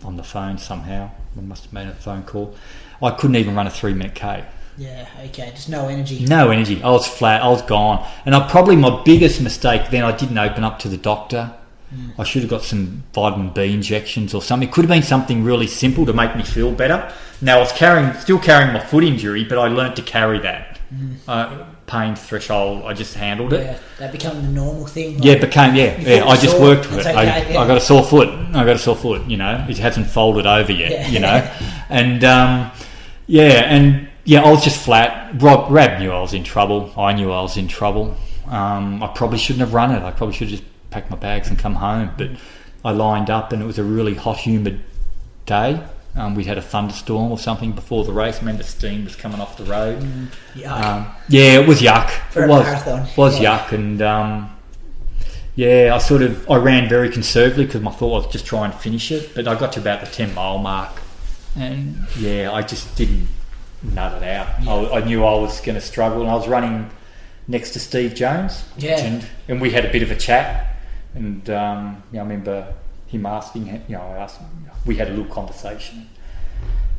on the phone somehow. It must have been a phone call. I couldn't even run a 3-minute K. Yeah, okay, just no energy. No energy. I was flat. I was gone. And probably my biggest mistake then, I didn't open up to the doctor. I should have got some vitamin B injections or something. It could have been something really simple to make me feel better. Now, I was still carrying my foot injury, but I learnt to carry that. Pain threshold, I just handled it. Yeah, that became the normal thing. Like, I just worked with it. Okay, I got a sore foot. It hasn't folded over yet, And, I was just flat. Rab knew I was in trouble. I knew I was in trouble. I probably shouldn't have run it. I probably should have just packed my bags and come home. But I lined up, and it was a really hot, humid day. We had a thunderstorm or something before the race. I remember steam was coming off the road. Yuck. It was yuck. For a marathon. It was yuck. And I ran very conservatively because I thought I was just trying to finish it. But I got to about the 10-mile mark, and I just didn't nut it out. I knew I was going to struggle, and I was running next to Steve Jones. And we had a bit of a chat, and I remember him asking, I asked him, we had a little conversation.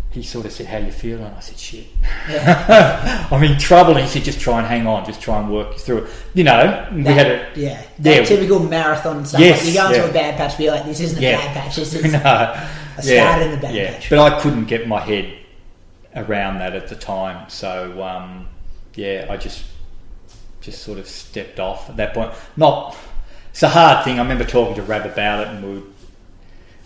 He sort of said, "How you feeling?" I said, "Shit." I'm in trouble. And he said, "Just try and hang on, just try and work through it." We had typical marathon stuff. Yes, you go into a bad patch, be like, "This isn't a bad patch. This is I started in a bad patch." But I couldn't get my head around that at the time, so I just sort of stepped off at that point. It's a hard thing. I remember talking to Rab about it, and it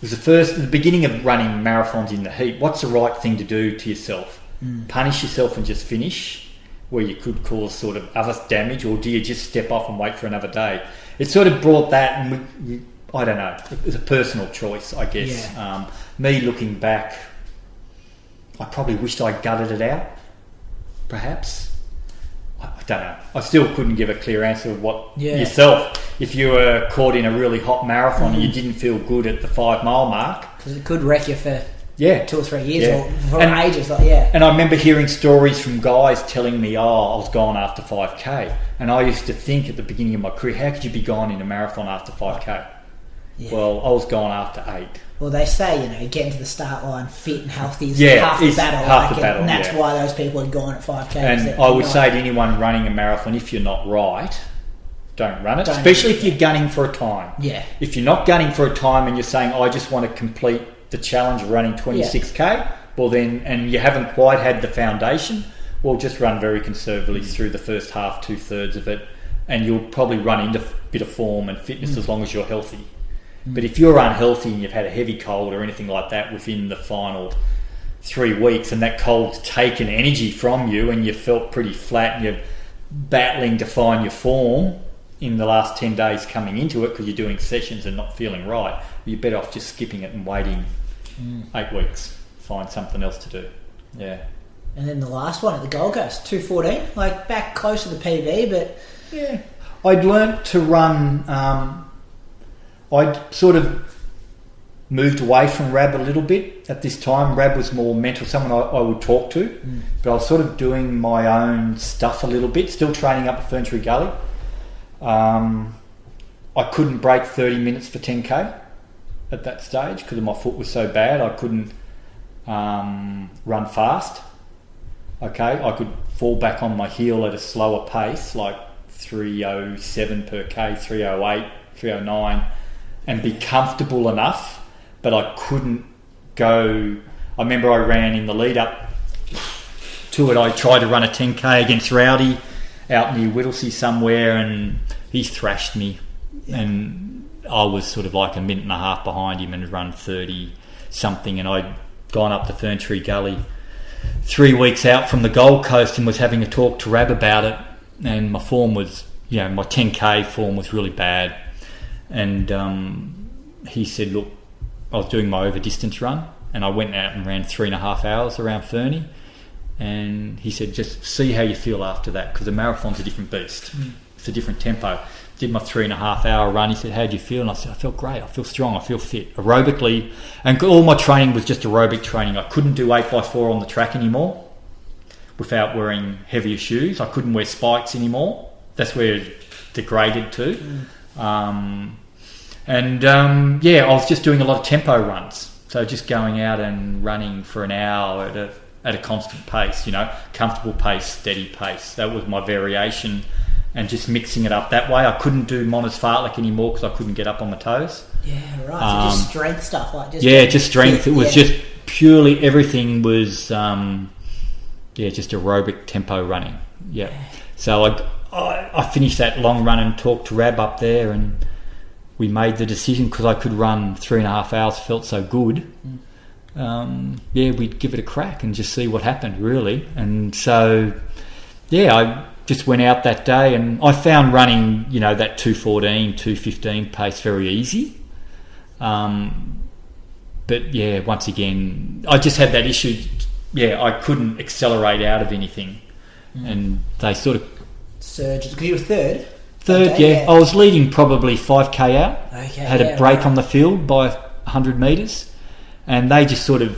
was the beginning of running marathons in the heat. What's the right thing to do to yourself? Punish yourself and just finish, where you could cause sort of other damage, or do you just step off and wait for another day? It sort of brought that, and I don't know. It was a personal choice, I guess. Me looking back, I probably wished I gutted it out, perhaps. I don't know. I still couldn't give a clear answer of what yourself, if you were caught in a really hot marathon and you didn't feel good at the 5-mile mark. Because it could wreck you for 2 or 3 years or for ages. And I remember hearing stories from guys telling me, I was gone after 5K. And I used to think at the beginning of my career, how could you be gone in a marathon after 5K? Well, I was gone after 8. Well, they say, getting to the start line fit and healthy is half the battle. And that's why those people are gone at 5K. And I would say to anyone running a marathon, if you're not right, don't run it. Especially if you're gunning for a time. Yeah. If you're not gunning for a time and you're saying, I just want to complete the challenge of running 26K, well then, and you haven't quite had the foundation, well, just run very conservatively through the first half, 2/3 of it, and you'll probably run into a bit of form and fitness as long as you're healthy. But if you're unhealthy and you've had a heavy cold or anything like that within the final 3 weeks, and that cold's taken energy from you and you felt pretty flat and you're battling to find your form in the last 10 days coming into it because you're doing sessions and not feeling right, you're better off just skipping it and waiting 8 weeks, find something else to do. Yeah. And then the last one at the Gold Coast, 2:14, back close to the PB, but... Yeah. I'd learnt to run... I'd sort of moved away from Rab a little bit at this time. Rab was more mental, someone I would talk to, but I was sort of doing my own stuff a little bit, still training up at Ferntree Gully. I couldn't break 30 minutes for 10K at that stage because my foot was so bad. I couldn't run fast. Okay, I could fall back on my heel at a slower pace, like 3:07 per K, 3:08, 3:09, and be comfortable enough, but I couldn't go. I remember I ran in the lead up to it. I tried to run a 10K against Rowdy out near Whittlesea somewhere, and he thrashed me, and I was sort of like a minute and a half behind him and run 30 something, and I'd gone up to Ferntree Gully 3 weeks out from the Gold Coast and was having a talk to Rab about it, and my form was, my 10K form was really bad. And he said, look, I was doing my over distance run, and I went out and ran 3.5 hours around Fernie, and he said, just see how you feel after that, because a marathon's a different beast. It's a different tempo. did my 3.5 hour run. He said, "How do you feel?" And I said, "I felt great. I feel strong. I feel fit aerobically." And all my training was just aerobic training. I couldn't do 8x4 on the track anymore without wearing heavier shoes. I couldn't wear spikes anymore. That's where it degraded to. I was just doing a lot of tempo runs. So just going out and running for an hour at a constant pace, comfortable pace, steady pace. That was my variation, and just mixing it up that way. I couldn't do Monters Fartlek anymore because I couldn't get up on my toes. Yeah, right. So just strength stuff, like just strength. It was just purely everything was just aerobic tempo running. Yeah. So I finished that long run and talked to Rab up there, and we made the decision because I could run 3.5 hours. Felt so good. We'd give it a crack and just see what happened, really. And so, I just went out that day, and I found running, that 2:14, 2:15 pace very easy. But once again, I just had that issue. I couldn't accelerate out of anything, and they sort of surged because you were third. I was leading probably 5k out. Okay, had a break on the field by 100 metres, and they just I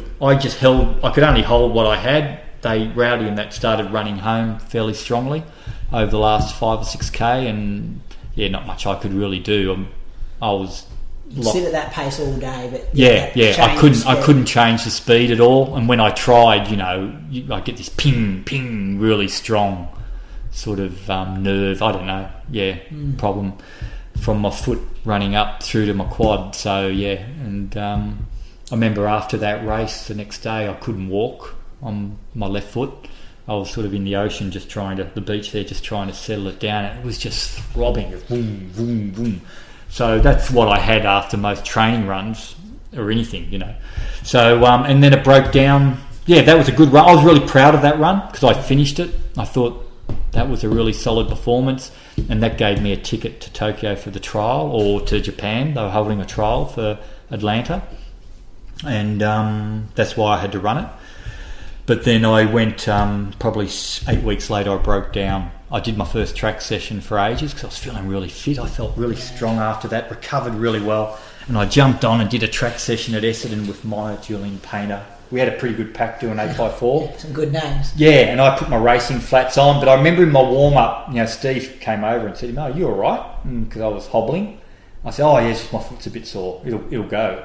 could only hold what I had. Rowdy and that started running home fairly strongly over the last 5 or 6k, and not much I could really do. I was sit at that pace all day, but I couldn't change the speed at all. And when I tried, I get this ping really strong sort of nerve, I don't know, problem from my foot running up through to my quad. So and I remember after that race the next day I couldn't walk on my left foot. I was sort of in the ocean just trying to settle it down. It was just throbbing, boom, boom, boom. So that's what I had after most training runs or anything, So and then it broke down. That was a good run. I was really proud of that run because I finished it. I thought that was a really solid performance, and that gave me a ticket to Tokyo for the trial, or to Japan. They were holding a trial for Atlanta, and that's why I had to run it. But then I went probably 8 weeks later. I broke down. I did my first track session for ages because I was feeling really fit. I felt really strong after that, recovered really well, and I jumped on and did a track session at Essendon with Maya, Julian Painter. We had a pretty good pack doing 8x4. Yeah, some good names. Yeah, and I put my racing flats on, but I remember in my warm-up, Steve came over and said, "No, you all right?" Because I was hobbling. I said, "Oh, yeah, just my foot's a bit sore. It'll go."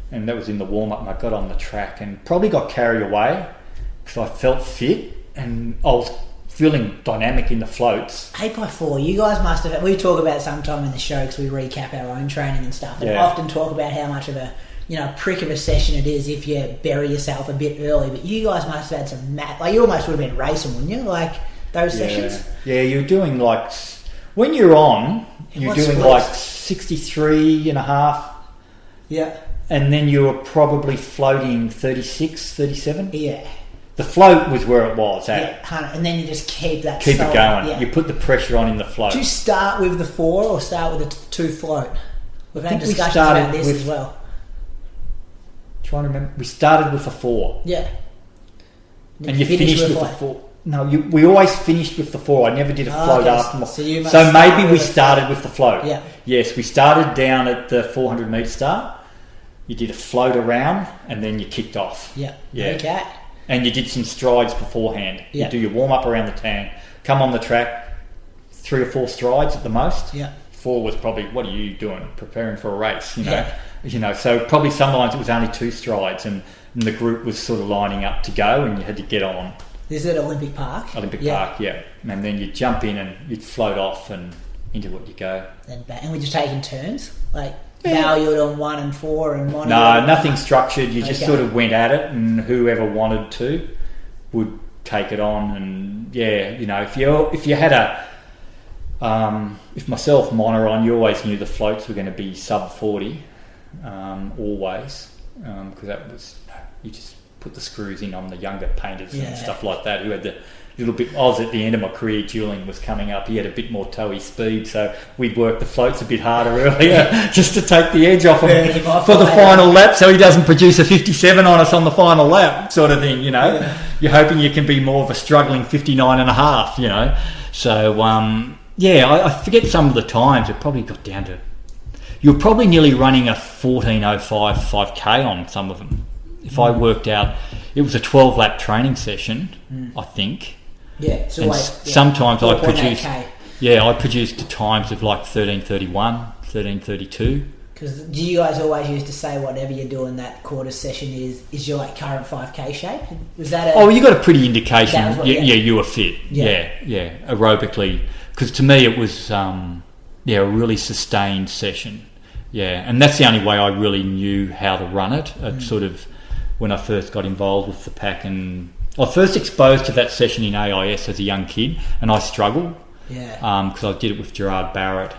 And that was in the warm-up, and I got on the track and probably got carried away because I felt fit and I was feeling dynamic in the floats. 8x4, you guys must have... We talk about it sometime in the show because we recap our own training and stuff, and often talk about how much of a prick of a session it is if you bury yourself a bit early. But you guys must have had some you almost would have been racing, wouldn't you? Like those sessions. Yeah, you're doing when you're on, you're doing 63.5. Yeah. And then you were probably floating 36, 37. Yeah. The float was where it was at. Yeah, and then you just keep it going. Yeah. You put the pressure on in the float. Do you start with the 4 or start with the 2 float? We've had discussions about this as well. Trying to remember, we started with a 4. Yeah. And you finished with the 4. No, we always finished with the 4. I never did a float after. So maybe we started with the float. Yeah. Yes, we started down at the 400 metre start. You did a float around and then you kicked off. Yeah. Okay. And you did some strides beforehand. Yeah. You do your warm up around the tank, come on the track, 3 or 4 strides at the most. Yeah. 4 was probably, what are you doing? Preparing for a race, So probably some lines it was only 2 strides, and the group was sort of lining up to go, and you had to get on. This is at Olympic Park? Park, yeah. And then you'd jump in and you'd float off and into it you go. And we're just taking turns? Now you're on 1 and 4 and 1. No, nothing structured. You just sort of went at it, and whoever wanted to would take it on. And if you had if myself, Mona on, you always knew the floats were going to be sub 40, always, because that was you just put the screws in on the younger painters and stuff like that who had the little bit. I was at the end of my career. Julian was coming up. He had a bit more toey speed, so we'd work the floats a bit harder earlier just to take the edge off him for the final lap, so he doesn't produce a 57 on us on the final lap, sort of thing. You're hoping you can be more of a struggling 59.5. So I forget some of the times. It probably got down to... You're probably nearly running a 14:05 5K on some of them. If I worked out... It was a 12-lap training session, I think. Yeah, so sometimes I produced... K. I produced times of like 13:31, 13:32. Because do you guys always used to say whatever you're doing that quarter session is your like current 5K shape? Was that you got a pretty indication. You were fit. Yeah, aerobically. Because to me it was a really sustained session. Yeah, and that's the only way I really knew how to run it. Sort of when I first got involved with the pack, and I was first exposed to that session in AIS as a young kid, and I struggled. Yeah. Because I did it with Gerard Barrett.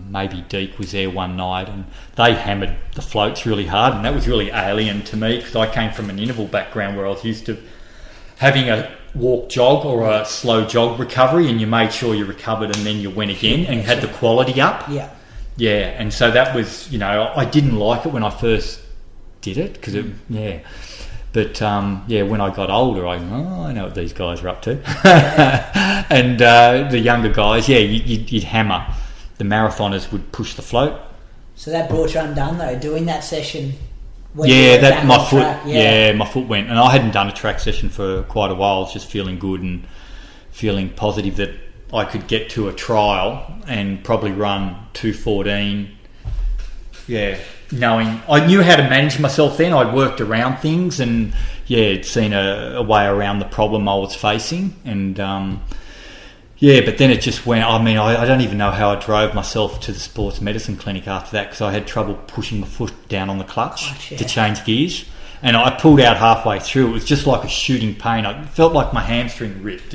Maybe Deke was there one night, and they hammered the floats really hard, and that was really alien to me because I came from an interval background where I was used to having a walk jog or a slow jog recovery, and you made sure you recovered and then you went again and had the quality up. Yeah, and so that was, I didn't like it when I first did it because But when I got older, I know what these guys are up to. And the younger guys, you'd hammer. The marathoners would push the float. So that brought you undone though, doing that session. My foot went, and I hadn't done a track session for quite a while. I was just feeling good and feeling positive that I could get to a trial and probably run 2:14. Yeah. Knowing I knew how to manage myself then. I'd worked around things and seen a way around the problem I was facing, and but then it just went. I mean, I don't even know how I drove myself to the sports medicine clinic after that because I had trouble pushing my foot down on the clutch to change gears, and I pulled out halfway through. It was just like a shooting pain. I felt like my hamstring ripped.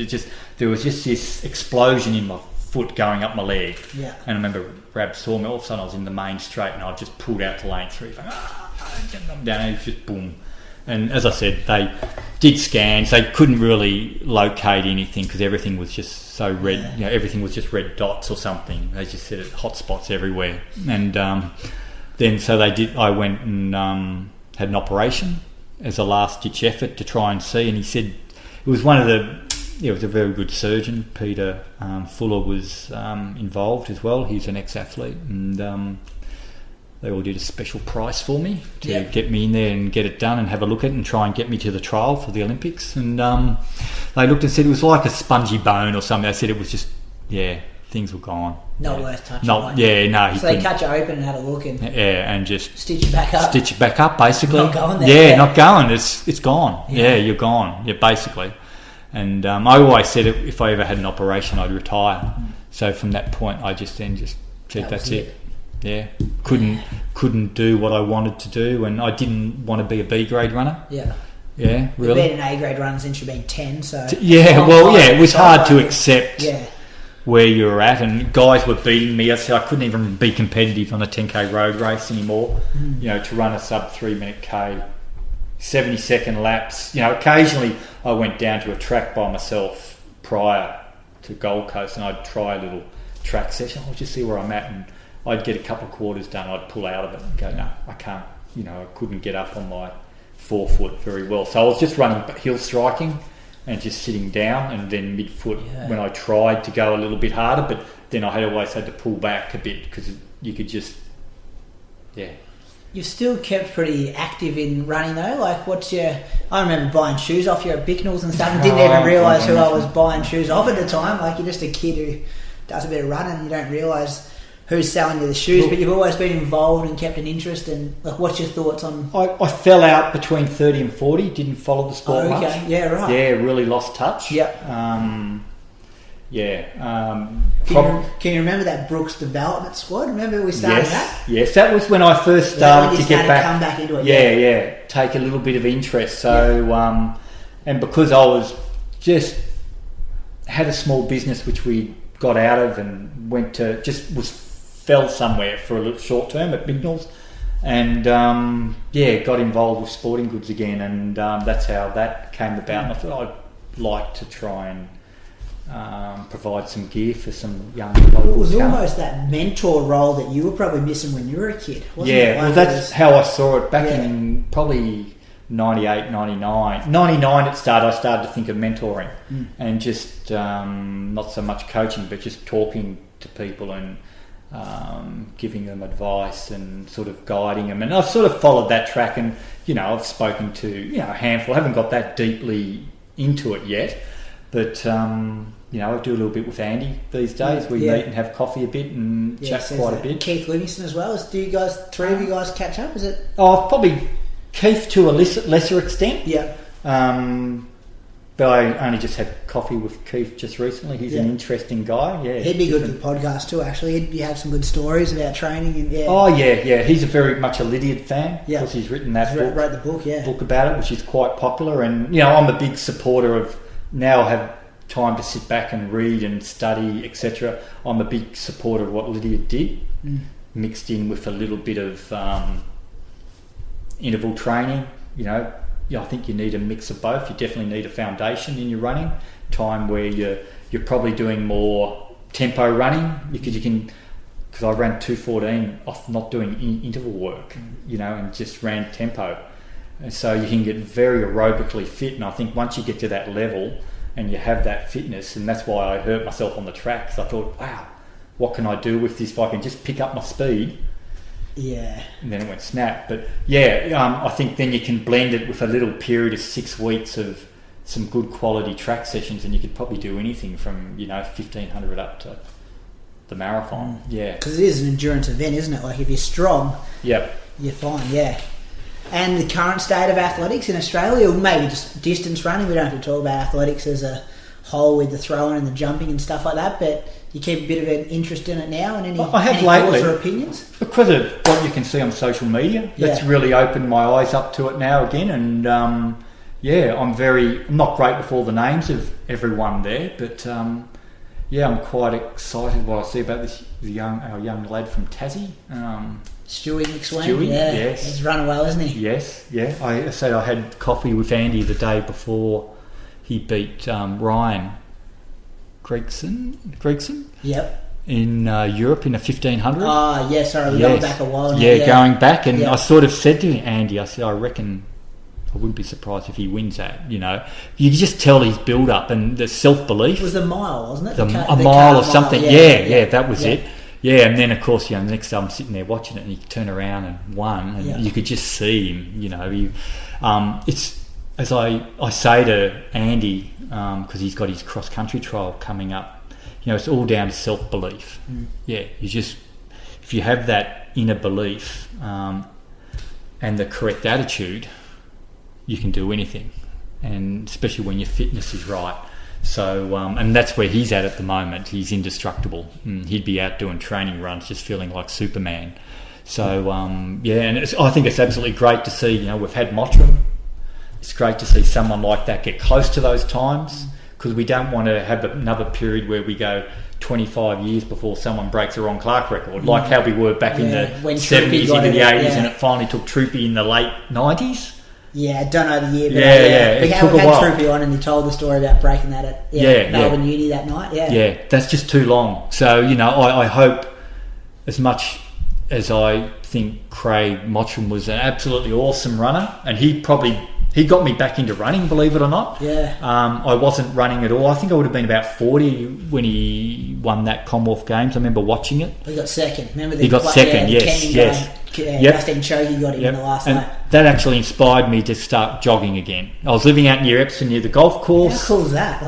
There was just this explosion in my foot going up my leg. Yeah. And I remember Rab saw me. All of a sudden I was in the main straight and I just pulled out to lane 3 going, down, and it was just boom. And as I said, they did scans. They couldn't really locate anything because everything was just so red. Everything was just red dots or something. They just said it, hot spots everywhere. And then so they did. I went and had an operation as a last ditch effort to try and see. And he said it was one of the. It was a very good surgeon. Peter Fuller was involved as well. He's an ex-athlete, and they all did a special price for me to get me in there and get it done and have a look at it and try and get me to the trial for the Olympics. And they looked and said it was like a spongy bone or something. They said it was just, things were gone. Not worth touching. No. So they cut you open and had a look and and just stitch you back up. Stitch you back up, basically. Not going there. Yeah, not going. It's gone. Yeah, you're gone. Yeah, basically. And I always said if I ever had an operation, I'd retire. So from that point, I just said that's it. Yeah, couldn't do what I wanted to do, and I didn't want to be a B grade runner. Yeah, really. You've been an A grade runner since you've been 10, so it was hard to accept where you were at, and guys were beating me. I couldn't even be competitive on a 10k road race anymore. To run a sub 3 minute K. 70-second laps. Occasionally I went down to a track by myself prior to Gold Coast and I'd try a little track session. I'll just see where I'm at, and I'd get a couple of quarters done. I'd pull out of it and go, no, I can't. I couldn't get up on my forefoot very well. So I was just running heel striking and just sitting down, and then midfoot when I tried to go a little bit harder, but then I always had to pull back a bit because you could just, You've still kept pretty active in running though. Like, I remember buying shoes off you at Bicknells and stuff and didn't even realise who I was buying shoes off at the time. Like, you're just a kid who does a bit of running and you don't realise who's selling you the shoes, but you've always been involved and kept an interest. And like, what's your thoughts on... I fell out between 30 and 40, didn't follow the sport much. Yeah, right. Yeah, really lost touch. Yep. Can you remember that Brooks development squad? Remember we started that? Yes, that was when I first started to get back. Come back into it. Take a little bit of interest. So, and because I was had a small business which we got out of and went to fell somewhere for a little short term at Bignells, and got involved with sporting goods again, and that's how that came about. And I thought I'd like to try and provide some gear for some young people. It was almost that mentor role that you were probably missing when you were a kid, wasn't it? That's how I saw it back in probably 98, 99. 99 it started, I started to think of mentoring and just not so much coaching, but just talking to people and giving them advice and sort of guiding them. And I've sort of followed that track, and, you know, I've spoken to, you know, a handful. I haven't got that deeply into it yet, but, you know, I do a little bit with Andy these days. We meet and have coffee a bit and chat quite a bit. Keith Livingston as well. Do you guys, three of you guys catch up? Is it? Oh, probably Keith to a lesser extent. Yeah. But I only just had coffee with Keith just recently. He's an interesting guy. Yeah, he'd be good for the podcast too. Actually, you have some good stories about training and He's very much a Lydiard fan because he's written that book. Wrote the book, about it, which is quite popular. And, you know, I'm a big supporter of, now I have time to sit back and read and study, etc. I'm a big supporter of what Lydiard did, mixed in with a little bit of interval training. You know, I think you need a mix of both. You definitely need a foundation in your running time where you're probably doing more tempo running because I ran 2:14 off not doing interval work, you know, and just ran tempo, and so you can get very aerobically fit. And I think once you get to that level and you have that fitness, and that's why I hurt myself on the track, because I thought, wow, what can I do with this if I can just pick up my speed? Yeah. And then it went snap. But I think then you can blend it with a little period of 6 weeks of some good quality track sessions, and you could probably do anything from, you know, 1500 up to the marathon. Yeah. Because it is an endurance event, isn't it? Like, if you're strong, you're fine, yeah. And the current state of athletics in Australia, or maybe just distance running, we don't have to talk about athletics as a whole with the throwing and the jumping and stuff like that, but you keep a bit of an interest in it now, and any thoughts or opinions? Because of what you can see on social media, that's really opened my eyes up to it now again, and I'm not great with all the names of everyone there, but I'm quite excited what I see about our young lad from Tassie. Stewie McSwain, yes. He's run well, isn't he? Yes, yeah. I said I had coffee with Andy the day before he beat Ryan Gregson. Yep. In Europe in a 1500. Oh, yeah, sorry, we're going back a while now. Yeah, going back, and I sort of said to Andy, I said, I reckon I wouldn't be surprised if he wins that, you know. You can just tell his build-up and the self-belief. It was a mile, wasn't it? A mile or something. Yeah, that was it. Yeah, and then, of course, you know, the next day I'm sitting there watching it, and he turned around and won, and you could just see him, you know. It's, as I say to Andy, because he's got his cross-country trial coming up, you know, it's all down to self-belief. Yeah, if you have that inner belief and the correct attitude, you can do anything, and especially when your fitness is right. So, and that's where he's at the moment. He's indestructible. He'd be out doing training runs, just feeling like Superman. So, and I think it's absolutely great to see, you know, we've had Mottram. It's great to see someone like that get close to those times, because we don't want to have another period where we go 25 years before someone breaks a Ron Clarke record, like how we were back in the 70s into the 80s, and it finally took Troopy in the late 90s. Yeah, I don't know the year, but it took a while. Troopy on, and he told the story about breaking that at Melbourne Uni that night. Yeah, that's just too long. So, you know, I hope, as much as I think Craig Mottram was an absolutely awesome runner, and he got me back into running, believe it or not. Yeah. I wasn't running at all. I think I would have been about 40 when he won that Commonwealth Games. I remember watching it. He got second. Remember he got second, yes. Justine Chogi got him in the last night. That actually inspired me to start jogging again. I was living out near Epsom, near the golf course. How cool is that?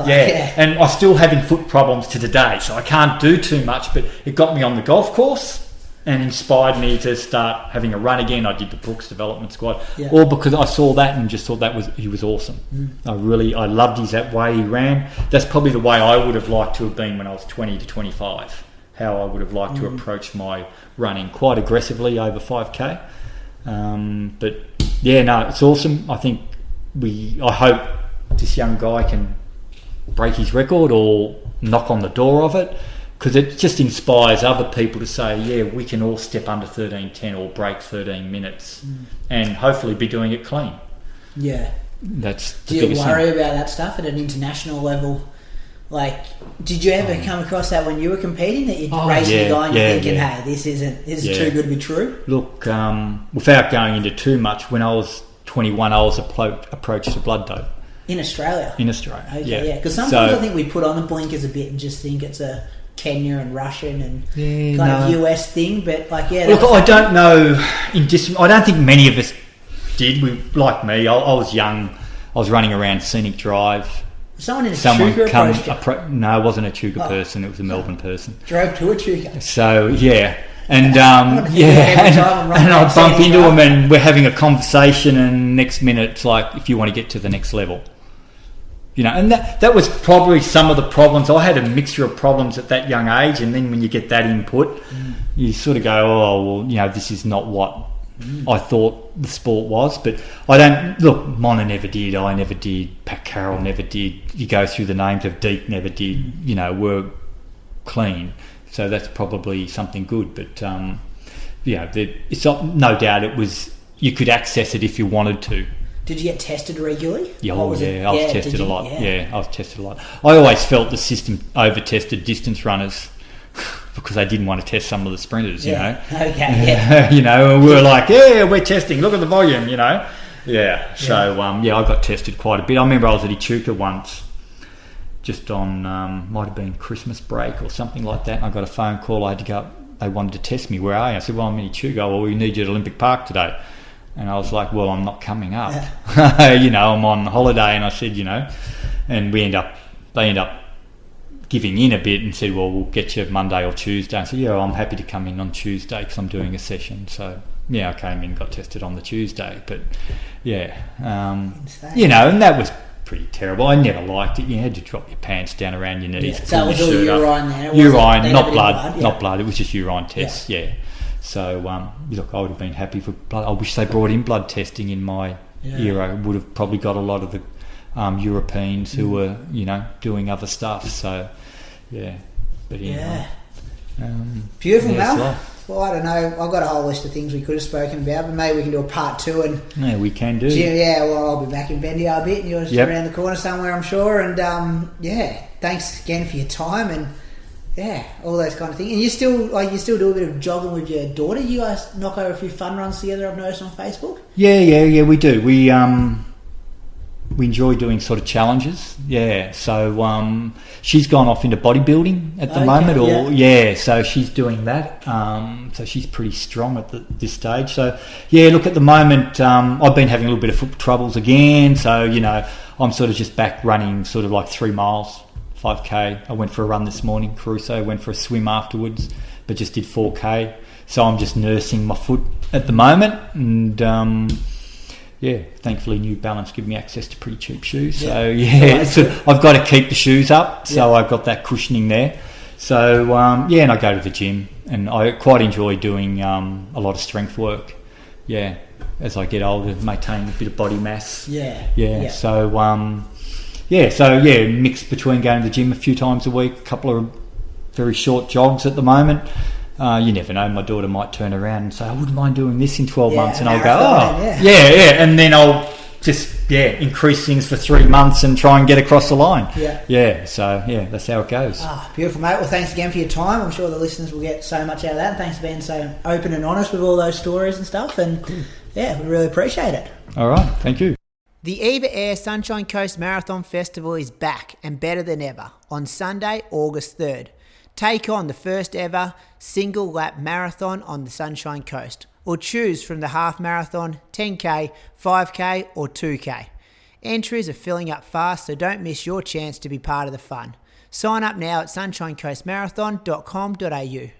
And I'm still having foot problems to today, so I can't do too much, but it got me on the golf course and inspired me to start having a run again. I did the Brooks Development Squad, all because I saw that and just thought he was awesome. I loved that way he ran. That's probably the way I would have liked to have been when I was 20 to 25. How I would have liked to approach my running, quite aggressively over 5k. But it's awesome. I think I hope this young guy can break his record or knock on the door of it, because it just inspires other people to say, we can all step under 13:10 or break 13 minutes and hopefully be doing it clean. Yeah. That's the biggest thing. Do you worry about that stuff at an international level? Like, did you ever come across that when you were competing, that you'd racing the guy and you're thinking, hey, this is too good to be true? Look, without going into too much, when I was 21 hours approach to blood dope. In Australia? In Australia, okay, yeah. Because sometimes I think we put on the blinkers a bit and just think it's a Kenya and Russian and of US thing, but like, yeah. Look, I don't know. I don't think many of us did. Like me, I was young. I was running around Scenic Drive. Someone in a Chuka no, it wasn't a Chuka person. It was a Melbourne person. Drove to a Chuka. So yeah, and and I'd bump into them, and we're having a conversation, and next minute it's like, if you want to get to the next level. You know, and that was probably some of the problems. I had a mixture of problems at that young age, and then when you get that input, you sort of go, oh, well, you know, this is not what I thought the sport was. But I don't... Look, Mona never did, I never did, Pat Carroll never did. You go through the names of Deek never did, you know, were clean. So that's probably something good. But, it's not, no doubt it was... You could access it if you wanted to. Did you get tested regularly? Yeah, I was tested a lot. Yeah, I was tested a lot. I always felt the system over-tested distance runners because they didn't want to test some of the sprinters, you know. Okay, yeah. You know, and we were like, yeah, we're testing. Look at the volume, you know. Yeah. So, I got tested quite a bit. I remember I was at Echuca once, just on, might have been Christmas break or something like that. And I got a phone call. I had to go up. They wanted to test me. Where are you? I said, well, I'm in Echuca. Well, we need you at Olympic Park today. And I was like, well, I'm not coming up. You know, I'm on holiday. And I said, you know, and they end up giving in a bit and said, well, we'll get you Monday or Tuesday. I said, yeah, I'm happy to come in on Tuesday because I'm doing a session. So, yeah, I came in, got tested on the Tuesday. But, yeah, you know, and that was pretty terrible. I never liked it. You had to drop your pants down around your knees. Yeah, so it was all urine there? Urine, not blood. Not blood. It was just urine tests, yeah. So, look, I would have been happy for blood. I wish they brought in blood testing in my era. Would have probably got a lot of the Europeans who were, you know, doing other stuff. So, yeah. But anyway. Beautiful, Mel. Well, I don't know. I've got a whole list of things we could have spoken about, but maybe we can do a part 2. And yeah, we can do. Yeah, well, I'll be back in Bendigo a bit, and you're just around the corner somewhere, I'm sure. And thanks again for your time and. Yeah, all those kind of things. And you still do a bit of jogging with your daughter. You guys knock over a few fun runs together, I've noticed on Facebook. Yeah, we do. We enjoy doing sort of challenges. Yeah, so she's gone off into bodybuilding at the moment, so she's doing that. So she's pretty strong at this stage. So yeah, look, at the moment I've been having a little bit of foot troubles again. So you know, I'm sort of just back running sort of like 3 miles. 5k. I went for a run this morning, Caruso. Went for a swim afterwards, but just did 4k. So I'm just nursing my foot at the moment, and thankfully New Balance give me access to pretty cheap shoes. So I've got to keep the shoes up. So I've got that cushioning there. So and I go to the gym, and I quite enjoy doing a lot of strength work. Yeah, as I get older, maintain a bit of body mass. So mixed between going to the gym a few times a week, a couple of very short jogs at the moment. You never know, my daughter might turn around and say, I wouldn't mind doing this in 12 months. And I'll go, and then I'll just, increase things for 3 months and try and get across the line. So that's how it goes. Beautiful, mate. Well, thanks again for your time. I'm sure the listeners will get so much out of that. And thanks for being so open and honest with all those stories and stuff. And we really appreciate it. All right, thank you. The Eva Air Sunshine Coast Marathon Festival is back and better than ever on Sunday, August 3rd. Take on the first ever single lap marathon on the Sunshine Coast, or choose from the half marathon, 10k, 5k or 2k. Entries are filling up fast, so don't miss your chance to be part of the fun. Sign up now at sunshinecoastmarathon.com.au.